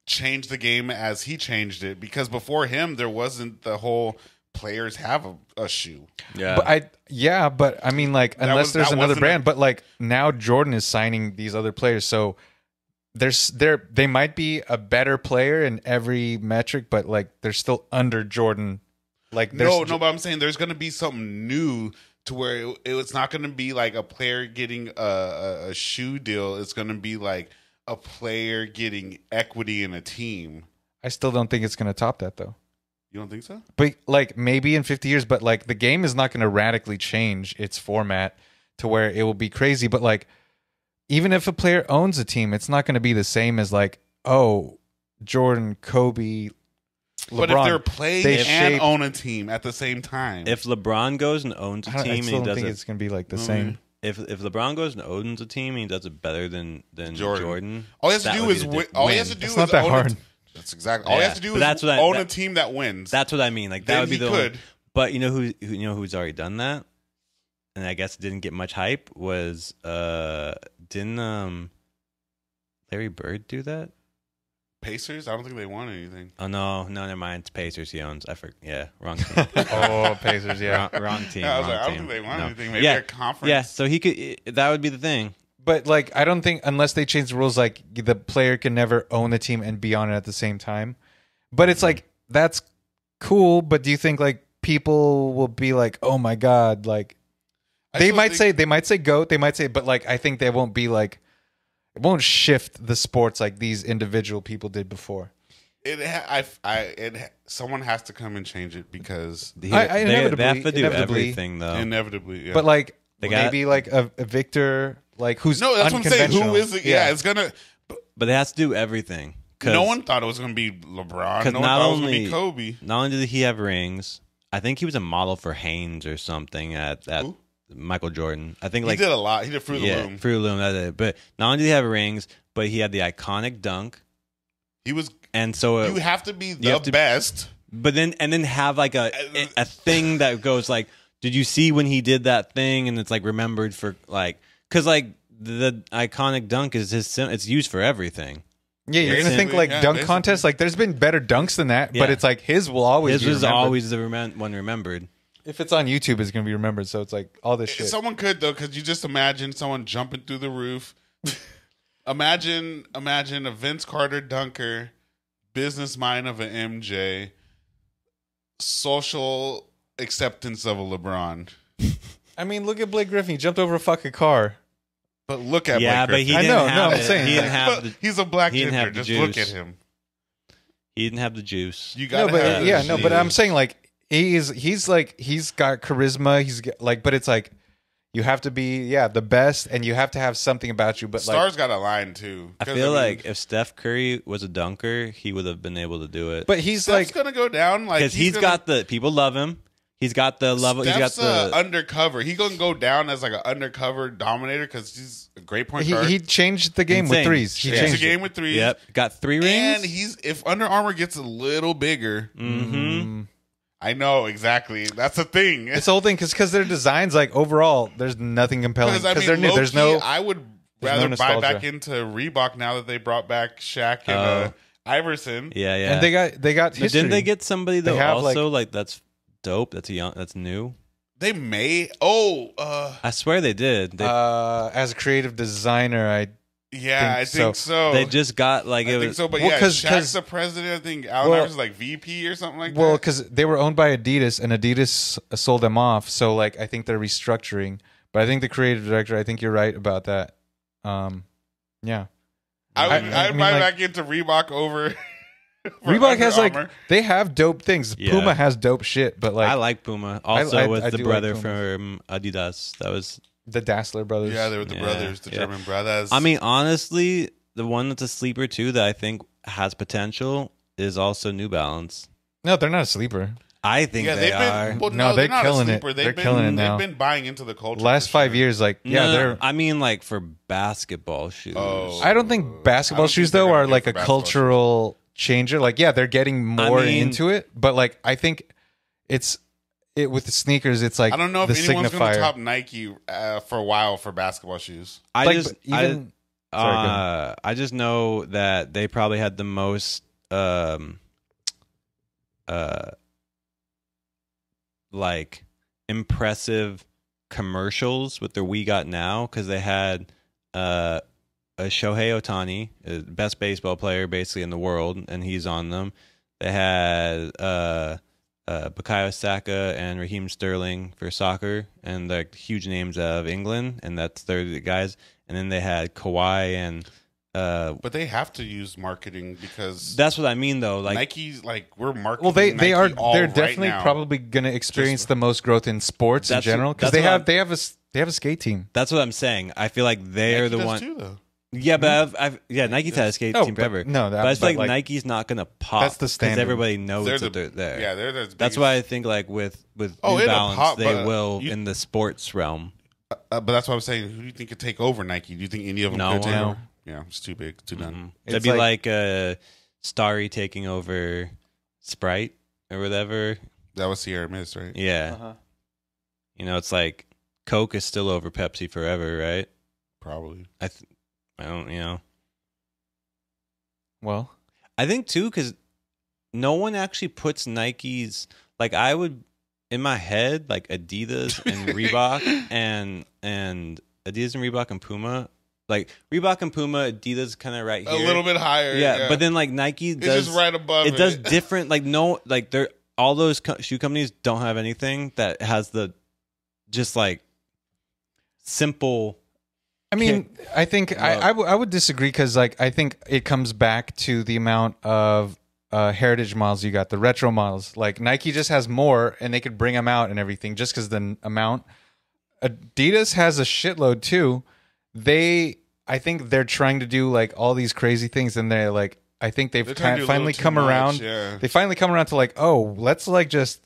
Change the game as he changed it because before him there wasn't the whole players have a shoe. But I mean like unless there's another brand, but like now Jordan is signing these other players, so they might be a better player in every metric, but like they're still under Jordan. Like no, but I'm saying there's going to be something new to where it's not going to be like a player getting a shoe deal. It's going to be like a player getting equity in a team. I still don't think it's going to top that though. You don't think so? But like maybe in 50 years, but like the game is not going to radically change its format to where it will be crazy. But like even if a player owns a team, it's not going to be the same as like, oh, Jordan, Kobe, LeBron. But if they're playing and own a team at the same time. If LeBron goes and owns a team, I still don't think it's going to be like the same. If LeBron goes and owns a team and he does it better than Jordan, all he has to do is win. All he has to do is not that hard. That's exactly all he has to do is own a team that wins. That's what I mean. Like that would be the one. But you know who's already done that, and I guess it didn't get much hype was didn't Larry Bird do that? Pacers? I don't think they won anything. Oh no, never mind. It's Pacers he owns. I forget. Yeah, wrong team. Pacers. Yeah, wrong team. I was like, I don't think they won anything. Maybe a conference. Yeah, so he could. That would be the thing. But like, I don't think unless they change the rules, like the player can never own the team and be on it at the same time. But it's like that's cool. But do you think like people will be like, oh my god, like they might say GOAT, they might say, but like I think they won't be like. It won't shift the sports like these individual people did before. Someone has to come and change it because they have to do everything though. Inevitably, yeah. But like maybe like a Victor, like who's that's what I'm saying. Who is it? Yeah, it's gonna. But they have to do everything. No one thought it was gonna be LeBron. No one thought it was gonna be Kobe. Not only did he have rings, I think he was a model for Hanes or something at Who? Michael Jordan. I think he did a lot. He did Fruit of the Loom. Fruit of the Loom. That did. But not only did he have rings, but he had the iconic dunk. He was, and so you have to be the best. But then have like a thing that goes like, did you see when he did that thing? And it's like remembered for like, because like the iconic dunk is it's used for everything. Yeah, you're gonna think like dunk contest. Like there's been better dunks than that, but it's like his will always. His was always the one remembered. If it's on YouTube, it's going to be remembered. So it's like all this shit. Someone could, though, because you just imagine someone jumping through the roof. imagine a Vince Carter dunker, business mind of an MJ, social acceptance of a LeBron. I mean, look at Blake Griffin. He jumped over a fucking car. But look at yeah, Blake but Griffin. he didn't I know, have I'm it. saying. He didn't have But the, he's a black he didn't ginger. have the Just look juice. at him. he didn't have the juice. You gotta No, but have yeah, the no, but I'm juice. saying like he's got charisma. He's like, but it's like you have to be the best, and you have to have something about you. But Stars got a line too. I 'Cause, feel mean, like if Steph Curry was a dunker, he would have been able to do it. but he's Steph's like gonna go down. Like Because he's got the people love him. He's got the level. He's got Steph's the undercover. He gonna go down as like an undercover dominator because he's a great point guard. he changed the game with Insane. threes. He Yeah. Changed changed the it. game with threes. Yep, got 3 rings. And if Under Armour gets a little bigger, Mm-hmm. I know exactly. That's a thing. It's the whole thing because their designs, like overall, there's nothing compelling Because I because mean, they're new. There's low-key, no. I would there's no rather buy nostalgia. back into Reebok now that they brought back Shaq and Iverson. Yeah, yeah. And they got But history. didn't they get somebody They though? have, Also, like that's dope. That's new. They may. I swear they did. They, as a creative designer? I think so. they just got like I it think was. so, but Well, yeah, 'cause- Shaq's the president. I think Allen Well- Iverson's like VP or something like Well, that. because they were owned by Adidas, and Adidas sold them off. So, like, I think they're restructuring. But I think the creative director. I think you're right about that. Yeah. I would I mean, buy like- back into Reebok over. Reebok Under has like Armour. they have dope things. Yeah. Puma has dope shit, but like I like Puma. Also, I with the do like brother Puma. from Adidas. That was. the Dassler brothers. Yeah, they were the Yeah, brothers, the yeah. German brothers. I mean, honestly, the one that's a sleeper too that I think has potential is also New Balance. No, they're not a sleeper. I think yeah, they they've are. been. Well, No, no, they're not killing a it. sleeper. They're killing it now. They've been buying into the culture. Last for 5 sure. years, like No, they're. I mean, like for basketball shoes. Oh. I don't think basketball I don't shoes think they're though gonna are do like for a basketball cultural changer. Like, yeah, they're getting more mean- into it, but like I think it with the sneakers. It's like I don't know if the anyone's going signifier. to top Nike for a while for basketball shoes. I Like, just but even sorry, go I just know that they probably had the most like impressive commercials with their We Got Now because they had a Shohei Ohtani, best baseball player basically in the world, and he's on them. They had Bukayo Saka and Raheem Sterling for soccer, and they're huge names of England, and that's their guys. And then they had Kawhi and But they have to use marketing because that's what I mean though. Like Nike's like we're marketing. well, they Nike are all they're right definitely now. probably going to experience Just- the most growth in sports in That's- general because that's they what have they have a skate team. that's what I'm saying. I feel like they're Nike the does one. too, though. Yeah, but Nike's had a skate No, team but- forever. no, but I feel like, but, like, Nike's not gonna pop. that's the 'cause standard. everybody knows They're that they're there. Yeah, they're the That's biggest- why I think like with Oh, New it'll Balance pop, they but will you- in the sports realm. But that's what I'm saying. Who do you think could take over Nike? Do you think any of them No could take one. over? Yeah, it's too big, too done. Mhm. It's That'd be like- like Starry taking over Sprite or whatever. That was Sierra Mist, right? Yeah, you know, it's like Coke is still over Pepsi forever, right? Probably. I don't, you know. Well, I think too, because no one actually puts Nikes like I would in my head, like Adidas and Reebok and Adidas and Reebok and Puma. Like Reebok and Puma, Adidas kind of right here, A little bit higher. yeah. But then like Nike it's does just right above. it does different. Like no, like they're all those shoe companies don't have anything that has the just like simple. I mean, I think I would disagree because like I think it comes back to the amount of heritage models you got, the retro models. Like Nike just has more, and they could bring them out and everything just because the amount. Adidas has a shitload too. I think they're trying to do like all these crazy things, and they're like, I think they've They're trying to do a finally little too come much, around. yeah. They finally come around to like, oh, let's like just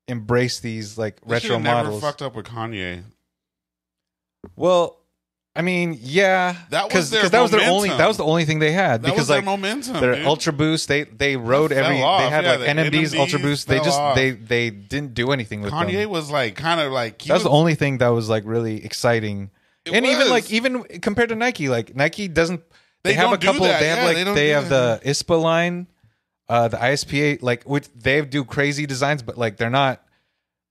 embrace these like They retro should've never models. fucked up with Kanye. Well, I mean, yeah, That was their that was their only momentum. only thing they had That because was their like momentum. their dude. Ultra Boost, they rode That fell every off. they had Yeah, like the NMDs, Ultra NMDs Boost. They fell just off. they didn't do anything with Kanye them. was like kind of like he That was the only thing that was like really exciting. It And even was. like even compared to Nike, like Nike doesn't. They, They have a don't do couple. that. They have Yeah, like they don't they do have that. the ISPA line, the ISPA. Like which they do crazy designs, but like they're not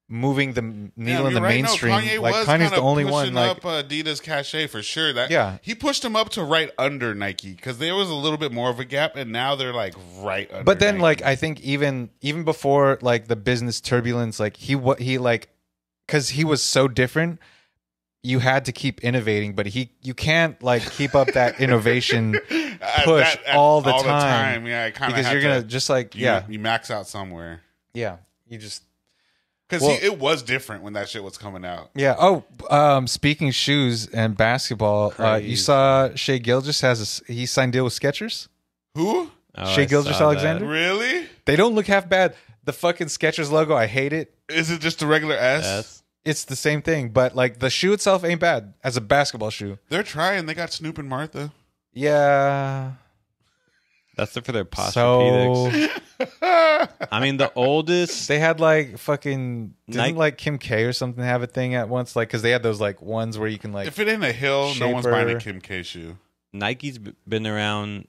moving the needle in you're the right. No, mainstream. Kanye like was Kanye's kinda the only pushing one. Like up Adidas cachet for sure. That Yeah. he pushed them up to right under Nike because there was a little bit more of a gap, and now they're like right under. But then, Nike. like, I think even before like the business turbulence, like he like because he was so different, you had to keep innovating, but you can't like keep up that innovation push all the time. Yeah, because you're gonna just like you max out somewhere. Yeah, you just because it was different when that shit was coming out. Yeah. Oh, speaking shoes and basketball, you saw Shai Gilgeous he signed deal with Skechers. Who? Shai Gilgeous-Alexander. Really? They don't look half bad. The fucking Skechers logo, I hate it. Is it just the regular S? It's the same thing, but like the shoe itself ain't bad as a basketball shoe. They're trying. They got Snoop and Martha. Yeah. That's for their posturepedics. So... I mean, the oldest... They had like fucking... Didn't like Kim K or something have a thing at once? Like, because they had those like ones where you can like... If it ain't a hill, no one's buying a Kim K shoe. Nike's been around...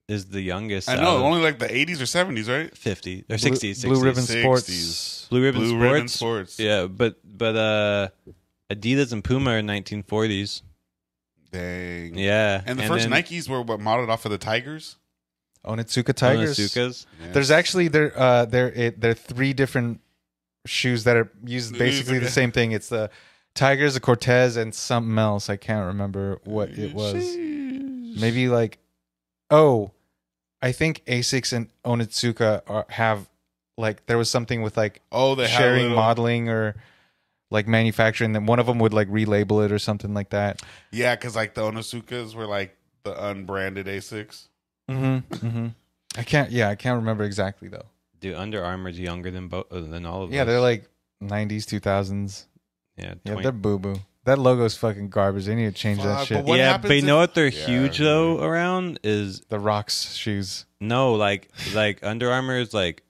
Is the youngest. I know, only like the 80s or 70s, right? 50 or 60s. Blue Ribbon 60s. Sports. Blue Ribbon Sports. Yeah, but Adidas and Puma are 1940s. Dang. Yeah. And the first Nikes were modeled off of the Tigers? Onitsuka Tigers. Onitsukas. Yes. There's actually there are 3 different shoes that are used basically the same thing. It's the Tigers, the Cortez, and something else. I can't remember what it was. Maybe like I think Asics and Onitsuka have like there was something with like they sharing modeling or like manufacturing. Then one of them would like relabel it or something like that. Yeah, because like the Onitsukas were like the unbranded Asics. I can't remember exactly though. Dude, Under Armour's younger than all of us. Yeah, they're like 90s, 2000s. Yeah, they're boo boo. That logo's fucking garbage. They need to change that shit. But you know what they're huge though around is the Rocks shoes. No, like Under Armour is like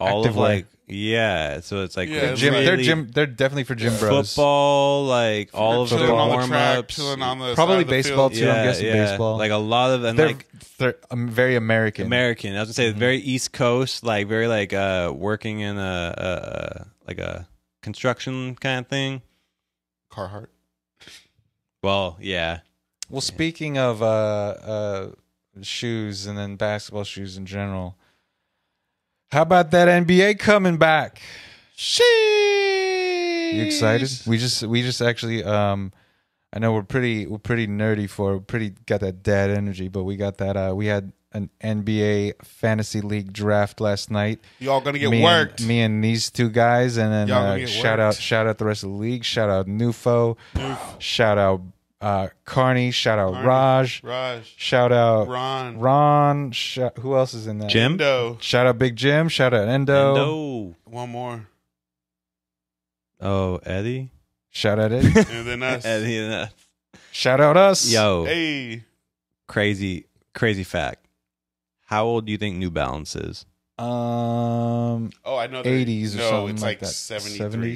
all active of like so it's like they're definitely for gym bros. Football, like all of the warm ups, probably baseball too. I'm guessing baseball. Like a lot of them, they're very American. I was gonna say very East Coast, like very like working in a construction kind of thing. Carhartt. Well, yeah. Well, speaking of shoes and then basketball shoes in general, how about that NBA coming back? Sheesh. You excited? We just actually I know we're pretty nerdy got that dad energy, but we got that we had an NBA fantasy league draft last night. Y'all gonna get worked. Me and these two guys, and then shout out the rest of the league. Shout out Nufo. Shout out Carney. Shout out Raj. Shout out Ron. Who else is in that? Jim. Endo. Shout out Big Jim. Shout out Endo. One more. Oh, Eddie. Shout out Eddie. And then us. Eddie and us. Shout out us. Yo. Hey. Crazy fact. How old do you think New Balance is? I know 80s or something it's like that. 73.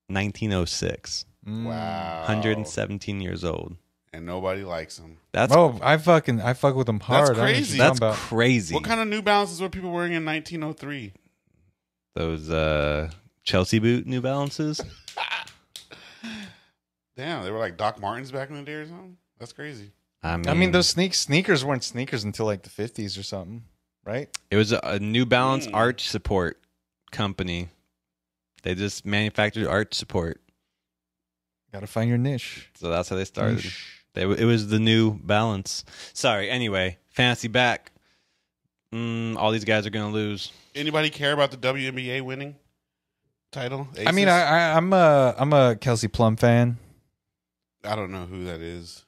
1906. Wow. 117 years old. And nobody likes them. I fuck with them hard. That's crazy. That's crazy. What kind of New Balances were people wearing in 1903? Those Chelsea boot New Balances. Damn, they were like Doc Martens back in the day or something? That's crazy. I mean those sneakers weren't sneakers until like the 50s or something, right? It was a New Balance arch support company. They just manufactured arch support. Gotta find your niche. So that's how they started. It was the New Balance. Sorry. Anyway, fantasy back. All these guys are gonna lose. Anybody care about the WNBA winning title? Aces? I mean, I'm a Kelsey Plum fan. I don't know who that is.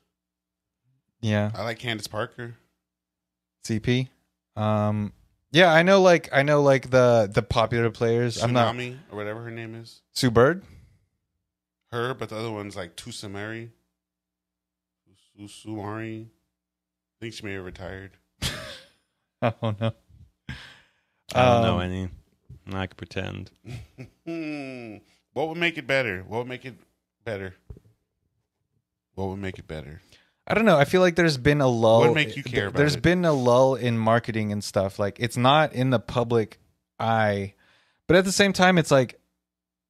Yeah, I like Candace Parker. CP. Yeah, I know like the popular players. Tsunami or whatever her name is. Sue Bird. Her, but the other one's like Tusamari. Sumari. I think she may have retired. I don't know. I don't know any. I could pretend. What would make it better? What would make it better? I don't know. I feel like there's been a lull. What would make you care about There's it? been a lull in marketing and stuff. Like it's not in the public eye, but at the same time, it's like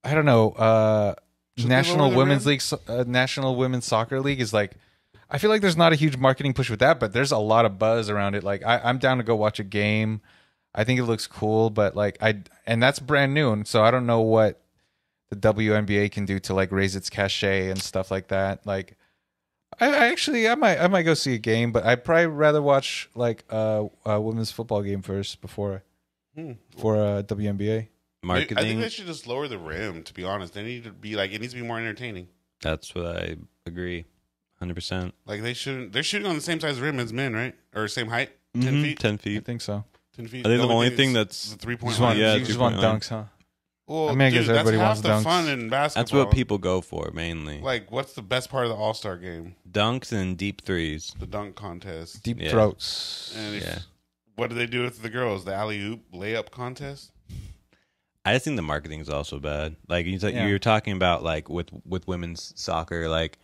I don't know. National Women's League, National Women's Soccer League is like. I feel like there's not a huge marketing push with that, but there's a lot of buzz around it. Like I'm down to go watch a game. I think it looks cool, but like and that's brand new, and so I don't know what the WNBA can do to like raise its cachet and stuff like that. Like, I might go see a game, but I'd probably rather watch like a women's football game first before WNBA. Marketing. I think they should just lower the rim. To be honest, they need to be like it needs to be more entertaining. That's what I agree, 100%. Like they shouldn't. They're shooting on the same size rim as men, right? Or same height, 10 feet. 10 feet. I think so. 10 feet. I think the only thing that's the 3-point You line. just want dunks, huh? Well, I mean, I guess everybody that's wants half dunks. the fun in basketball. That's what people go for mainly. Like, what's the best part of the All-Star game? Dunks and deep threes. The dunk contest. Deep throats. And what do they do with the girls? The alley-oop layup contest? I just think the marketing is also bad. Like you're talking about, like with women's soccer, like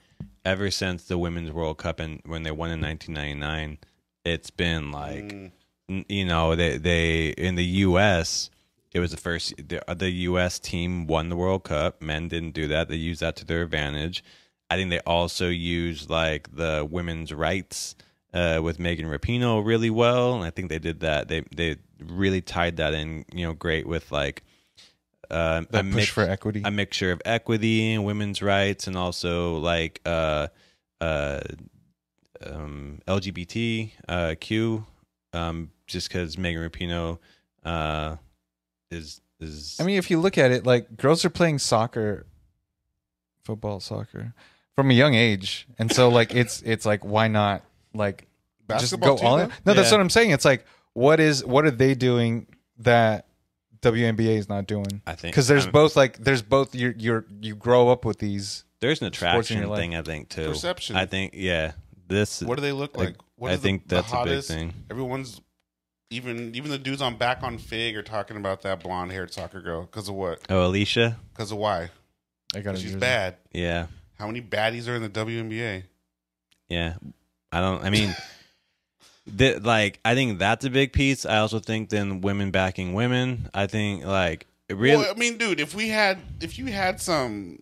ever since the Women's World Cup and when they won in 1999, it's been like, they in the U.S. It was the first. The U.S. team won the World Cup. Men didn't do that. They used that to their advantage. I think they also used like the women's rights with Megan Rapinoe really well, and I think they did that. They really tied that in, great with like. Push for equity, a mixture of equity and women's rights, and also like LGBTQ. Just because Megan Rapinoe is. I mean, if you look at it, like girls are playing soccer from a young age, and so like it's like why not like Basketball just go all in? No, that's what I'm saying. It's like what are they doing that WNBA is not doing? I think because there's both you grow up with these. There's an attraction thing, I think, too. Perception. I think, what do they look like? What I think that's a big thing. Everyone's even the dudes on Back on Fig are talking about that blonde haired soccer girl because of what? Oh, Alicia. Because of why? She's bad. Yeah. How many baddies are in the WNBA? Yeah, I mean. I think that's a big piece. I also think then women backing women. I think like it really. Well, I mean, dude, if you had some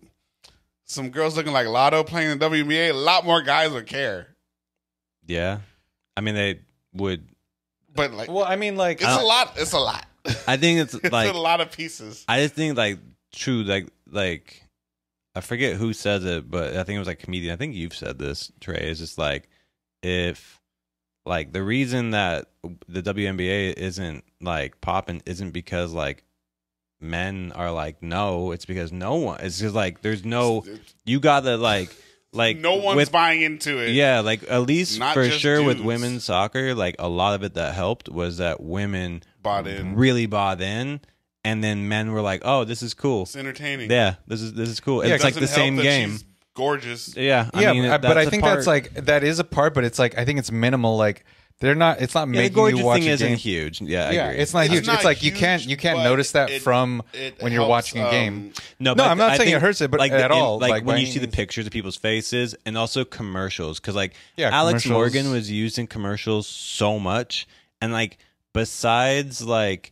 girls looking like Lotto playing in the WNBA, a lot more guys would care. Yeah, I mean they would. But like, well, I mean, like it's a lot. It's a lot. I think it's like a lot of pieces. I just think like true like I forget who says it, but I think it was like a comedian. I think you've said this, Trey. It's just like if. Like the reason that the WNBA isn't like popping isn't because like men are like no, it's because no one. It's just like there's no. You gotta like no one's buying into it. Yeah, like at least Not for just sure dudes. with women's soccer, like a lot of it that helped was that women really bought in, and then men were like, oh, this is cool. It's entertaining. Yeah, this is cool. Yeah, it's like the same game. Gorgeous. Yeah, I mean, but I think that's like that is a part, but it's like I think it's minimal. Like they're not. It's not making the you watch thing a isn't game. huge. Yeah, I agree. It's not huge. Not it's like huge, you can't but notice that from when you're helps, watching a game. No, I'm not I saying think, it hurts it, but like at all. Like when by you any see the means. pictures of people's faces, and also commercials, because like Alex commercials. Morgan was used in commercials so much, and like besides like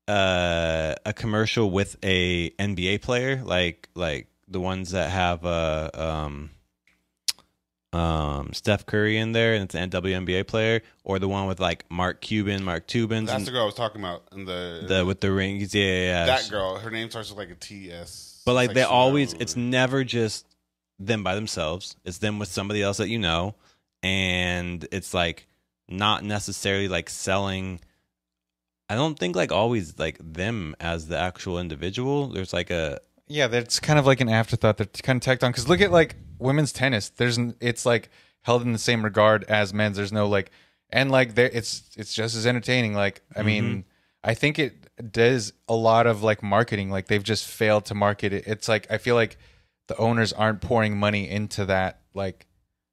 a commercial with a NBA player, like the ones that have Steph Curry in there and it's an WNBA player, or the one with like Mark Cuban. That's the girl I was talking about in the with the rings. Yeah. That girl, her name starts with like a TS. But like they always, it's never just them by themselves. It's them with somebody else that you know, and it's like not necessarily like selling. I don't think like always like them as the actual individual. There's like that's kind of like an afterthought. They're kind of tacked on because look at like women's tennis. It's like held in the same regard as men's. There's no like, and like there, it's just as entertaining. Like I mean, I think it does a lot of like marketing. Like they've just failed to market it. It's like I feel like the owners aren't pouring money into that. Like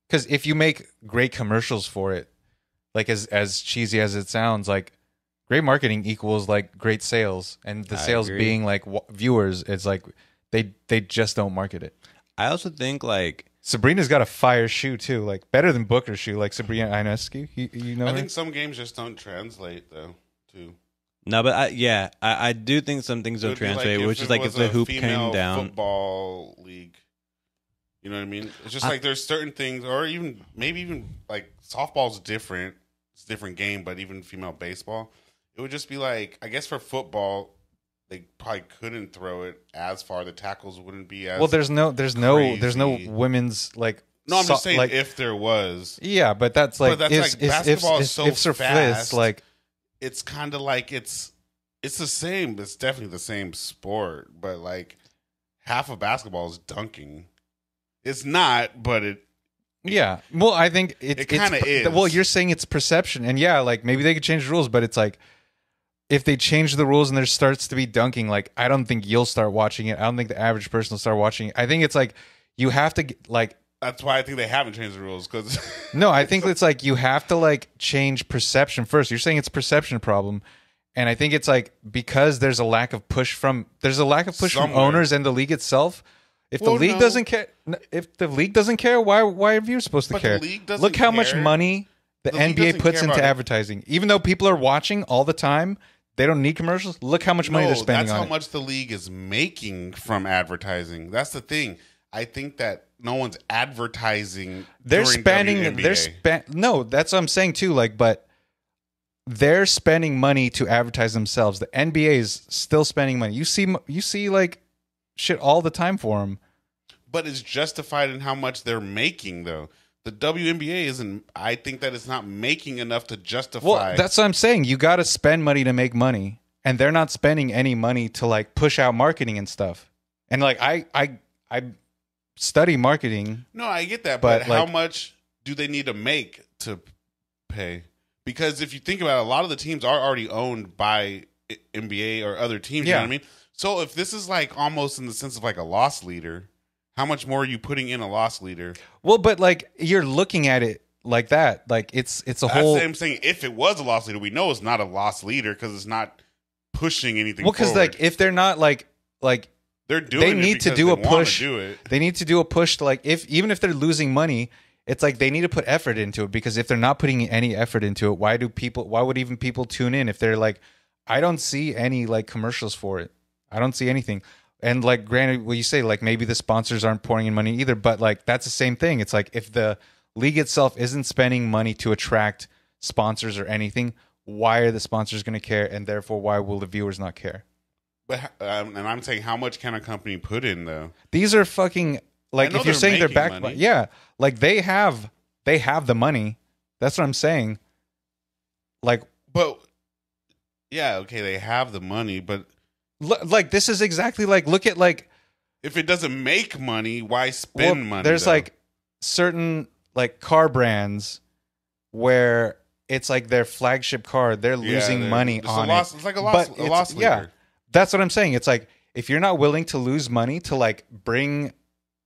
because if you make great commercials for it, like as cheesy as it sounds, like. Great marketing equals like great sales, and the sales being like viewers. It's like they just don't market it. I also think like Sabrina's got a fire shoe too, like better than Booker's shoe, like Sabrina Ionescu. You know, I think some games just don't translate though. Too. No, but I do think some things don't translate, which is like if the hoop came down. Football league, you know what I mean? It's just like there's certain things, or even maybe even like softball's different. It's a different game, but even female baseball. It would just be like, I guess for football, they probably couldn't throw it as far. The tackles wouldn't be as well. There's no women's like. No, I'm just saying like, if there was. Yeah, but that's like basketball is so fast. Like it's kind of like it's the same. It's definitely the same sport, but like half of basketball is dunking. It's not, but it. Yeah, well, I think it kind of is. Well, you're saying it's perception, and yeah, like maybe they could change the rules, but it's like if they change the rules and there starts to be dunking, like I don't think you'll start watching it. I don't think the average person will start watching it. I think it's like you have to like. That's why I think they haven't changed the rules because. No, I think it's like you have to like change perception first. You're saying it's a perception problem, and I think it's like because there's a lack of push from from owners and the league itself. If the league doesn't care, why are you supposed to care? Look how much money the NBA puts into advertising. Even though people are watching all the time, they don't need commercials. Look how much money they're spending on it. That's how much the league is making from advertising. That's the thing. I think that no one's advertising. They're spending. No, that's what I'm saying too. Like, but they're spending money to advertise themselves. The NBA is still spending money. You see, like. Shit all the time for them, but it's justified in how much they're making though. The WNBA isn't. I think that it's not making enough to justify. Well, that's what I'm saying. You got to spend money to make money, and they're not spending any money to like push out marketing and stuff. And like I study marketing. No, I get that, but how much do they need to make to pay? Because if you think about it, a lot of the teams are already owned by NBA or other teams. You know what I mean? So if this is like almost in the sense of like a loss leader, how much more are you putting in a loss leader? Well, but like you're looking at it like that, like it's a whole. I'm saying if it was a loss leader, we know it's not a loss leader because it's not pushing anything. Well, because like if they're not like they're doing, they need to do a push. They need to do a push to like even if they're losing money, it's like they need to put effort into it because if they're not putting any effort into it, why would even people tune in if they're like, I don't see any like commercials for it. I don't see anything. And like granted, what you say, like maybe the sponsors aren't pouring in money either, but like that's the same thing. It's like if the league itself isn't spending money to attract sponsors or anything, why are the sponsors going to care? And therefore, why will the viewers not care? But and I'm saying, how much can a company put in though? These are fucking like if you're saying they're backed by, yeah, like they have the money. That's what I'm saying. Like, but yeah, okay, they have the money, but. Like this is exactly like look at like if it doesn't make money, why spend money? There's like certain like car brands where it's like their flagship car, they're losing money on it. It's like a loss leader. Yeah, that's what I'm saying. It's like if you're not willing to lose money to like bring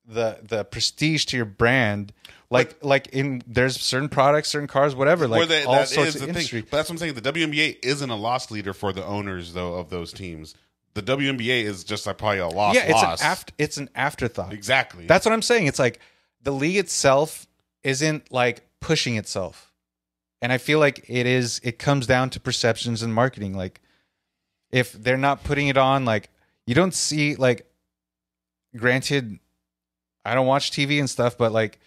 the prestige to your brand. There's certain products, certain cars, whatever. Like all sorts of industry. But that's what I'm saying. The WNBA isn't a loss leader for the owners, though, of those teams. The WNBA is just like probably a loss. Yeah, it's an afterthought. Exactly. That's what I'm saying. It's like the league itself isn't like pushing itself, and I feel like it is. It comes down to perceptions and marketing. Like if they're not putting it on, like you don't see like. Granted, I don't watch TV and stuff, but like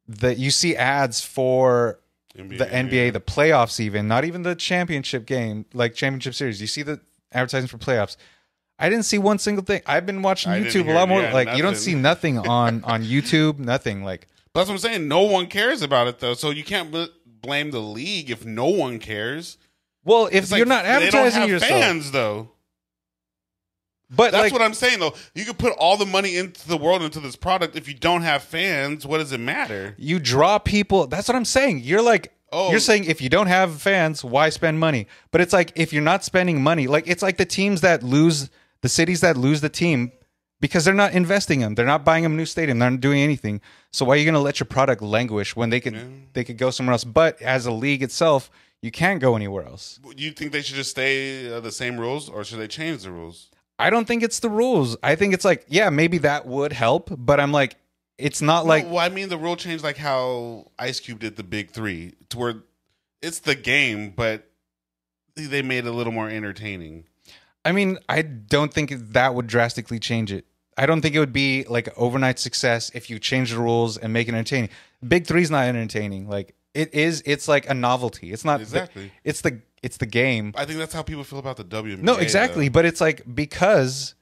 you see ads for the NBA, the playoffs, even not even the championship game, like championship series. You see the advertising for playoffs. I didn't see one single thing. I've been watching YouTube a lot more. Like nothing. You don't see nothing on YouTube. Nothing like. That's what I'm saying. No one cares about it though, so you can't blame the league if no one cares. Well, if you're not advertising they don't have yourself, fans though. But that's what I'm saying though. You could put all the money into the world into this product. If you don't have fans, what does it matter? You draw people. That's what I'm saying. You're like. You're saying if you don't have fans, why spend money? But it's like if you're not spending money, like it's like the teams that lose, the cities that lose the team because they're not investing in them. They're not buying them a new stadium. They're not doing anything. So why are you going to let your product languish when they could go somewhere else? But as a league itself, you can't go anywhere else. Do you think they should just stay the same rules or should they change the rules? I don't think it's the rules. I think it's like, yeah, maybe that would help. But I'm like, it's not like. Well, I mean, the rule changed like how Ice Cube did the Big Three, to where it's the game, but they made it a little more entertaining. I mean, I don't think that would drastically change it. I don't think it would be like an overnight success if you change the rules and make it entertaining. Big Three's not entertaining. Like it is. It's like a novelty. It's not exactly. It's it's the game. I think that's how people feel about the WNBA. No, exactly. Though. But it's like because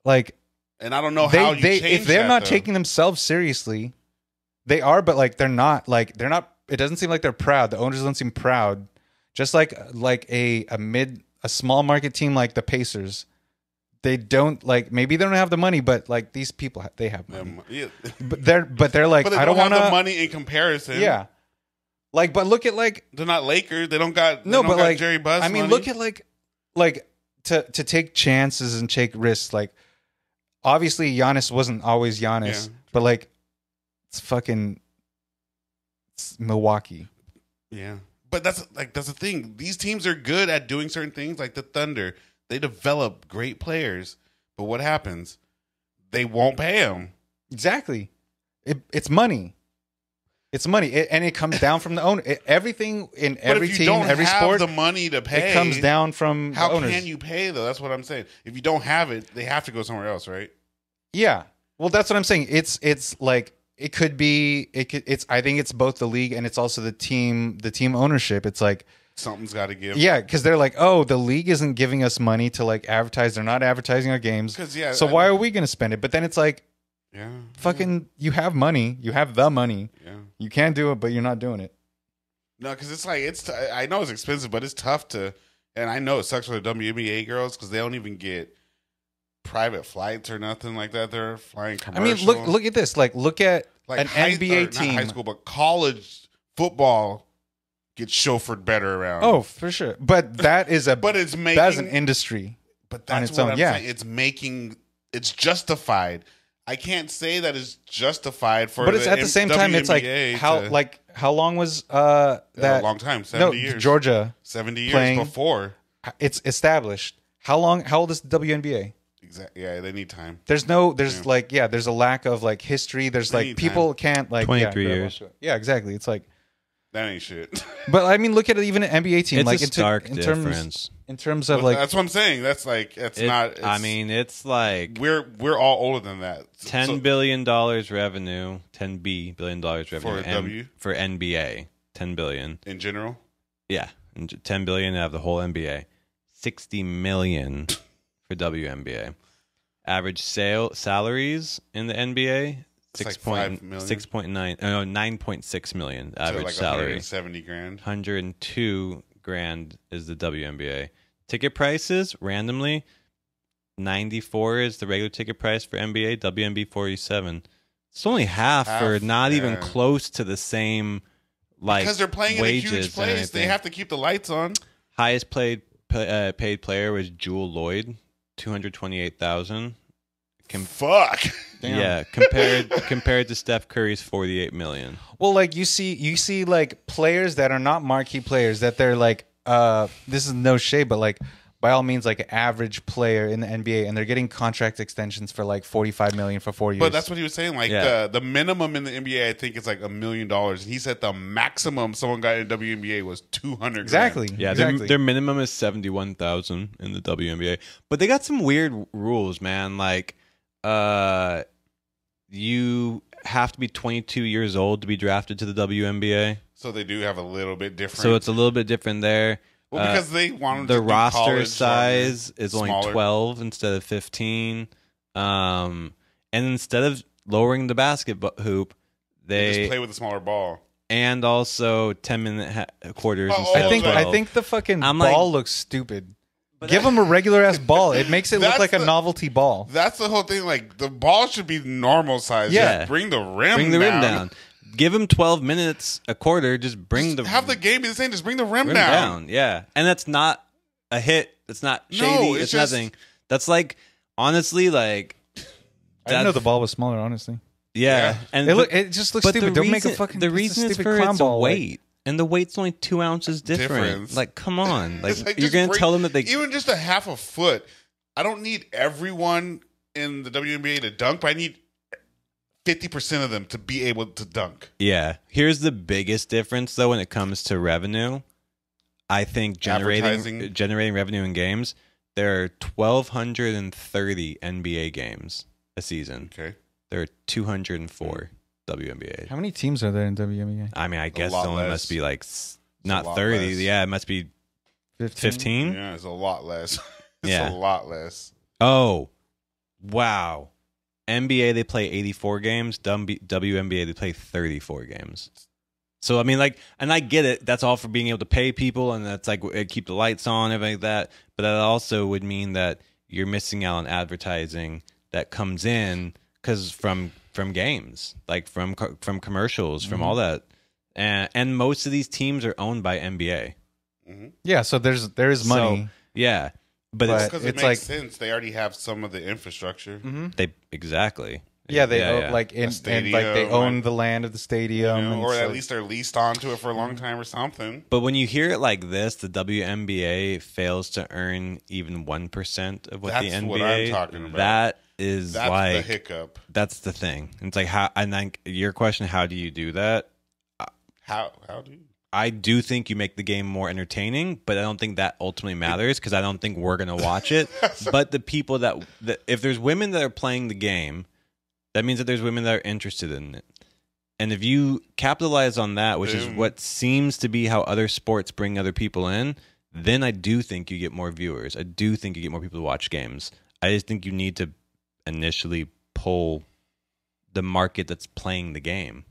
like, and I don't know how you change if they're that, not though. taking themselves seriously, they are. But like they're not. It doesn't seem like they're proud. The owners don't seem proud. Just like a small market team like the Pacers. They don't like. Maybe they don't have the money, but like these people, they have money. Yeah. But they're like, but they I don't have want the money in comparison. Yeah. Like, but look at like they're not Lakers. They don't got Jerry Buss. I mean, money. look at like to take chances and take risks. Like, obviously, Giannis wasn't always Giannis, but like, it's Milwaukee. Yeah, but that's the thing. These teams are good at doing certain things. Like the Thunder, they develop great players, but what happens? They won't pay them. Exactly. It's money. It's money, and it comes down from the owner. Everything in every team, every sport, the money to pay, it comes down from how the owners. Can you pay though? That's what I'm saying. If you don't have it, they have to go somewhere else, right? Yeah. Well, that's what I'm saying. It's like it could be. I think it's both the league and it's also the team ownership. It's like something's got to give. Yeah, because they're like, oh, the league isn't giving us money to like advertise. They're not advertising our games. So why are we going to spend it? But then it's like. Yeah. Fucking, you have money. You have the money. Yeah. You can do it, but you're not doing it. No, because it's like, I know it's expensive, but it's tough to, and I know it sucks for the WNBA girls because they don't even get private flights or nothing like that. They're flying commercial. I mean, look at this. Like, look at an NBA team. Not high school, but college football gets chauffeured better around. Oh, for sure. But that is that's an industry. But that's what I'm saying. It's justified. I can't say that it's justified for. But it's at the same time. It's like how long was that? A long time, 70 years. Georgia 70 years playing, before it's established. How old is the WNBA? Exactly. Yeah, they need time. There's a lack of like history. There's like people can't like 23 years. Yeah, exactly. It's like that ain't shit. But I mean, look at even an NBA team. It's like a stark difference. In terms of like, that's what I'm saying. That's like not. I mean, it's like we're all older than that. $10 billion revenue, $10 billion revenue for NBA, $10 billion in general. Yeah, and $10 billion out of the whole NBA, $60 million for WNBA. Average salaries in the NBA. 9.6 million average like salary. 170 grand. 102 grand is the WNBA. Ticket prices randomly 94 is the regular ticket price for NBA, WNBA 47. It's only half or not even close to the same like because they're playing in a huge place. They have to keep the lights on. Highest paid player was Jewel Lloyd, 228,000. Fuck. Damn. Yeah, compared to Steph Curry's 48 million. Well, like you see like players that are not marquee players that they're like this is no shade, but like by all means like an average player in the NBA, and they're getting contract extensions for like 45 million for 4 years. But that's what he was saying. Like the minimum in the NBA, I think is like $1 million. And he said the maximum someone got in WNBA was 200. Exactly. Grand. Yeah, exactly. Their minimum is 71,000 in the WNBA. But they got some weird rules, man. Like you have to be 22 years old to be drafted to the WNBA. So they do have a little bit different. So it's a little bit different there. Well, because they wanted the to roster size is smaller. only 12 instead of 15. And instead of lowering the basket hoop, they just play with a smaller ball. And also 10-minute quarters instead of 12. I think the fucking ball looks stupid. Give them a regular ass ball. It makes it look like a novelty ball. That's the whole thing. Like the ball should be normal size. Yeah, just bring the rim. Bring the rim down. Give them 12 minutes a quarter. Just have the game be the same. Just bring the rim down. Yeah, and that's not a hit. It's not shady. It's just nothing. That's like honestly like. I didn't know the ball was smaller. Honestly. Yeah, and it just looks stupid. Don't make a fucking. The reason is for its weight. And the weight's only 2 ounces different. Like, come on. Like you're going to tell them that they... Even just a half a foot. I don't need everyone in the WNBA to dunk, but I need 50% of them to be able to dunk. Yeah. Here's the biggest difference, though, when it comes to revenue. I think generating revenue in games, there are 1,230 NBA games a season. Okay. There are 204. WNBA. How many teams are there in WNBA? I mean, I guess it only must be like not 30. Less. Yeah, it must be 15? Yeah, it's a lot less. Yeah. A lot less. Oh, wow. NBA, they play 84 games. WNBA, they play 34 games. So, I mean, like, and I get it. That's all for being able to pay people, and that's like keep the lights on, everything like that. But that also would mean that you're missing out on advertising that comes in because from games, like from commercials, from all that. And most of these teams are owned by NBA. Mm-hmm. Yeah, so there is money. So, yeah. But it's because it makes sense. They already have some of the infrastructure. Mm-hmm. They exactly. Yeah, they own, like they own the land of the stadium, or at least they're leased onto it for a long time or something. But when you hear it like this, the WNBA fails to earn even 1% of what the NBA. What I'm talking about. That's like the hiccup. That's the thing. It's like how. And then your question: how do you do that? How do you? I do think you make the game more entertaining, but I don't think that ultimately matters because I don't think we're going to watch it. But the people that if there's women that are playing the game, that means that there's women that are interested in it. And if you capitalize on that, which is what seems to be how other sports bring other people in, then I do think you get more viewers. I do think you get more people to watch games. I just think you need to initially pull the market that's playing the game.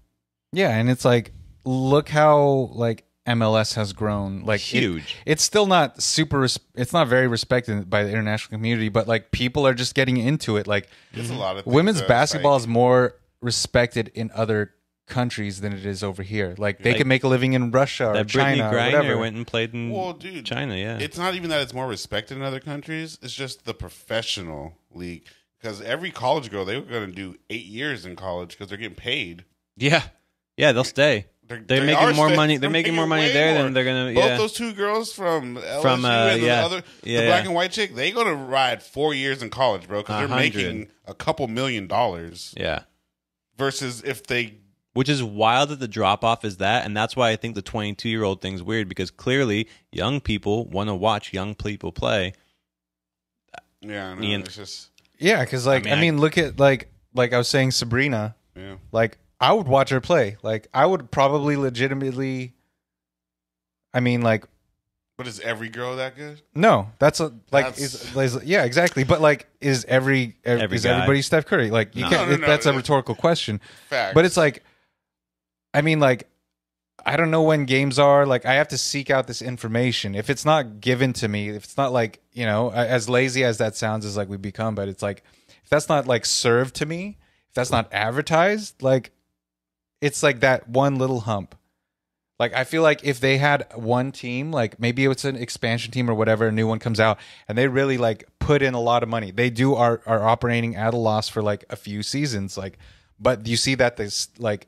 Yeah, and it's like, look how like MLS has grown, like huge. It's still not super. It's not very respected by the international community, but like people are just getting into it. Like there's a lot of women's basketball is more respected in other countries than it is over here. Like they can make a living in Russia or China or whatever. Went and played in China. Yeah, it's not even that it's more respected in other countries. It's just the professional league. Because every college girl, they were going to do 8 years in college because they're getting paid. Yeah, they'll stay. They're making more money. They're making more money there than they're gonna. Both those two girls from LSU and the black and white chick, they gonna ride 4 years in college, bro, because they're making a couple $1 million. Yeah. Versus if they, which is wild that the drop off is that, and that's why I think the 22-year-old thing's weird because clearly young people want to watch young people play. Yeah, no, it's just because like I mean, look at like I was saying, Sabrina. Yeah, like. I would watch her play. Like, I would probably legitimately. I mean, like. But is every girl that good? No, that's yeah, exactly. But like, is everybody Steph Curry? Like, you can't. That's a rhetorical question. Facts. But it's like, I mean, like, I don't know when games are. Like, I have to seek out this information. If it's not given to me, if it's not like, you know, as lazy as that sounds, as like we become, but it's like, if that's not like served to me, if that's not advertised, like. It's like that one little hump. Like, I feel like if they had one team, like maybe it's an expansion team or whatever, a new one comes out, and they really like put in a lot of money. They are operating at a loss for like a few seasons. Like, but you see that this like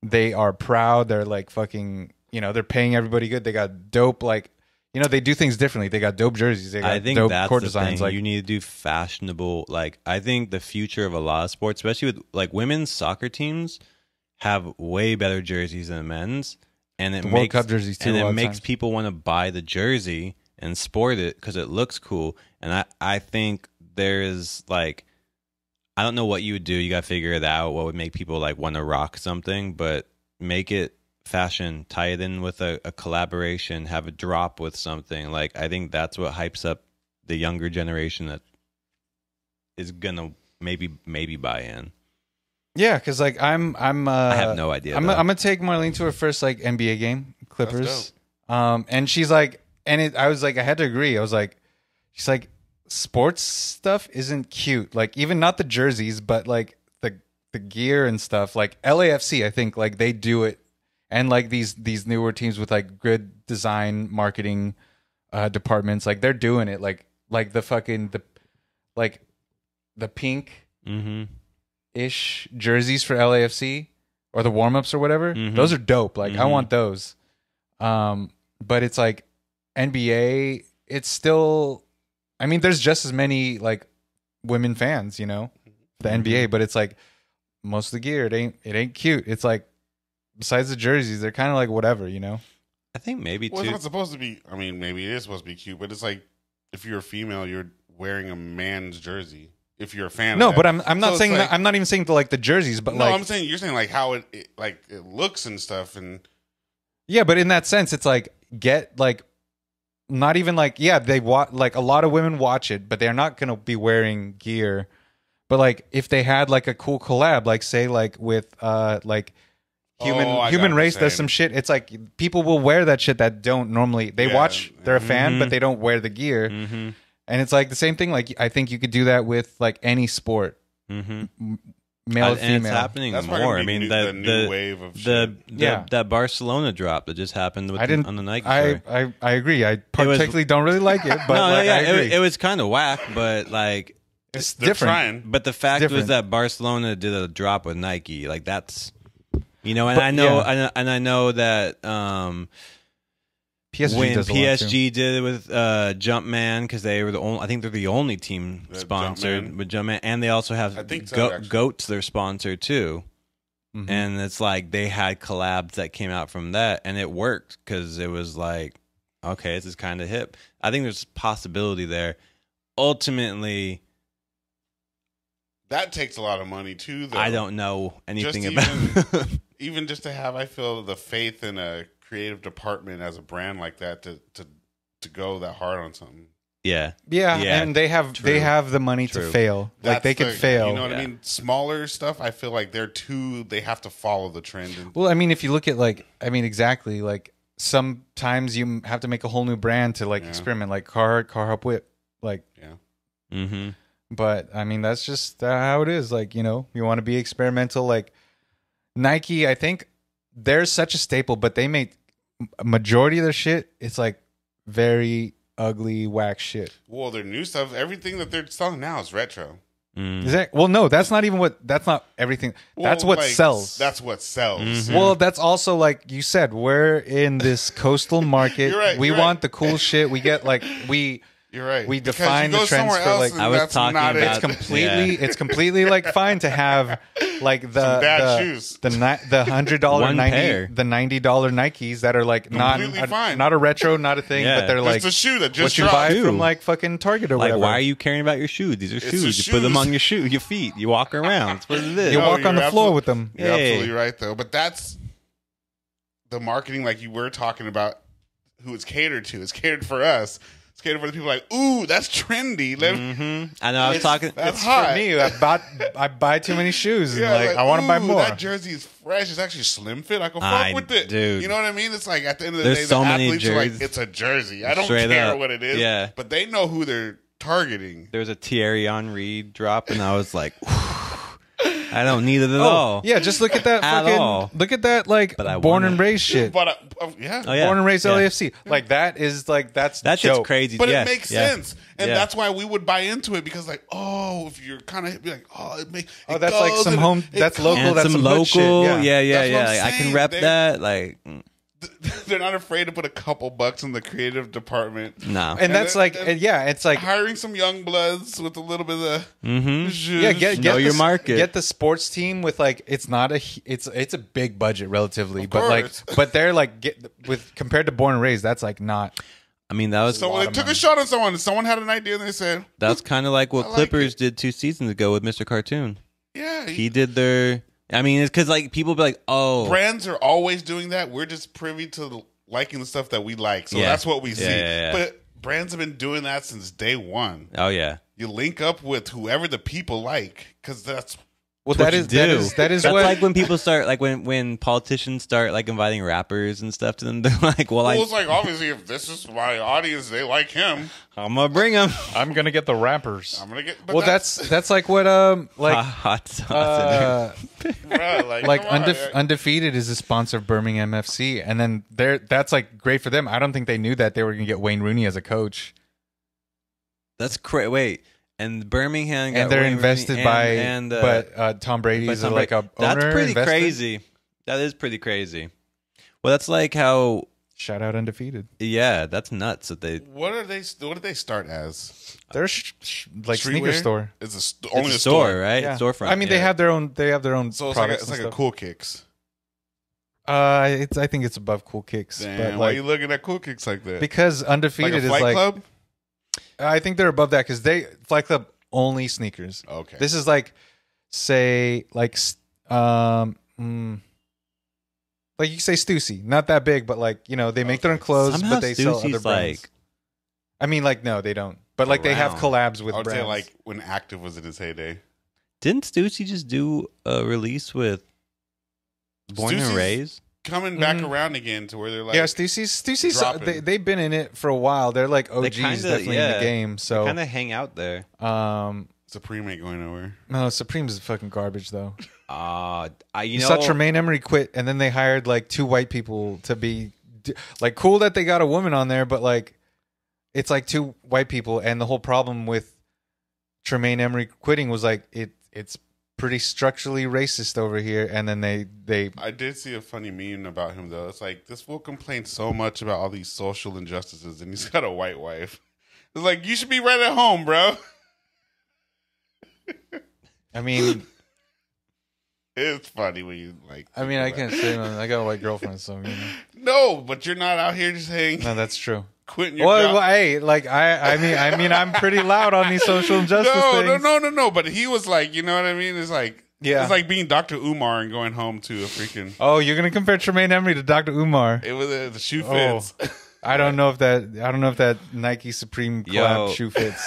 they are proud. They're like fucking, you know, they're paying everybody good. They got dope, like, you know, they do things differently. They got dope jerseys. They got I think dope that's court the designs. Thing. Like, you need to do fashionable. Like, I think the future of a lot of sports, especially with like women's soccer teams, have way better jerseys than men's, and it the makes World Cup jerseys too, and it makes people want to buy the jersey and sport it because it looks cool. And I think there is like, I don't know what you would do. You got to figure it out. What would make people like want to rock something, but make it fashion, tie it in with a collaboration, have a drop with something. Like, I think that's what hypes up the younger generation that is gonna maybe buy in. Yeah, because like I have no idea. I'm gonna take Marlene to her first like NBA game, Clippers. And she's like, I was like, I had to agree. I was like, she's like, sports stuff isn't cute. Like, even not the jerseys, but like the gear and stuff. Like LAFC, I think like they do it, and like these newer teams with like good design marketing departments, like they're doing it. Like the fucking the pink. Mm-hmm. Ish jerseys for LAFC or the warm-ups or whatever. Mm-hmm. Those are dope. Like I want those. But it's like NBA, it's still, I mean, there's just as many like women fans, you know, the NBA, but it's like most of the gear, it ain't cute. It's like besides the jerseys, they're kind of like whatever, you know. I think maybe it's not supposed to be, I mean, maybe it is supposed to be cute, but it's like if you're a female, you're wearing a man's jersey. If you're a fan, no, of that. but I'm not saying that. I'm not even saying like the jerseys, but no, like I'm saying you're saying like how it looks and stuff, and yeah, but in that sense, it's like get like not even like, yeah, they watch, like a lot of women watch it, but they're not gonna be wearing gear. But like if they had like a cool collab, like say like with like human race does some shit, it's like people will wear that shit that don't normally, they watch, they're a fan, but they don't wear the gear. And it's like the same thing. Like I think you could do that with like any sport, male or female. And it's happening more. I mean, the new wave of that Barcelona drop that just happened with on the Nike story. I agree. I particularly don't really like it, but no, like, yeah, I agree. It was kind of whack, but like it's different. Trying. But the fact was that Barcelona did a drop with Nike. Like that's, and I know that PSG when does PSG did it with Jumpman, because they were I think they're the only team sponsored with Jumpman, and they also have Goat's their sponsor too. And it's like they had collabs that came out from that, and it worked because it was like, okay, this is kind of hip. I think there's possibility there. Ultimately, that takes a lot of money too, though. I don't know anything about even just to have, I feel, the faith in a creative department as a brand like that to go that hard on something. Yeah, and they have the money to fail. Like they could fail. You know what I mean? Smaller stuff, I feel like they have to follow the trend. Well, I mean, if you look at exactly, like sometimes you have to make a whole new brand to experiment, like Carhartt Whip, like But I mean, that's just how it is. Like, you want to be experimental. Like Nike, I think they're such a staple, but they make a majority of their shit. It's like very ugly, whack shit. Well, their new stuff, everything that they're selling now is retro. Is that, well, no, that's not everything. That's what sells. That's what sells. Well, that's also, like you said, we're in this coastal market. You're right, we want the cool shit. We get You're right. We define the trends for I was talking about it's completely like fine to have like the bad shoes. the $100 the $90 Nikes that are like not a retro, not a thing, but they're like a shoe that just what you buy from like fucking Target or whatever. Like, why are you caring about your shoes? These are shoes. You put them on your feet. You walk around. That's what it is. You walk on the floor with them. You're absolutely right, though. But that's the marketing, like you were talking about, who it's catered to. It's catered for us. It's catered for the people like, ooh, that's trendy. I know. I was talking. That's hot. For me. I buy too many shoes. And I want to buy more. That jersey is fresh. It's actually slim fit. I can fuck with it. Dude. You know what I mean? It's like at the end of the day, so the many athletes are jerseys. like, it's a jersey. I don't care what it is. Yeah. But they know who they're targeting. There was a Thierry Henry drop, and I was like, I don't need it at all. Yeah, just look at that. Look at that, like born and raised shit. But born and raised LAFC. Like that is like that's just crazy. But it makes sense, and that's why we would buy into it, because like, oh, if you're kind of like, that's like some home. That's local. And that's some local. Shit. Yeah. I can rep that. Like, they're not afraid to put a couple bucks in the creative department. No, and that's like, it's like hiring some young bloods with a little bit of get your market. Get the sports team with like, it's not it's a big budget relatively, but they're like compared to born and raised, that's like not. I mean, that was so they took a shot on someone. Someone had an idea, and they said that's kind of like what Clippers did 2 seasons ago with Mr. Cartoon. Yeah, he did their. I mean, it's because like people be like, oh, brands are always doing that. We're just privy to liking the stuff that we like, so that's what we see. Yeah. But brands have been doing that since day one. Oh yeah, you link up with whoever the people like, because that's. Well, that is that's like when people start, like when politicians start like inviting rappers and stuff to them. They're like, well, it's like, obviously, if this is my audience, they like him. I'm gonna bring him. I'm gonna get the rappers. I'm gonna get. Well, that's like what hot sauce. Undefeated is a sponsor of Birmingham FC, and then that's like great for them. I don't think they knew that they were gonna get Wayne Rooney as a coach. That's crazy. Wait. And Birmingham, and they're invested but Tom Brady is like a owner. That's pretty crazy. That is pretty crazy. Well, that's like how shout out Undefeated. Yeah, that's nuts. That they. What did they start as? They're like sneaker store. It's only a store, right? Yeah. Storefront. I mean, they have their own. So it's like a Cool Kicks. I think it's above Cool Kicks. Damn, but why are you looking at Cool Kicks like that? Because Undefeated is like Club. I think they're above that because Flight Club only sneakers. Okay. This is like, say, like you say Stussy, not that big, but like they make their own clothes, somehow but they sell Stussy's other brands. Like I mean, like, no, they don't. But like, they have collabs with. I would brands. say like when Active was in its heyday. Didn't Stussy just do a release with Born and Raised? Coming back around again to where they're like, yeah, Stussy's they've been in it for a while. They're like OGs, definitely in the game. So kind of hang out there. Supreme ain't going nowhere. No, Supreme's fucking garbage though. You know, saw Tremaine Emery quit, and then they hired like 2 white people to be like cool that they got a woman on there, but like it's like 2 white people, and the whole problem with Tremaine Emery quitting was like it's pretty structurally racist over here, and then they I did see a funny meme about him though. It's like, this fool complains so much about all these social injustices, and he's got a white wife. It's like, you should be right at home, bro. I mean, it's funny when you like. I mean, I can't say I got a white girlfriend, so you know. No, but you're not out here just saying. No, that's true. Quitting your job. Well, hey, like I mean, I'm pretty loud on these social injustice things. No. But he was like, you know what I mean? It's like, it's like being Dr. Umar and going home to a freaking. Oh, you're gonna compare Tremaine Emery to Dr. Umar? It was the shoe fits. I don't know if that Nike Supreme collab shoe fits.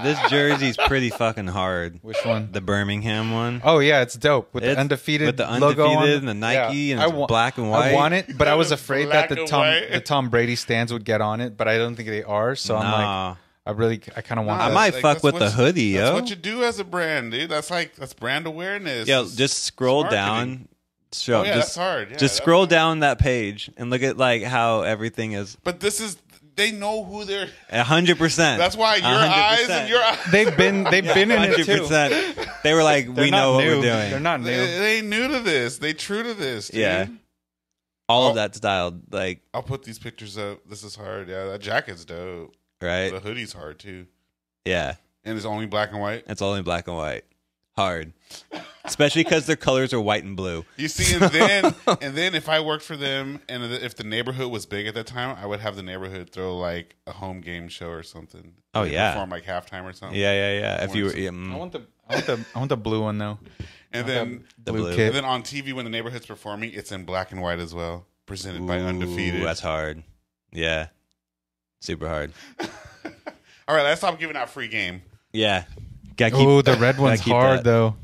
This jersey's pretty fucking hard. Which one? The Birmingham one. Oh yeah, it's dope with the undefeated logo on and the Nike and it's black and white. I want it, but I was afraid that the Tom Brady stands would get on it, but I don't think they are. So I'm like, I kind of want. I might fuck with the hoodie, yo. That's what you do as a brand, dude. That's brand awareness. Yo, just scroll down. Oh yeah, that's hard. Yeah, just scroll down that page and look at like how everything is. But they know who they're 100%. That's why your 100%. Eyes and your eyes. They've been in it too. They were like, we know what we're doing. They're not new. They new to this. They true to this. Dude. Yeah. All of that style, like. I'll put these pictures up. This is hard. Yeah, that jacket's dope. Right. The hoodie's hard too. Yeah. And it's only black and white. It's only black and white. Hard. Especially because their colors are white and blue. You see, and then if I worked for them, and if the neighborhood was big at that time, I would have the neighborhood throw like a home game show or something. Oh yeah, perform like halftime or something. Yeah. If you were, I want the blue one though. And then the blue kit. And then on TV when the neighborhood's performing, it's in black and white as well, presented by Undefeated. That's hard. Yeah, super hard. All right, let's stop giving out free game. Yeah. The red one's hard though.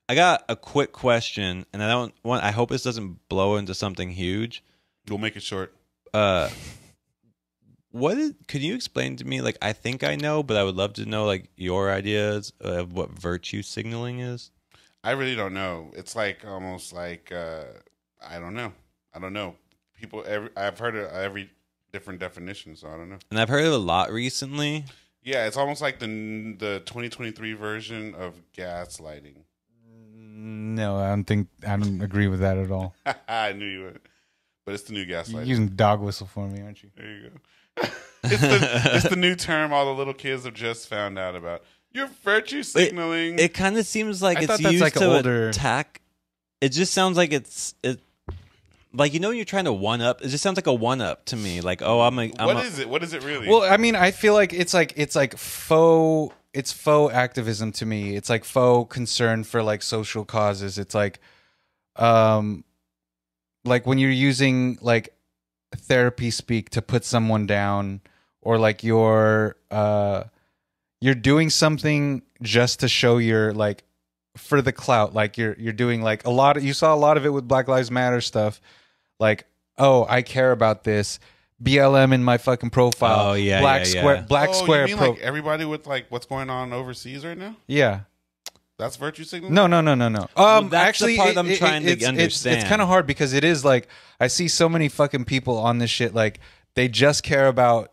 I got a quick question, and I hope this doesn't blow into something huge. We'll make it short. Could you explain to me? Like, I think I know, but I would love to know like your ideas of what virtue signaling is. I really don't know. It's like almost like I don't know. I've heard of every different definition, so I don't know. And I've heard of a lot recently. Yeah, it's almost like the 2023 version of gaslighting. No, I don't agree with that at all. I knew you would. But it's the new gaslighting. You're using dog whistle for me, aren't you? There you go. It's the new term all the little kids have just found out about. You're virtue signaling. It kind of seems like it's that's used like to attack. It just sounds like it's like, you know, when you're trying to one up. It just sounds like a one up to me. Like, oh, what is it? What is it really? Well, I mean, I feel like it's like faux. It's faux activism to me. It's like faux concern for like social causes. It's like when you're using like therapy speak to put someone down, or like you're doing something just to show your like for the clout. Like you're doing like you saw a lot of it with Black Lives Matter stuff. Like, oh, I care about this. BLM in my fucking profile. Oh yeah, black square. You mean like everybody with like what's going on overseas right now? Yeah, that's virtue signaling. No. Well, that's actually, the part I'm trying to understand. It's kind of hard because it is like I see so many fucking people on this shit. Like they just care about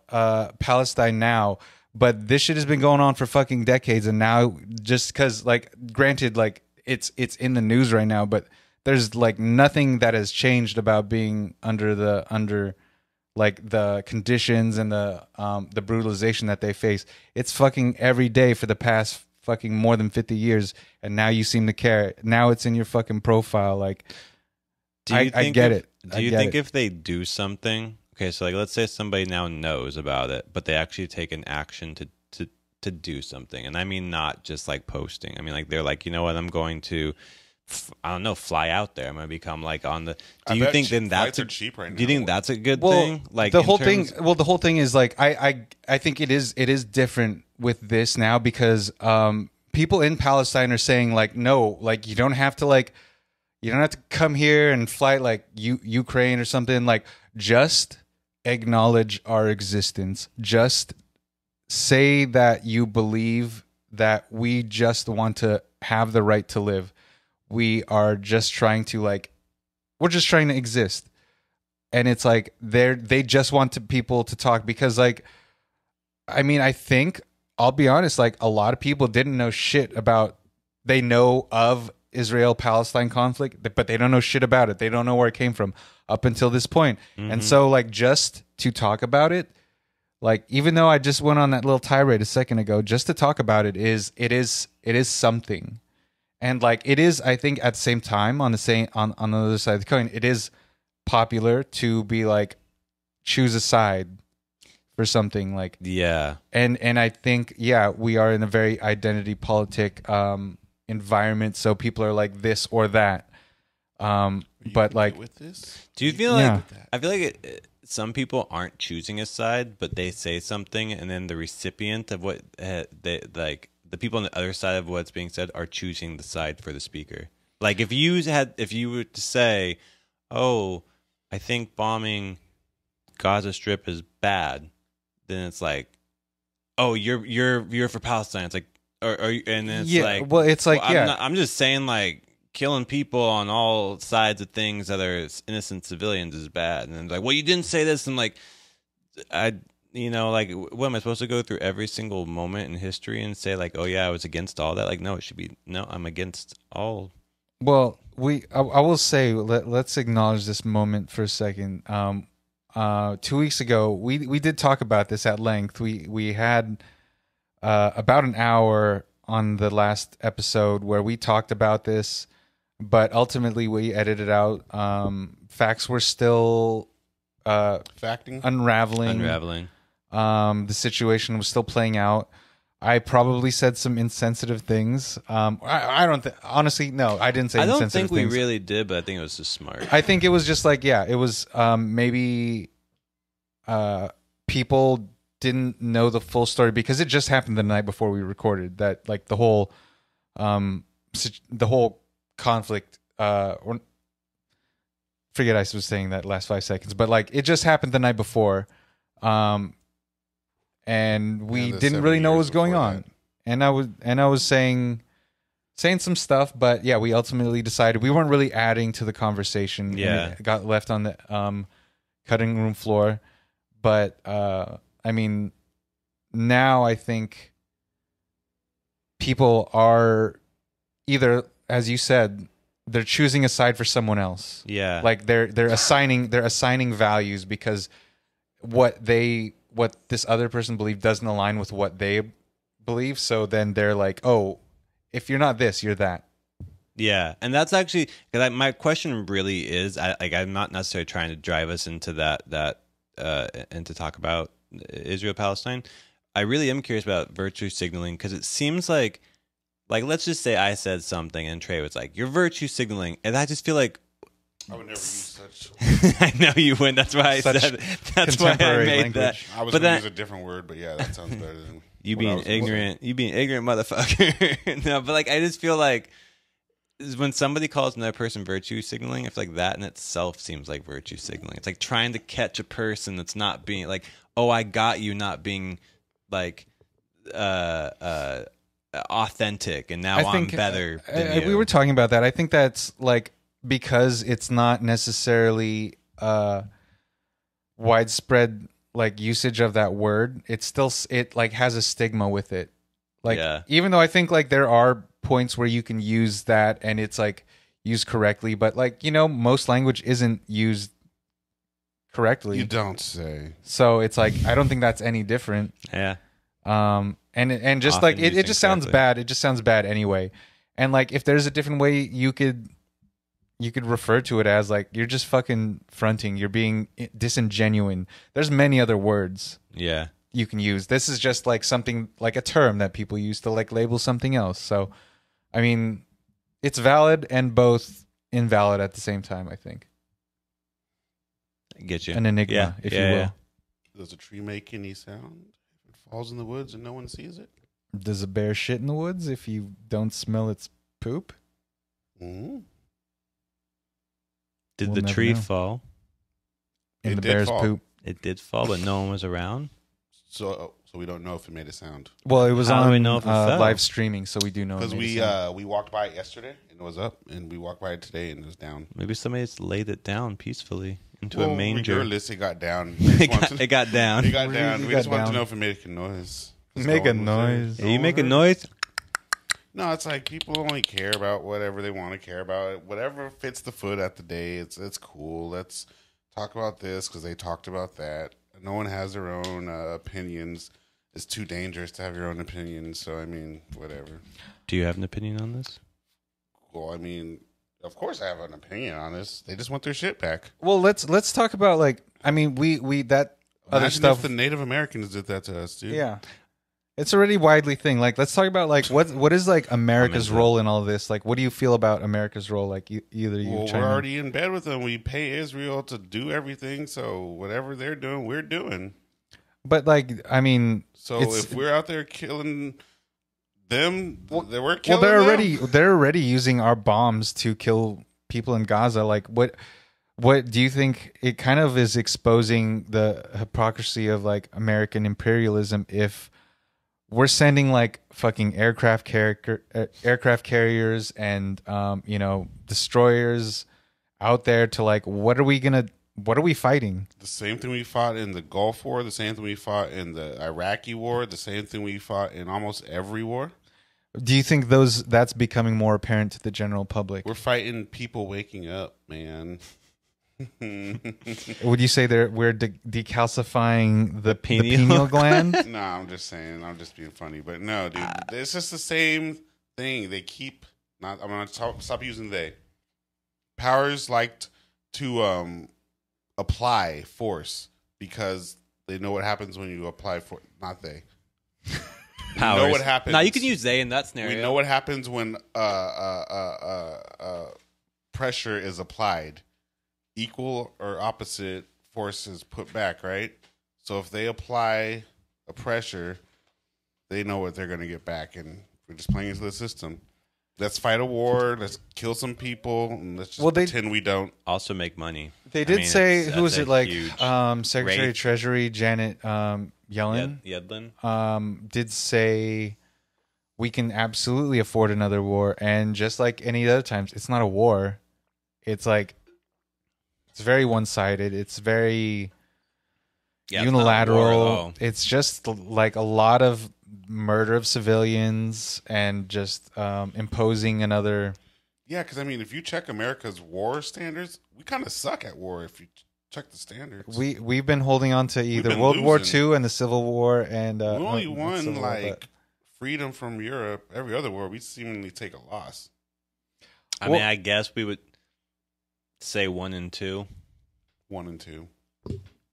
Palestine now, but this shit has been going on for fucking decades, and now just because like, granted, like it's in the news right now, but there's like nothing that has changed about being under like the conditions and the brutalization that they face. It's fucking every day for the past fucking more than 50 years, and now you seem to care. Now it's in your fucking profile. Like, I get it. Do you think if they do something, okay, so like let's say somebody now knows about it, but they actually take an action to do something, and I mean not just like posting. I mean like they're like, you know what, I'm going to I don't know, fly out there. I'm gonna become like on the. I Do you bet think then that's cheap right now. Do you think that's a good Well, thing? Like the whole thing. Well, the whole thing is like I think it is different with this now because people in Palestine are saying like no, like you don't have to come here and fly like Ukraine or something. Like just acknowledge our existence. Just say that you believe that we just want to have the right to live. We are just trying to we're just trying to exist. And it's like they just want people to talk because like, I mean, I think I'll be honest, like a lot of people didn't know shit about, they know of Israel-Palestine conflict, but they don't know shit about it. They don't know where it came from up until this point. Mm-hmm. And so like just to talk about it, like even though I just went on that little tirade a second ago, just to talk about it is something. And like it is, I think at the same time on the other side of the coin, it is popular to be like choose a side for something like yeah. And I think we are in a very identity politic environment, so people are like this or that. But like with this, do you feel like I feel like some people aren't choosing a side, but they say something, and then the recipient of what they like. The people on the other side of what's being said are choosing the side for the speaker. Like if you were to say, "Oh, I think bombing Gaza Strip is bad," then it's like, "Oh, you're for Palestine." It's like, and then it's like, well, it's like, I'm just saying, like killing people on all sides of things that are innocent civilians is bad, and then like, well, you didn't say this, and like, like, what am I supposed to go through every single moment in history and say like, oh yeah, I was against all that? Like, no, it should be no, I'm against all. Well, I will say let's acknowledge this moment for a second. 2 weeks ago, we did talk about this at length. We had about an hour on the last episode where we talked about this, but ultimately we edited out. Facts were still unraveling. The situation was still playing out. I probably said some insensitive things. I don't honestly, no, I didn't say insensitive things. I don't think we really did, but I think it was just smart. I think it was just like, it was maybe people didn't know the full story because it just happened the night before we recorded that, like the whole conflict, or forget I was saying that last 5 seconds, but like it just happened the night before. And we didn't really know what was going on. And I was saying some stuff, but we ultimately decided we weren't really adding to the conversation. Yeah. It got left on the cutting room floor. But I mean, now I think people are either, as you said, they're choosing a side for someone else. Yeah. Like they're assigning values because what this other person believes doesn't align with what they believe. So then they're like, oh, if you're not this, you're that. Yeah. And that's actually, because my question really is, I'm not necessarily trying to drive us into that and to talk about Israel-Palestine. I really am curious about virtue signaling because it seems like let's just say I said something and Trey was like, you're virtue signaling. And I just feel like, I would never use such. I know you wouldn't. That's why I said it. That's why I made language. That. I was going to use a different word, but yeah, that sounds better than you being ignorant. You being ignorant, motherfucker. No, but like I just feel like when somebody calls another person virtue signaling, I feel like that in itself seems like virtue signaling. It's like trying to catch a person that's not being like, oh, I got you, not being like authentic, and now I'm better than you. We were talking about that. I think that's like, because it's not necessarily widespread like usage of that word, it like has a stigma with it. Like even though I think like there are points where you can use that and it's like used correctly, but like, most language isn't used correctly. You don't say. So it's like I don't think that's any different. Yeah. And just like it just sounds bad. It just sounds bad anyway. And like if there's a different way you could refer to it as, like, you're just fucking fronting. You're being disingenuine. There's many other words you can use. This is just like something, like a term that people use to like label something else. So, I mean, It's valid and both invalid at the same time, I think. I get you. An enigma, if you will. Yeah. Does a tree make any sound if it falls in the woods and no one sees it? Does a bear shit in the woods if you don't smell its poop? Mm-hmm. Did We'll the never tree know. fall? In It the did bear's fall. poop. It did fall, but no one was around. So we don't know if it made a sound. Well, it was How do on we know if it fell? live streaming, so we do know. Because it made a sound. we walked by it yesterday and it was up, and we walked by it today and it was down. Maybe somebody just laid it down peacefully into Well, a manger. regardless, it got down. it got down. It got down. It We got just wanted down. to know if it made a noise. Make a No one was there. noise. Hey, you one make a heard it. noise? No, it's like people only care about whatever they want to care about. Whatever fits the foot at the day, it's cool. Let's talk about this because they talked about that. No one has their own opinions. It's too dangerous to have your own opinion. So I mean, whatever. Do you have an opinion on this? Well, I mean, of course I have an opinion on this. They just want their shit back. Well, let's talk about like I mean we that other Imagine stuff. if the Native Americans did that to us, dude. Yeah, it's already widely thing. Like let's talk about like what is like America's into role in all this? Like what do you feel about America's role? Like either you Well, chime we're in. already in bed with them. We pay Israel to do everything, so whatever they're doing, we're doing. But like I mean, So it's, if we're out there killing them, we're well killing they're already using our bombs to kill people in Gaza. Like what do you think? It kind of is exposing the hypocrisy of like American imperialism if we're sending like fucking aircraft carriers and destroyers out there to like what are we fighting? The same thing we fought in the Gulf War, the same thing we fought in the Iraqi War, the same thing we fought in almost every war. Do you think that's becoming more apparent to the general public? We're fighting people waking up, man. Would you say we're decalcifying the pineal gland? No, I'm just saying. I'm just being funny. But no, dude, it's just the same thing. They keep not. I'm gonna stop using they. Powers liked to apply force because they know what happens when you apply for. Not they. Powers. You know what happens. No, you can use they in that scenario. We know what happens when pressure is applied. Equal or opposite force is put back, right? So if they apply a pressure, they know what they're going to get back, and we're just playing into the system. Let's fight a war. Let's kill some people, and let's just pretend we don't. Also make money. They did say, who was it? Like Secretary rate. of Treasury Janet Yellen. Yedlin. Did say we can absolutely afford another war, and just like any other times, it's not a war. It's like it's very one-sided. It's very unilateral. It's just like a lot of murder of civilians and just imposing another. Yeah, because I mean, if you check America's war standards, we kind of suck at war. If you check the standards, we've been holding on to either been World War losing. II and the Civil War, and we only not won Civil War, like freedom from Europe. Every other war, we seemingly take a loss. I mean, I guess we would say 1 and 2. 1 and 2.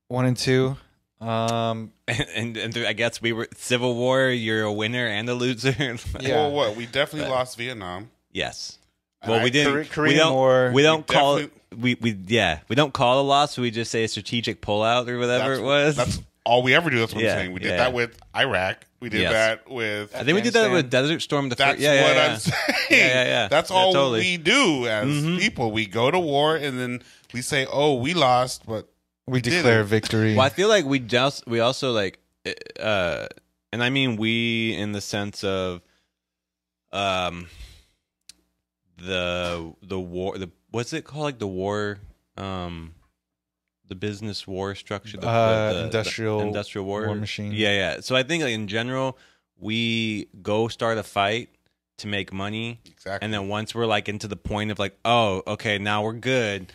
1 and 2. And I guess we were Civil War. You're a winner and a loser. Yeah. Well, what we definitely lost Vietnam. Yes. Well, we didn't. Korean War. We don't call it. We don't call it a loss. We just say a strategic pullout or whatever it was. That's all we ever do. That's what Yeah, I'm saying. We did yeah. that with Iraq. We did Yes. that with. I think we did that with Desert Storm. That's what I'm saying. Yeah. That's Yeah, all totally. we do as people. We go to war and then we say, "Oh, we lost," but we declare victory. Well, I feel like we also like, and I mean we in the sense of, the war, what's it called, like the war, the business war structure, the industrial war machine. Yeah. So I think like in general, we go start a fight to make money, exactly. And then once we're like into the point of like, oh, okay, now we're good.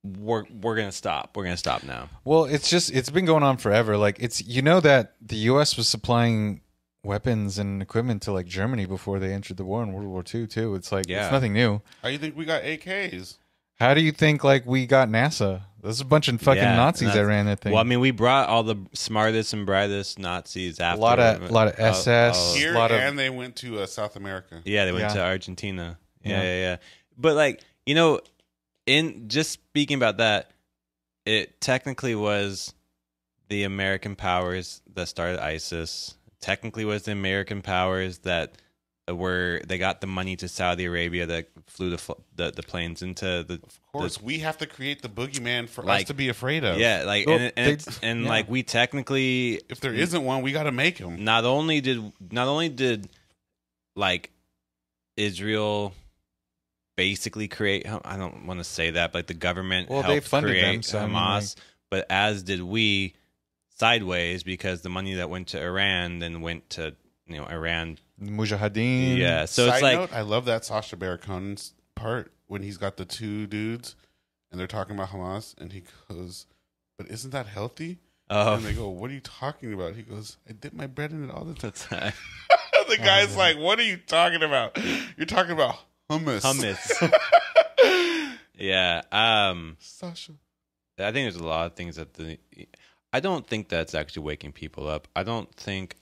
We're gonna stop. We're gonna stop now. Well, it's been going on forever. Like that the U.S. was supplying weapons and equipment to like Germany before they entered the war in World War II too. It's like it's nothing new. How do you think we got AKs? How do you think like we got NASA? There's a bunch of fucking Nazis that ran that thing. Well, I mean, we brought all the smartest and brightest Nazis after. A lot of SS. Here a lot and they went to South America. Yeah, they went to Argentina. Yeah. But like, you know, in just speaking about that, it technically was the American powers that started ISIS. Technically was the American powers that they got the money to Saudi Arabia that flew the planes into the. Of course, we have to create the boogeyman for us to be afraid of. Yeah, like like we technically, if there isn't one, we got to make him. Not only did like Israel basically create. I don't want to say that, but the government helped create Hamas, but as did we sideways, because the money that went to Iran then went to Iran. Mujahideen. Yeah. So Side it's like note, I love that Sacha Baron Cohen's part when he's got the two dudes and they're talking about Hamas and he goes, "But isn't that healthy?" And they go, "What are you talking about?" He goes, "I dip my bread in it all the time." The guy's like, "What are you talking about? You're talking about hummus." Yeah. Sasha. I think there's a lot of things that I don't think that's actually waking people up. I don't think,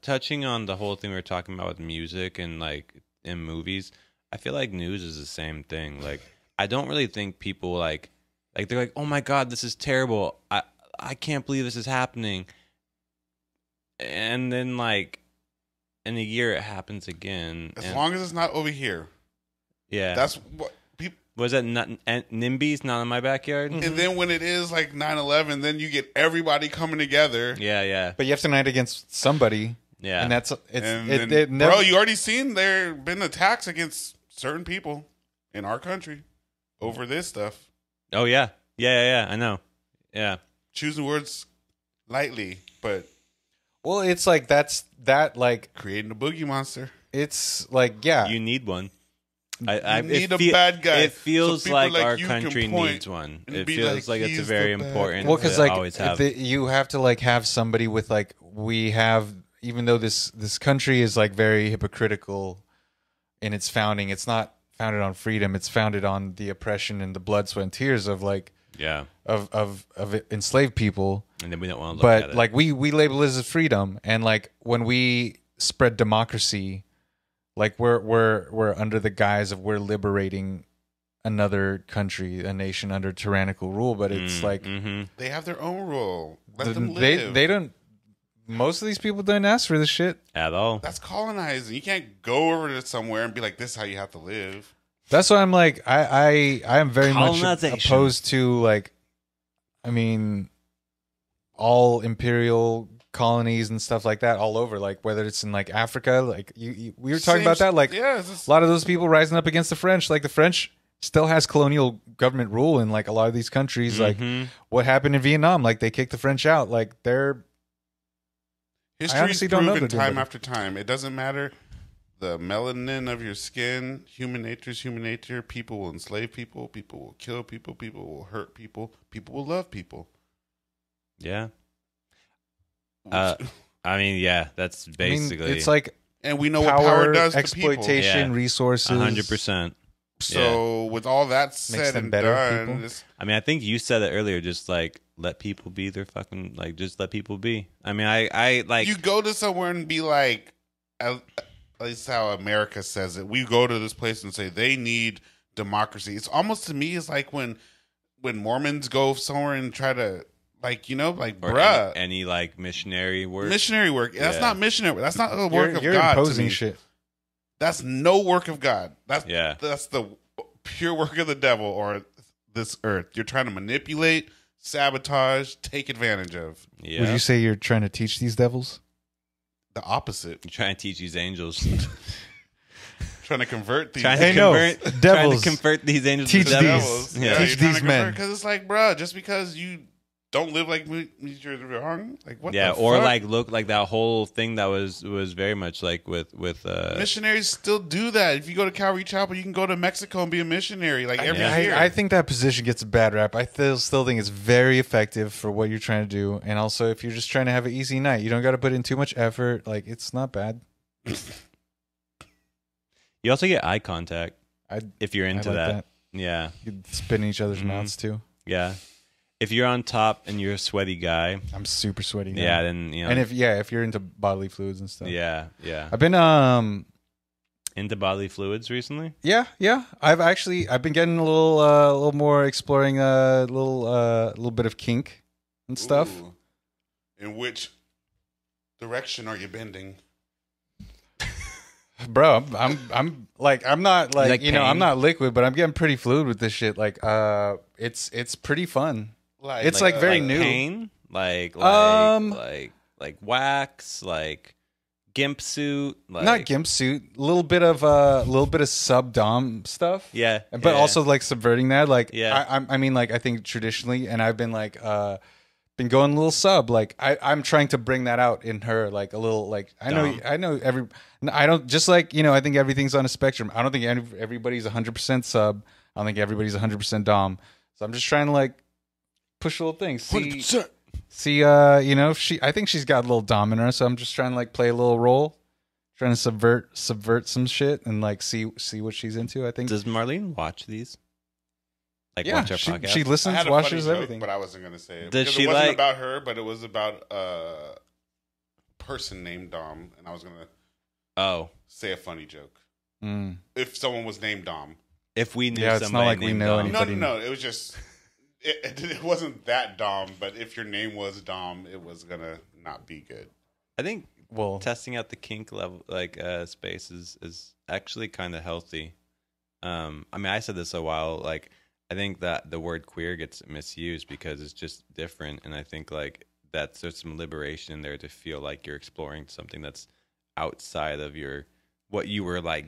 touching on the whole thing we were talking about with music and like in movies, I feel like news is the same thing. Like, I don't really think people like they're like, "Oh my God, this is terrible. I can't believe this is happening." And then like in a year it happens again. As long as it's not over here. Yeah. That's what people. Was that not NIMBY's not in my backyard? And then when it is like 9/11, then you get everybody coming together. Yeah. But you have to unite against somebody. Yeah. And that's bro, you already seen there been attacks against certain people in our country over this stuff. Oh yeah. I know. Yeah. Choosing words lightly, but it's like that like creating a boogie monster. It's like, yeah, you need one. I need a bad guy. It feels like our country needs one. It feels like it's a very important. Well, because like you have to like have somebody with like we have. Even though this country is like very hypocritical in its founding, it's not founded on freedom. It's founded on the oppression and the blood, sweat, and tears of like of enslaved people. And then we don't want to look at it. But like we label it as freedom, and like when we spread democracy. Like we're under the guise of we're liberating another country, a nation under tyrannical rule, but it's like they have their own rule. Let them live. They don't. Most of these people don't ask for this shit at all. That's colonizing. You can't go over to somewhere and be like, "This is how you have to live." That's why I'm like I am very much opposed to like, I mean, all imperial colonies and stuff like that all over, like whether it's in like Africa, like we were talking about that, like a lot of those people rising up against the French, like the French still has colonial government rule in like a lot of these countries. Like what happened in Vietnam, like they kicked the French out, like history's proven time after time. It doesn't matter the melanin of your skin. Human nature is human nature. People will enslave people. People will kill people. People will hurt people. People will love people. Yeah. I mean, yeah, that's basically. It's like, and we know what power does to exploitation, resources, 100%. So with all that said and done, I mean, I think you said it earlier. Just like let people be their fucking like. Just let people be. I mean, I like you go to somewhere and be like, at least how America says it. We go to this place and say they need democracy. It's almost to me, it's like when Mormons go somewhere and try to. Like, like, or bruh. Any like missionary work. Missionary work. That's not missionary work. That's not the work of God. You're imposing shit. That's no work of God. That's the pure work of the devil or this earth. You're trying to manipulate, sabotage, take advantage of. Yeah. Would you say you're trying to teach these devils? The opposite. You're trying to teach these angels. Trying to convert these devils. Trying to convert these angels teach to devils. Teach these men. Because it's like, bruh, just because you don't live like me, you're wrong. Like what? Yeah, the or fuck? like look like that whole thing that was very much like with missionaries still do that. If you go to Calvary Chapel, you can go to Mexico and be a missionary. Like every year. I think that position gets a bad rap. I still think it's very effective for what you're trying to do, and also if you're just trying to have an easy night, you don't got to put in too much effort. Like it's not bad. You also get eye contact if you're into that. Yeah, you spit in each other's mouths too. Yeah. If you're on top and you're a sweaty guy, I'm super sweaty. Now. Yeah, then and if you're into bodily fluids and stuff. Yeah. I've been into bodily fluids recently? Yeah. I've been getting a little more exploring a little bit of kink and stuff. Ooh. In which direction are you bending? Bro, I'm not like I'm not liquid, but I'm getting pretty fluid with this shit. Like, it's pretty fun. It's like very new. Pain, like wax, like gimp suit, like not gimp suit. A little bit of sub dom stuff. Yeah, but also like subverting that. Like, yeah. I mean, like I think traditionally, and I've been like been going a little sub. Like I'm trying to bring that out in her, like a little like I know I don't just like I think everything's on a spectrum. I don't think everybody's 100% sub. I don't think everybody's 100% dom. So I'm just trying to like push little things. See, I think she's got a little dom in her. So I'm just trying to like play a little role, trying to subvert some shit and like see what she's into. I think. Does Marlene watch these? Like, yeah, watch our podcast? She listens, watches everything. But I wasn't going to say it. Does she it wasn't like about her, but it was about a person named Dom, and I was going to say a funny joke. If someone was named Dom. If we knew it's not like we know anybody. No. It was just it wasn't that Dom, but if your name was Dom, it was going to not be good. I think testing out the kink level space is actually kind of healthy. I mean, I said this a while like I think that the word queer gets misused because it's just different. And I think like that's there's some liberation in there to feel like you're exploring something that's outside of what you were like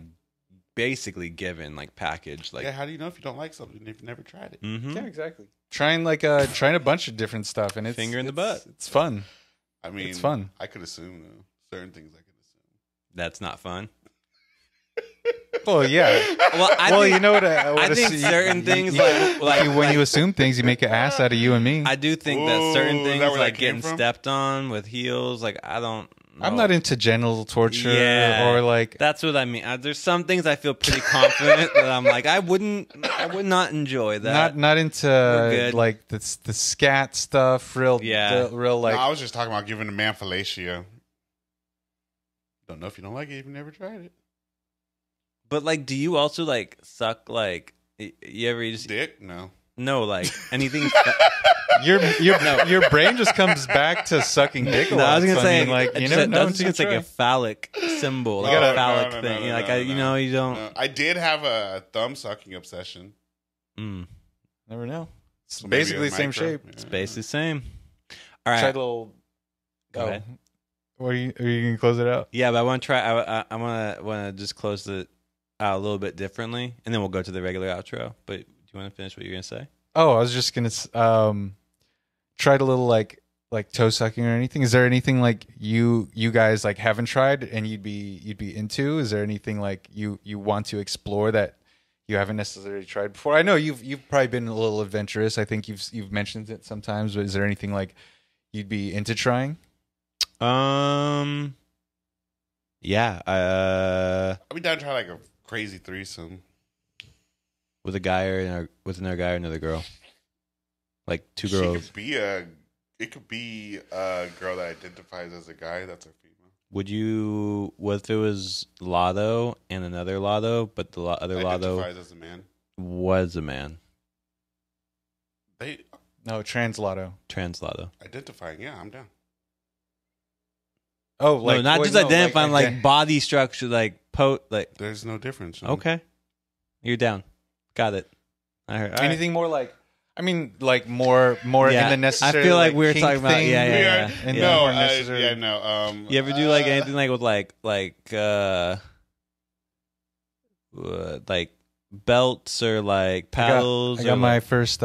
basically given, like packaged. Like, yeah, how do you know if you don't like something if you've never tried it? Mm-hmm. Yeah, exactly. Trying a bunch of different stuff and it's finger in the butt. It's fun. I mean, it's fun. I could assume though. Certain things I could assume. That's not fun. Well, yeah. Well, you know what? I think certain things when you assume things, you make an ass out of you and me. I do think that certain things like getting stepped on with heels, like I don't know. I'm not into genital torture or like. That's what I mean. There's some things I feel pretty confident that I'm like I would not enjoy that. Not into like the scat stuff. Real like. No, I was just talking about giving a man fellatio. Don't know if you don't like it if you never tried it. But like, do you also like suck like you ever just dick? No, like anything. Your brain just comes back to sucking dick. No, I was gonna say like it's like a phallic symbol, like a phallic thing. You don't. No. I did have a thumb sucking obsession. Never know. It's basically the same shape. It's basically the same. All right. Try a little. Go ahead. Are you gonna close it out? Yeah, but I want to try. I want to just close it out a little bit differently, and then we'll go to the regular outro. But do you want to finish what you're gonna say? Oh, I was just gonna try a little like toe sucking or anything. Is there anything like you guys like haven't tried and you'd be into? Is there anything like you want to explore that you haven't necessarily tried before? I know you've probably been a little adventurous. I think you've mentioned it sometimes. But is there anything like you'd be into trying? Yeah. I'd be down to try like a crazy threesome with a guy with another guy or another girl, like two girls. It could be a girl that identifies as a guy. That's a female. What if it was Lotto and another Lotto, but the other Lotto identifies as a man? Was a man. Trans Lotto. Identifying, yeah, I'm down. Oh, like no, not just identifying, like body structure, like There's no difference. Okay, you're down. Got it. I heard. Anything more like? I mean, like more in the necessary. I feel like we were kink talking about. thing. Yeah. No. You ever do like anything like with like belts or like paddles? I got my first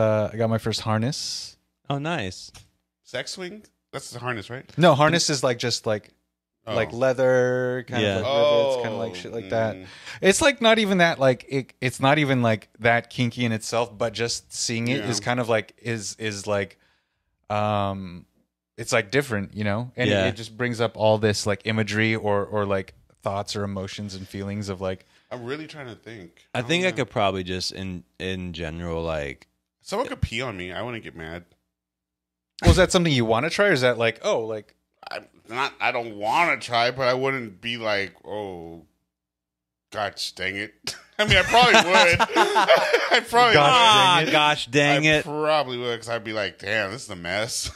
harness. Oh, nice. Sex swing? That's the harness, right? No, harness is like just like leather, kind of like rivets, kind of like shit like that. It's like not even that like it's not even like that kinky in itself, but just seeing it is kind of like is like it's like different, and it just brings up all this like imagery or like thoughts or emotions and feelings of like. I'm really trying to think. I think I could probably just in general like someone could pee on me. I wouldn't get mad. Well, is that something you want to try, or is that like I don't want to try, but I wouldn't be like, oh gosh dang it. I mean, I probably would. I probably would. Gosh dang it. I probably would, because I'd be like, damn, this is a mess.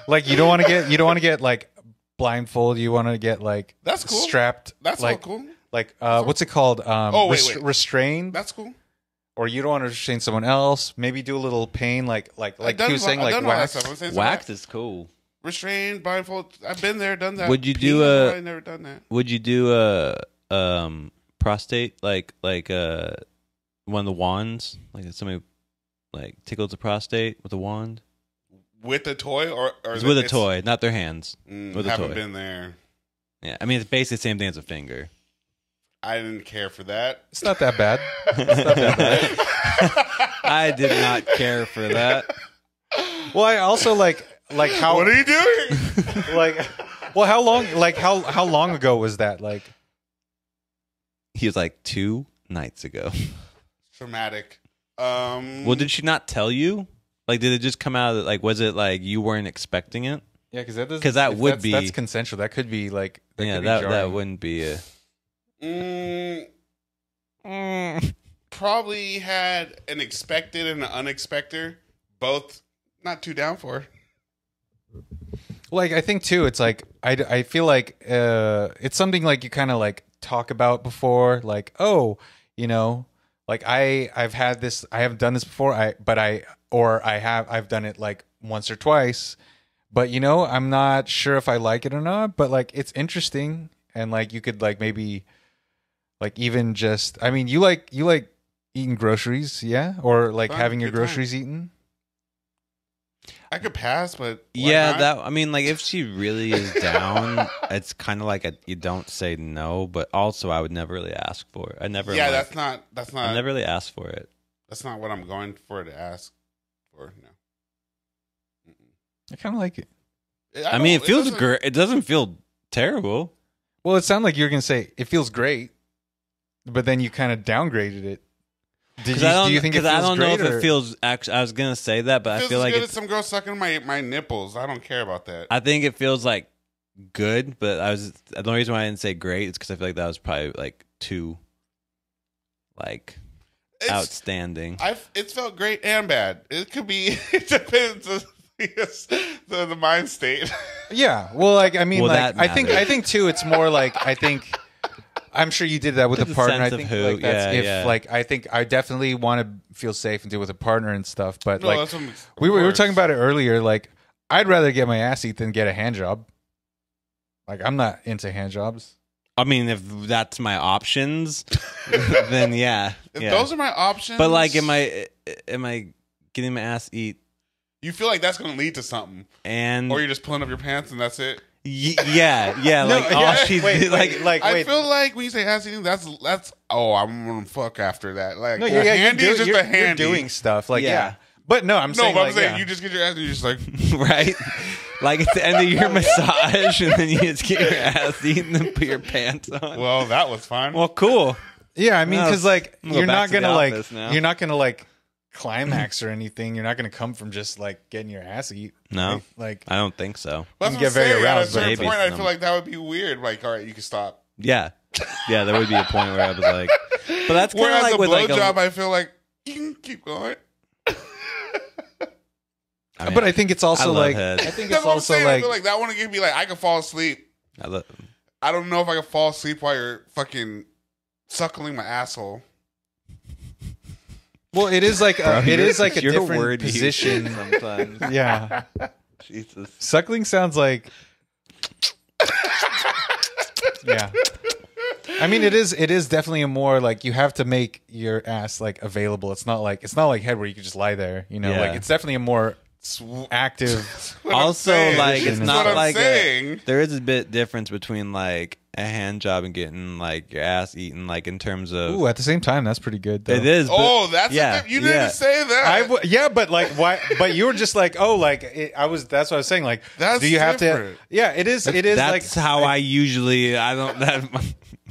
Like, you don't want to get like blindfold. You want to get like that's cool. Strapped. That's like, all cool. Like what's it called? Wait. Restrained. That's cool. Or you don't want to restrain someone else. Maybe do a little pain, like he was saying, like wax. Wax is cool. Restrained, blindfold. I've been there, done that. Would you do a? I've never done that. Would you do a prostate like one of the wands, like somebody like tickles the prostate with a wand? With a toy or it's with a toy, not their hands. With a haven't toy. Been there. Yeah, I mean it's basically the same thing as a finger. I didn't care for that. It's not that bad. It's not that bad. I did not care for that. Well, I also like how. What are you doing? Well, how long? Like how long ago was that? Like, he was like 2 nights ago. Traumatic. Well, did she not tell you? Like, did it just come out of like? Was it like you weren't expecting it? Yeah, because that's consensual. That could be like. That wouldn't be a. Probably had an expected and an unexpected. Both not too down for. Like, I think too, it's like I feel like it's something like you kind of like talk about before, like, oh, you know, like I've had this, I haven't done this before, I've done it like once or twice, but you know, I'm not sure if I like it or not, but like it's interesting, and like you could like maybe like even just, I mean, you like eating groceries, yeah, or like having your groceries eaten. I could pass, but yeah, that I mean, like if she really is down, it's kind of like you don't say no, but also I would never really ask for it. I never. Yeah, that's not. I never really asked for it. That's not what I'm going for to ask for. No. I kind of like it. I mean, it feels great. It doesn't feel terrible. Well, it sounded like you were gonna say it feels great, but then you kind of downgraded it. Do you think it feels great? Because I don't know if it feels. Actually, I was gonna say that, but I feel like it's some girl sucking my nipples. I don't care about that. I think it feels like good, but the only reason why I didn't say great is because I feel like that was probably like too, like, outstanding. It's felt great and bad. It could be. It depends on the mind state. Yeah. Well, like I mean, like I think too. It's more like I think. I'm sure you did that with a partner. I think like that's like I think I definitely want to feel safe and do it with a partner and stuff. But like we were talking about it earlier. Like I'd rather get my ass eat than get a hand job. Like I'm not into hand jobs. I mean, if that's my options, then yeah. If those are my options, but like, am I getting my ass eat? You feel like that's going to lead to something, or you're just pulling up your pants and that's it. Yeah. I feel like when you say ass eating, that's I'm gonna fuck after that. Like, handy is just a handy. You're doing stuff like but no, I'm saying you just get your ass and you're just like right, like at the end of your massage, and then you just get your ass eaten and put your pants on. Well, that was fine. Well, cool. Yeah, I mean, because like you're not gonna like climax or anything. You're not going to come from just like getting your ass eat. No, right? Like I don't think so. You get very aroused. At a certain point, I feel like that would be weird. Like, all right, you can stop. Yeah, there would be a point where I was like, but that's kind of like with like a blowjob. I feel like you can keep going. I mean, but I think it's also like head. I think it's also like I feel like that one can be like I can fall asleep. I don't know if I can fall asleep while you're fucking suckling my asshole. Well, it is like a different position sometimes. Yeah. Jesus. Suckling sounds like yeah. I mean, it is definitely a more like you have to make your ass like available. It's not like head where you can just lie there, you know. Like it's definitely a more active. Also, like it's not like there is a bit difference between like a hand job and getting like your ass eaten, like in terms of. Ooh, at the same time, that's pretty good. Though. It is. That's you didn't say that. But like why? But you were just like, oh, like That's what I was saying. Like, that's do you different. have to? Yeah, it is. It is. That's like how I usually. I don't. That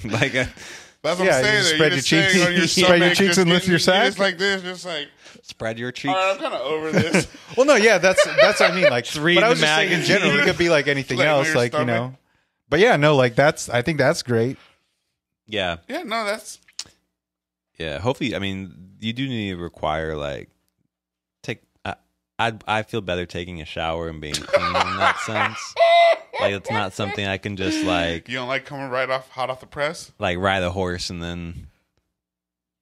like. That's what I'm saying. You spread your cheeks. Spread your cheeks and lift your sack. Just like this. Just like. Spread your cheeks. All right, I'm kind of over this. Well, no, yeah, that's what I mean. Like but I was just saying in general, it could be like anything else, like stomach. You know. But yeah, no, like I think that's great. Yeah. Yeah, no, that's... Yeah, hopefully, I mean, you do need to require, like, I feel better taking a shower and being clean in that sense. Like, it's not something I can just, like... You don't like coming hot off the press? Like, ride a horse and then...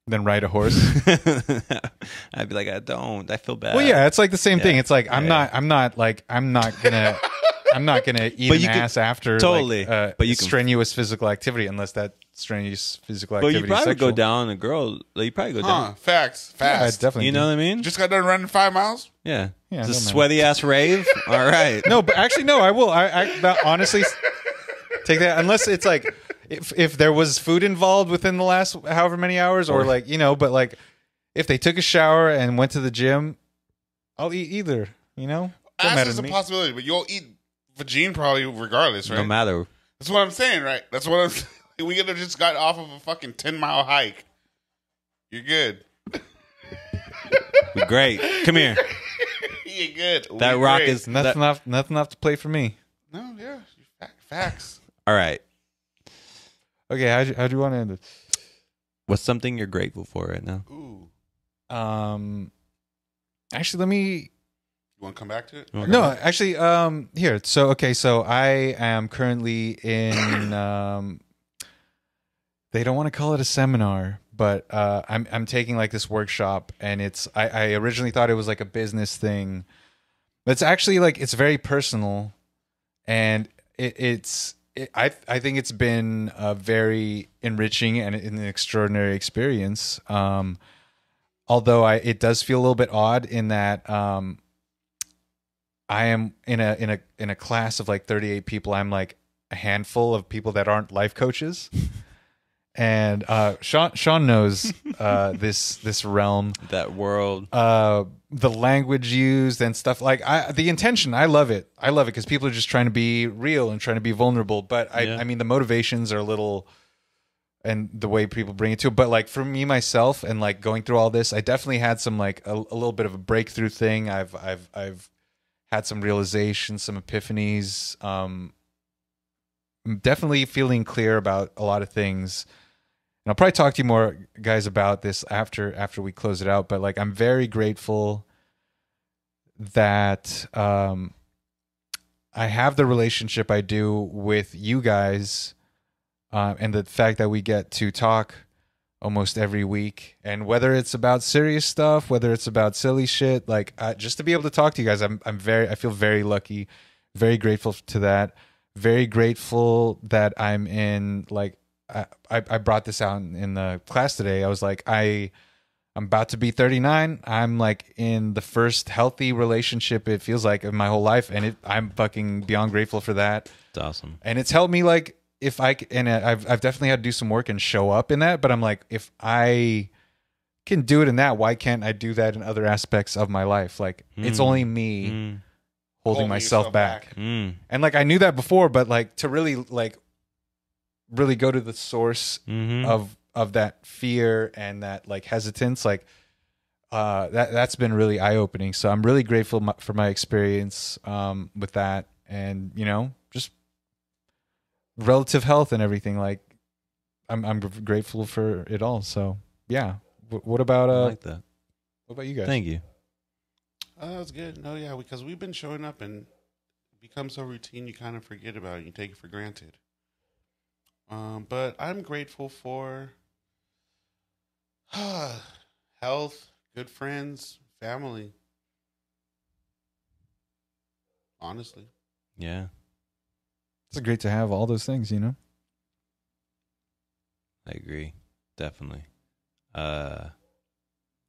Then ride a horse. I'd be like, I don't. I feel bad. Well, yeah, it's like the same thing. It's like I'm not gonna eat an ass after totally. Like, but you strenuous physical activity unless that strenuous physical activity. But you probably is sexual. go down a girl. Like, you probably go down. Facts. Yeah, definitely. You know what I mean? Just got done running 5 miles. Yeah. Yeah. It's a sweaty ass rave. All right. No, but actually, no. I will. I honestly take that unless it's like if there was food involved within the last however many hours, or like but like if they took a shower and went to the gym, I'll eat either. Ass is a possibility, but you'll eat vagine probably regardless, right? No matter. That's what I'm saying, right? That's what I'm saying. We could have just got off of a fucking 10-mile hike. You're good. We're great. Come here. You're good. That We're rock great. is nothing enough to play for me. No, yeah, facts. All right. Okay, how do you want to end it? What's something you're grateful for right now? Ooh, actually, let me. you want to come back to it? No, actually, here. So I am currently in. They don't want to call it a seminar, but I'm taking like this workshop, and I originally thought it was like a business thing, but it's actually like it's very personal, and I think it's been a very enriching and an extraordinary experience. Although it does feel a little bit odd in that I am in a class of like 38 people. I'm like a handful of people that aren't life coaches. And Sean knows this realm, that world, the language used and stuff. Like the intention, I love it because people are just trying to be real and trying to be vulnerable. But I mean, the motivations are a little, and the way people bring it to it. But like for me myself, and like going through all this, I definitely had some like a little bit of a breakthrough thing. I've had some realizations, some epiphanies. I'm definitely feeling clear about a lot of things. And I'll probably talk to you more guys about this after we close it out. But like, I'm very grateful that I have the relationship I do with you guys, and the fact that we get to talk almost every week. And whether it's about serious stuff, whether it's about silly shit, like just to be able to talk to you guys, I feel very lucky, very grateful to that. Very grateful that I'm in, like, I brought this out in the class today. I was like, I'm about to be 39. I'm like in the first healthy relationship, it feels like, in my whole life. And I'm fucking beyond grateful for that. It's awesome. And it's helped me, like, I've definitely had to do some work and show up in that. But I'm like, if I can do it in that, why can't I do that in other aspects of my life? Like, it's only me. Holding myself back. And like I knew that before, but like to really go to the source of that fear and that like hesitance, like that's been really eye-opening. So I'm really grateful for my experience with that, and just relative health and everything. Like I'm grateful for it all. So yeah. What about I like that. What about you guys? Thank you. That's good. No, yeah, because we've been showing up and it becomes so routine you kind of forget about it. You take it for granted. But I'm grateful for health, good friends, family. Honestly. Yeah. It's great to have all those things, I agree. Definitely.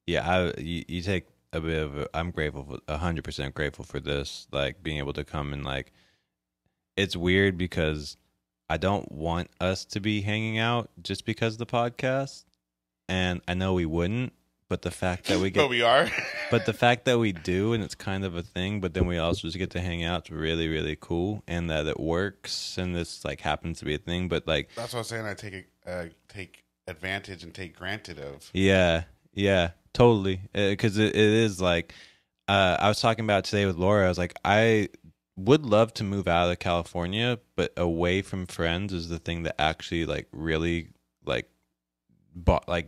You take a bit of I'm grateful for 100% grateful for this, like being able to come and like, it's weird because I don't want us to be hanging out just because of the podcast, and I know we wouldn't, but the fact that we get but we are but the fact that we do, and it's kind of a thing, but then we also just get to hang out, it's really, really cool, and that it works, and this like happens to be a thing. But like, that's what I'm saying, I take advantage and take granted of. Yeah, totally. Because it is like, I was talking about today with Laura. I was like, I would love to move out of California, but away from friends is the thing that actually like really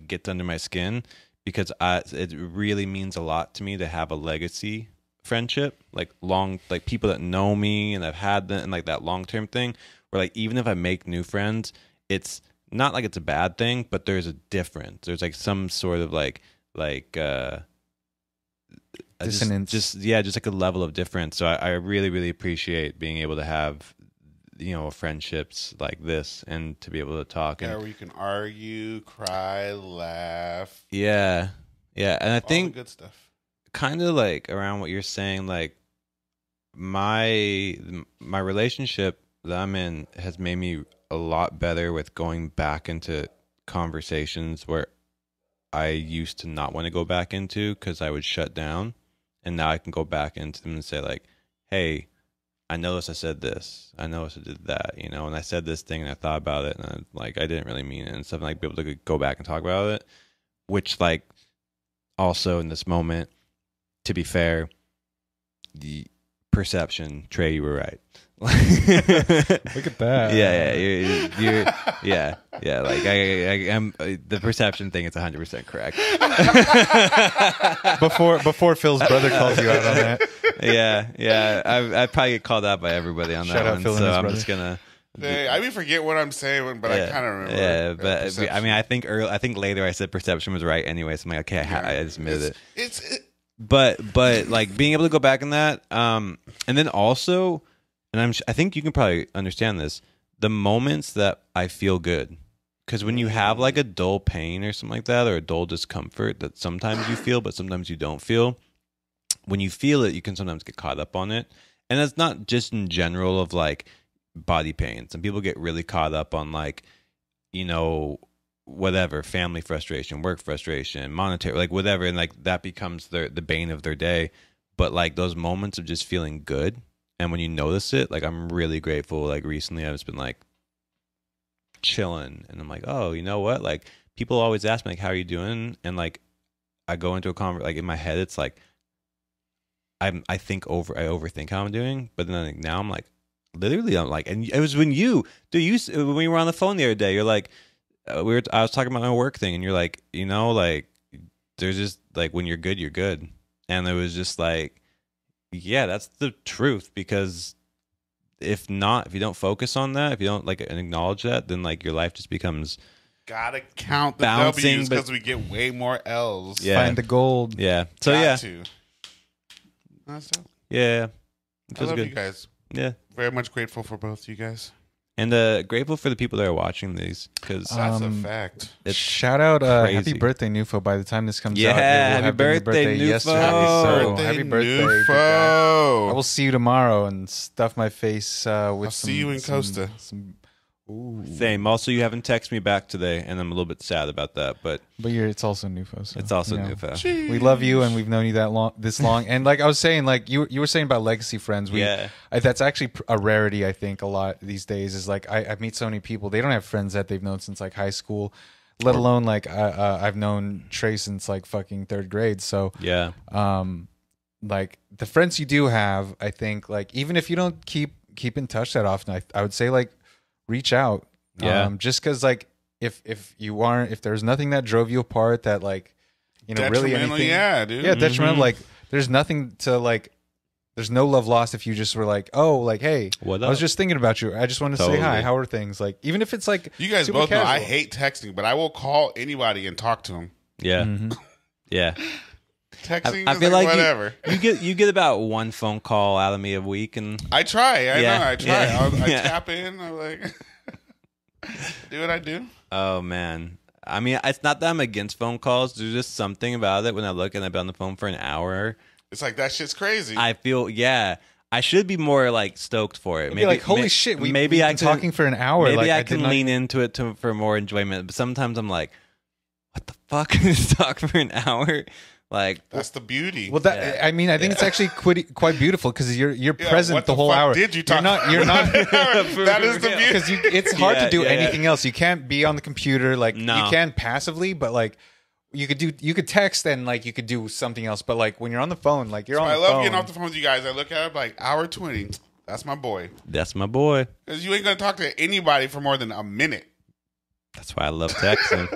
gets under my skin, because it really means a lot to me to have a legacy friendship, like people that know me and I've had them, and like that long-term thing where like even if I make new friends, it's not like it's a bad thing, but there's a difference. There's like some sort of dissonance. Just like a level of difference. So I really, really appreciate being able to have, friendships like this and to be able to talk. Yeah, where you can argue, cry, laugh. Yeah. Yeah. And I think the good stuff. Kind of like around what you're saying, like my relationship that I'm in has made me a lot better with going back into conversations where I used to not want to go back into because I would shut down. And now I can go back into them and say like, hey, I noticed I said this. I noticed I did that, and I said this thing and I thought about it and I didn't really mean it and stuff, and like be able to go back and talk about it, which like also in this moment, to be fair, the perception, Trey, you were right. Look at that. Yeah. Like I'm the perception thing is 100% correct. before Phil's brother calls you out on that. Yeah. I probably get called out by everybody on that one. So I'm just gonna. I forget what I'm saying, but I kind of remember. Yeah, but I mean, I think later I said perception was right anyway. So I'm like, okay, I just admitted it. But like being able to go back in that, and then also. And I think you can probably understand this. The moments that I feel good, because when you have like a dull pain or something like that, or a dull discomfort that sometimes you feel, but sometimes you don't feel. When you feel it, you can sometimes get caught up on it, and that's not just in general of like body pain. Some people get really caught up on like, whatever, family frustration, work frustration, monetary, like whatever, and like that becomes the bane of their day. But like those moments of just feeling good. And when you notice it, like I'm really grateful. Like recently, I've just been like chilling, and I'm like, oh, you know what? Like people always ask me like, how are you doing? And like I go into a conversation, like in my head, it's like I overthink how I'm doing, but then like, now I'm like, literally, I'm like, and it was when when we were on the phone the other day, you're like, I was talking about my work thing, and you're like, like there's just like when you're good, and it was just like. Yeah, that's the truth, because if you don't focus on that, if you don't like and acknowledge that, then like your life just becomes gotta count the W's because we get way more L's. Yeah. Find the gold. Yeah. So That's dope. Yeah. I love good. You guys. Yeah. Very much grateful for both you guys. And grateful for the people that are watching these, because that's a fact. Shout out, happy birthday, Nufo. By the time this comes out, happy birthday, Nufo. Yesterday, so happy birthday, Nufo. I will see you tomorrow and stuff my face with I'll see you in Costa. Same. Also, you haven't texted me back today, and I'm a little bit sad about that. But it's also Nufo. So, it's also Nufo. We love you, and we've known you this long. And like I was saying, like you were saying about legacy friends. That's actually a rarity. I think a lot these days is like I meet so many people. They don't have friends that they've known since like high school, let alone like I've known Trey since like fucking third grade. So yeah, like the friends you do have, I think like even if you don't keep in touch that often, I would say like. Reach out, just because like if there's nothing that drove you apart that like really anything, detrimental, like there's nothing to like, there's no love lost if you just were like, oh, like, hey, I was just thinking about you, I just want to say hi, how are things, like even if it's like you guys both know I hate texting, but I will call anybody and talk to them. Yeah. Texting I feel like whatever. You get about one phone call out of me a week, and I try. I tap in. I'm like, do what I do. Oh man, I mean, it's not that I'm against phone calls. There's just something about it when I look and I've been on the phone for an hour. It's like that shit's crazy. I feel I should be more like stoked for it. Maybe like holy shit, we've been talking for an hour. Maybe like, I can lean into it for more enjoyment. But sometimes I'm like, what the fuck? Just talk for an hour. Like that's the beauty. Well, I mean, I think it's actually quite beautiful because you're present the whole hour. Did you talk? You're not. That is the beauty. Because it's hard to do anything else. You can't be on the computer. Like you can passively, but like you could text and like you could do something else. But like when you're on the phone, like you're on the phone. I love getting off the phone with you guys. I look at it like hour 20. That's my boy. That's my boy. Because you ain't gonna talk to anybody for more than a minute. That's why I love texting.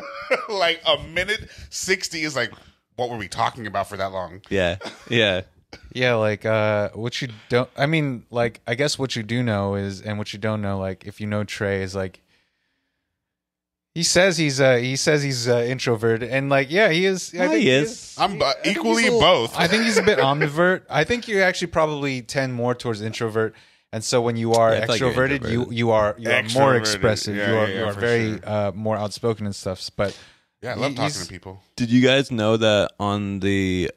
Like a minute 60 is like, what were we talking about for that long? Yeah. Yeah. Yeah, like what you don't. I mean, like I guess what you do know is, and what you don't know, like if you know Trey is like. He says he's introverted, and like yeah, he is. I think he is. I'm equally both. I think he's a bit ambivert. I think you actually probably tend more towards introvert, and so when you are extroverted, you are more expressive. Yeah, you are very more outspoken and stuff. But yeah, I love talking to people. Did you guys know that on the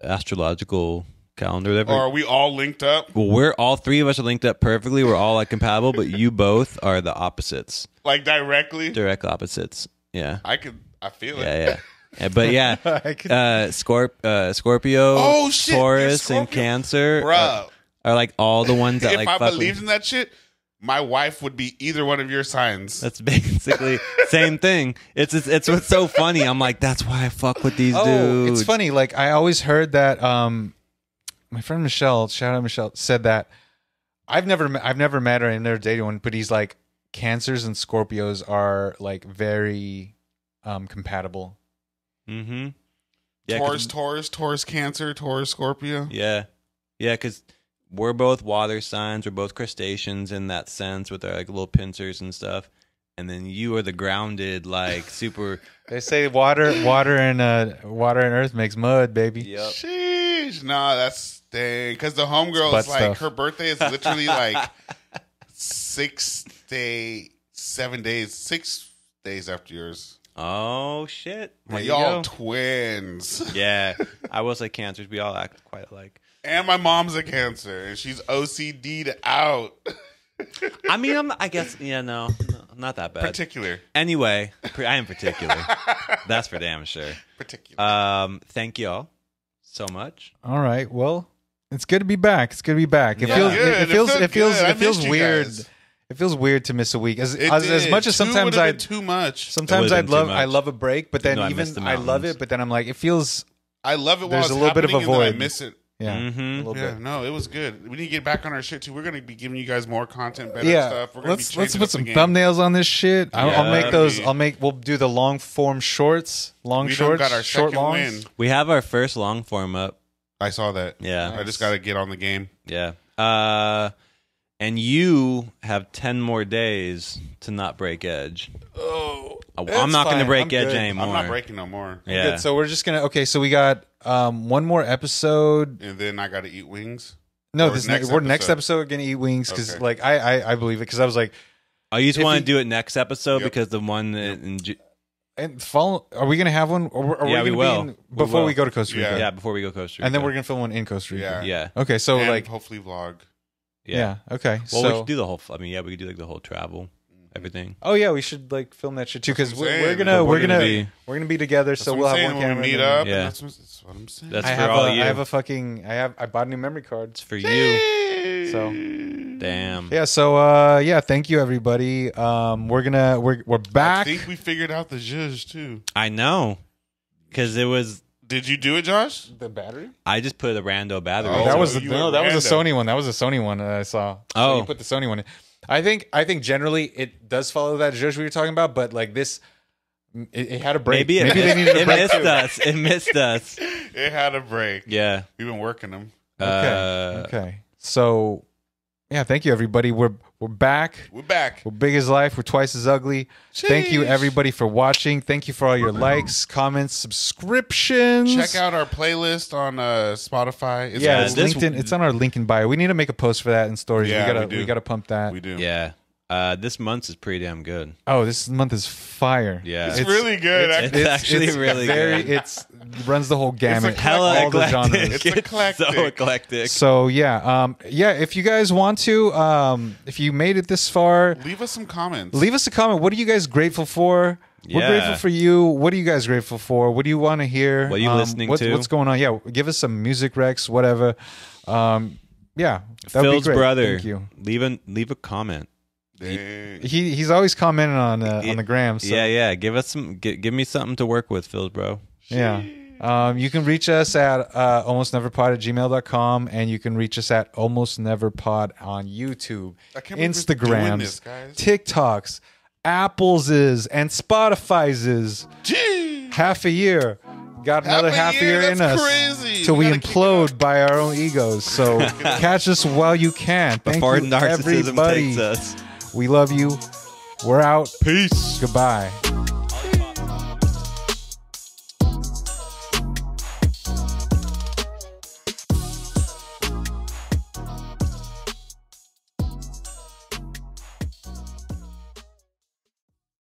astrological calendar? Or are we all linked up? Well, we're all three of us are linked up perfectly. We're all like compatible, but you both are the opposites. Like directly? Direct opposites. Yeah. I feel it. Yeah. But yeah, Scorpio, Taurus, and Cancer are like all the ones that if like. I believed in that shit, my wife would be either one of your signs. That's basically same thing. It's what's so funny. I'm like, that's why I fuck with these dudes. It's funny. Like I always heard that. My friend Michelle, shout out Michelle, said that I've never met her and never dated one, but he's like Cancers and Scorpios are like very compatible. Mm-hmm. Yeah, Taurus, Cancer, Taurus, Scorpio. Yeah, because we're both water signs. We're both crustaceans in that sense with our like little pincers and stuff. And then you are the grounded, like super. They say water and earth makes mud, baby. Yep. Sheesh, no, that's dang. Because the homegirl is like stuff. her birthday is literally like 7 days, 6 days after yours. Oh shit! Like, y'all twins. Yeah, I will say Cancers. We all act quite alike. And my mom's a Cancer, and she's OCD'd out. I mean, I guess, no, not that bad. Particular. Anyway, I am particular. That's for damn sure. Particular. Thank you all so much. All right. Well, it's good to be back. It feels weird. It feels weird to miss a week. As much as sometimes too much. Sometimes I love a break, but then I love it, but then I'm like, it feels. I love it. There's a little bit of a void. I miss it. Yeah, mm-hmm. a little bit. No, it was good. We need to get back on our shit too. We're gonna be giving you guys more content, better stuff. We're let's put some thumbnails on this shit. I'll make those. We'll do the long form shorts. We got our short longs. Win. We have our first long form up. I saw that. Yeah, nice. I just gotta get on the game. Yeah. And you have 10 more days to not break edge. Oh, I'm not going to break edge anymore. I'm not breaking no more. Yeah. Good. So we're just gonna. Okay. So we got one more episode, and then I got to eat wings. No, next episode we're gonna eat wings because like I believe it because I was like, oh, you just want to do it next episode because the one and follow. Are we gonna have one? Or we will before we go to Costa Rica. Yeah, before we go to Costa Rica, and then we're gonna film one in Costa Rica. Yeah. Okay. So and like hopefully vlog. Yeah. Okay. Well, we should do the whole. I mean, we could do like the whole travel, everything. Oh yeah, we should like film that shit too because we're gonna be together. So we'll have one camera. We meet up. Yeah. That's what I'm saying. That's for all you. I bought a new memory card. It's for you. So damn. Yeah. So thank you everybody. We're back. I think we figured out the zhuzh too. I know, because it was. Did you do it, Josh? The battery? I just put a rando battery. Oh, that was a Sony one. That was a Sony one that I saw. So you put the Sony one in. I think generally it does follow that zhuzh we were talking about, but like this, it had a break. Maybe they needed a break. It missed us. It had a break. Yeah, we've been working them. Okay. So, yeah, thank you everybody. We're back. We're back. We're big as life. We're twice as ugly. Jeez. Thank you everybody for watching. Thank you for all your likes, comments, subscriptions. Check out our playlist on Spotify. It's LinkedIn. It's on our link in bio. We need to make a post for that in stories. Yeah, we gotta pump that. We do. Yeah. This month is pretty damn good. Oh, this month is fire. Yeah, it's really good. It's actually really good. It runs the whole gamut. It's hella all eclectic. The genres. It's eclectic. So eclectic. So if you guys want to, if you made it this far, leave us some comments. Leave us a comment. What are you guys grateful for? We're grateful for you. What are you guys grateful for? What do you want to hear? What are you listening to? What's going on? Yeah, give us some music recs, whatever. Yeah, Phil's brother. Thank you. Leave a comment. He's always commenting on the gram. So. Yeah. Give us some. Give me something to work with, Phil's bro. Yeah. You can reach us at almostneverpod@gmail.com, and you can reach us at almostneverpod on YouTube, Instagrams, TikToks, Apple's and Spotify's. Half a year. Got another half a year in us till we implode by our own egos. So catch us while you can. Thank Before you, narcissism everybody. takes us. We love you. We're out. Peace. Goodbye.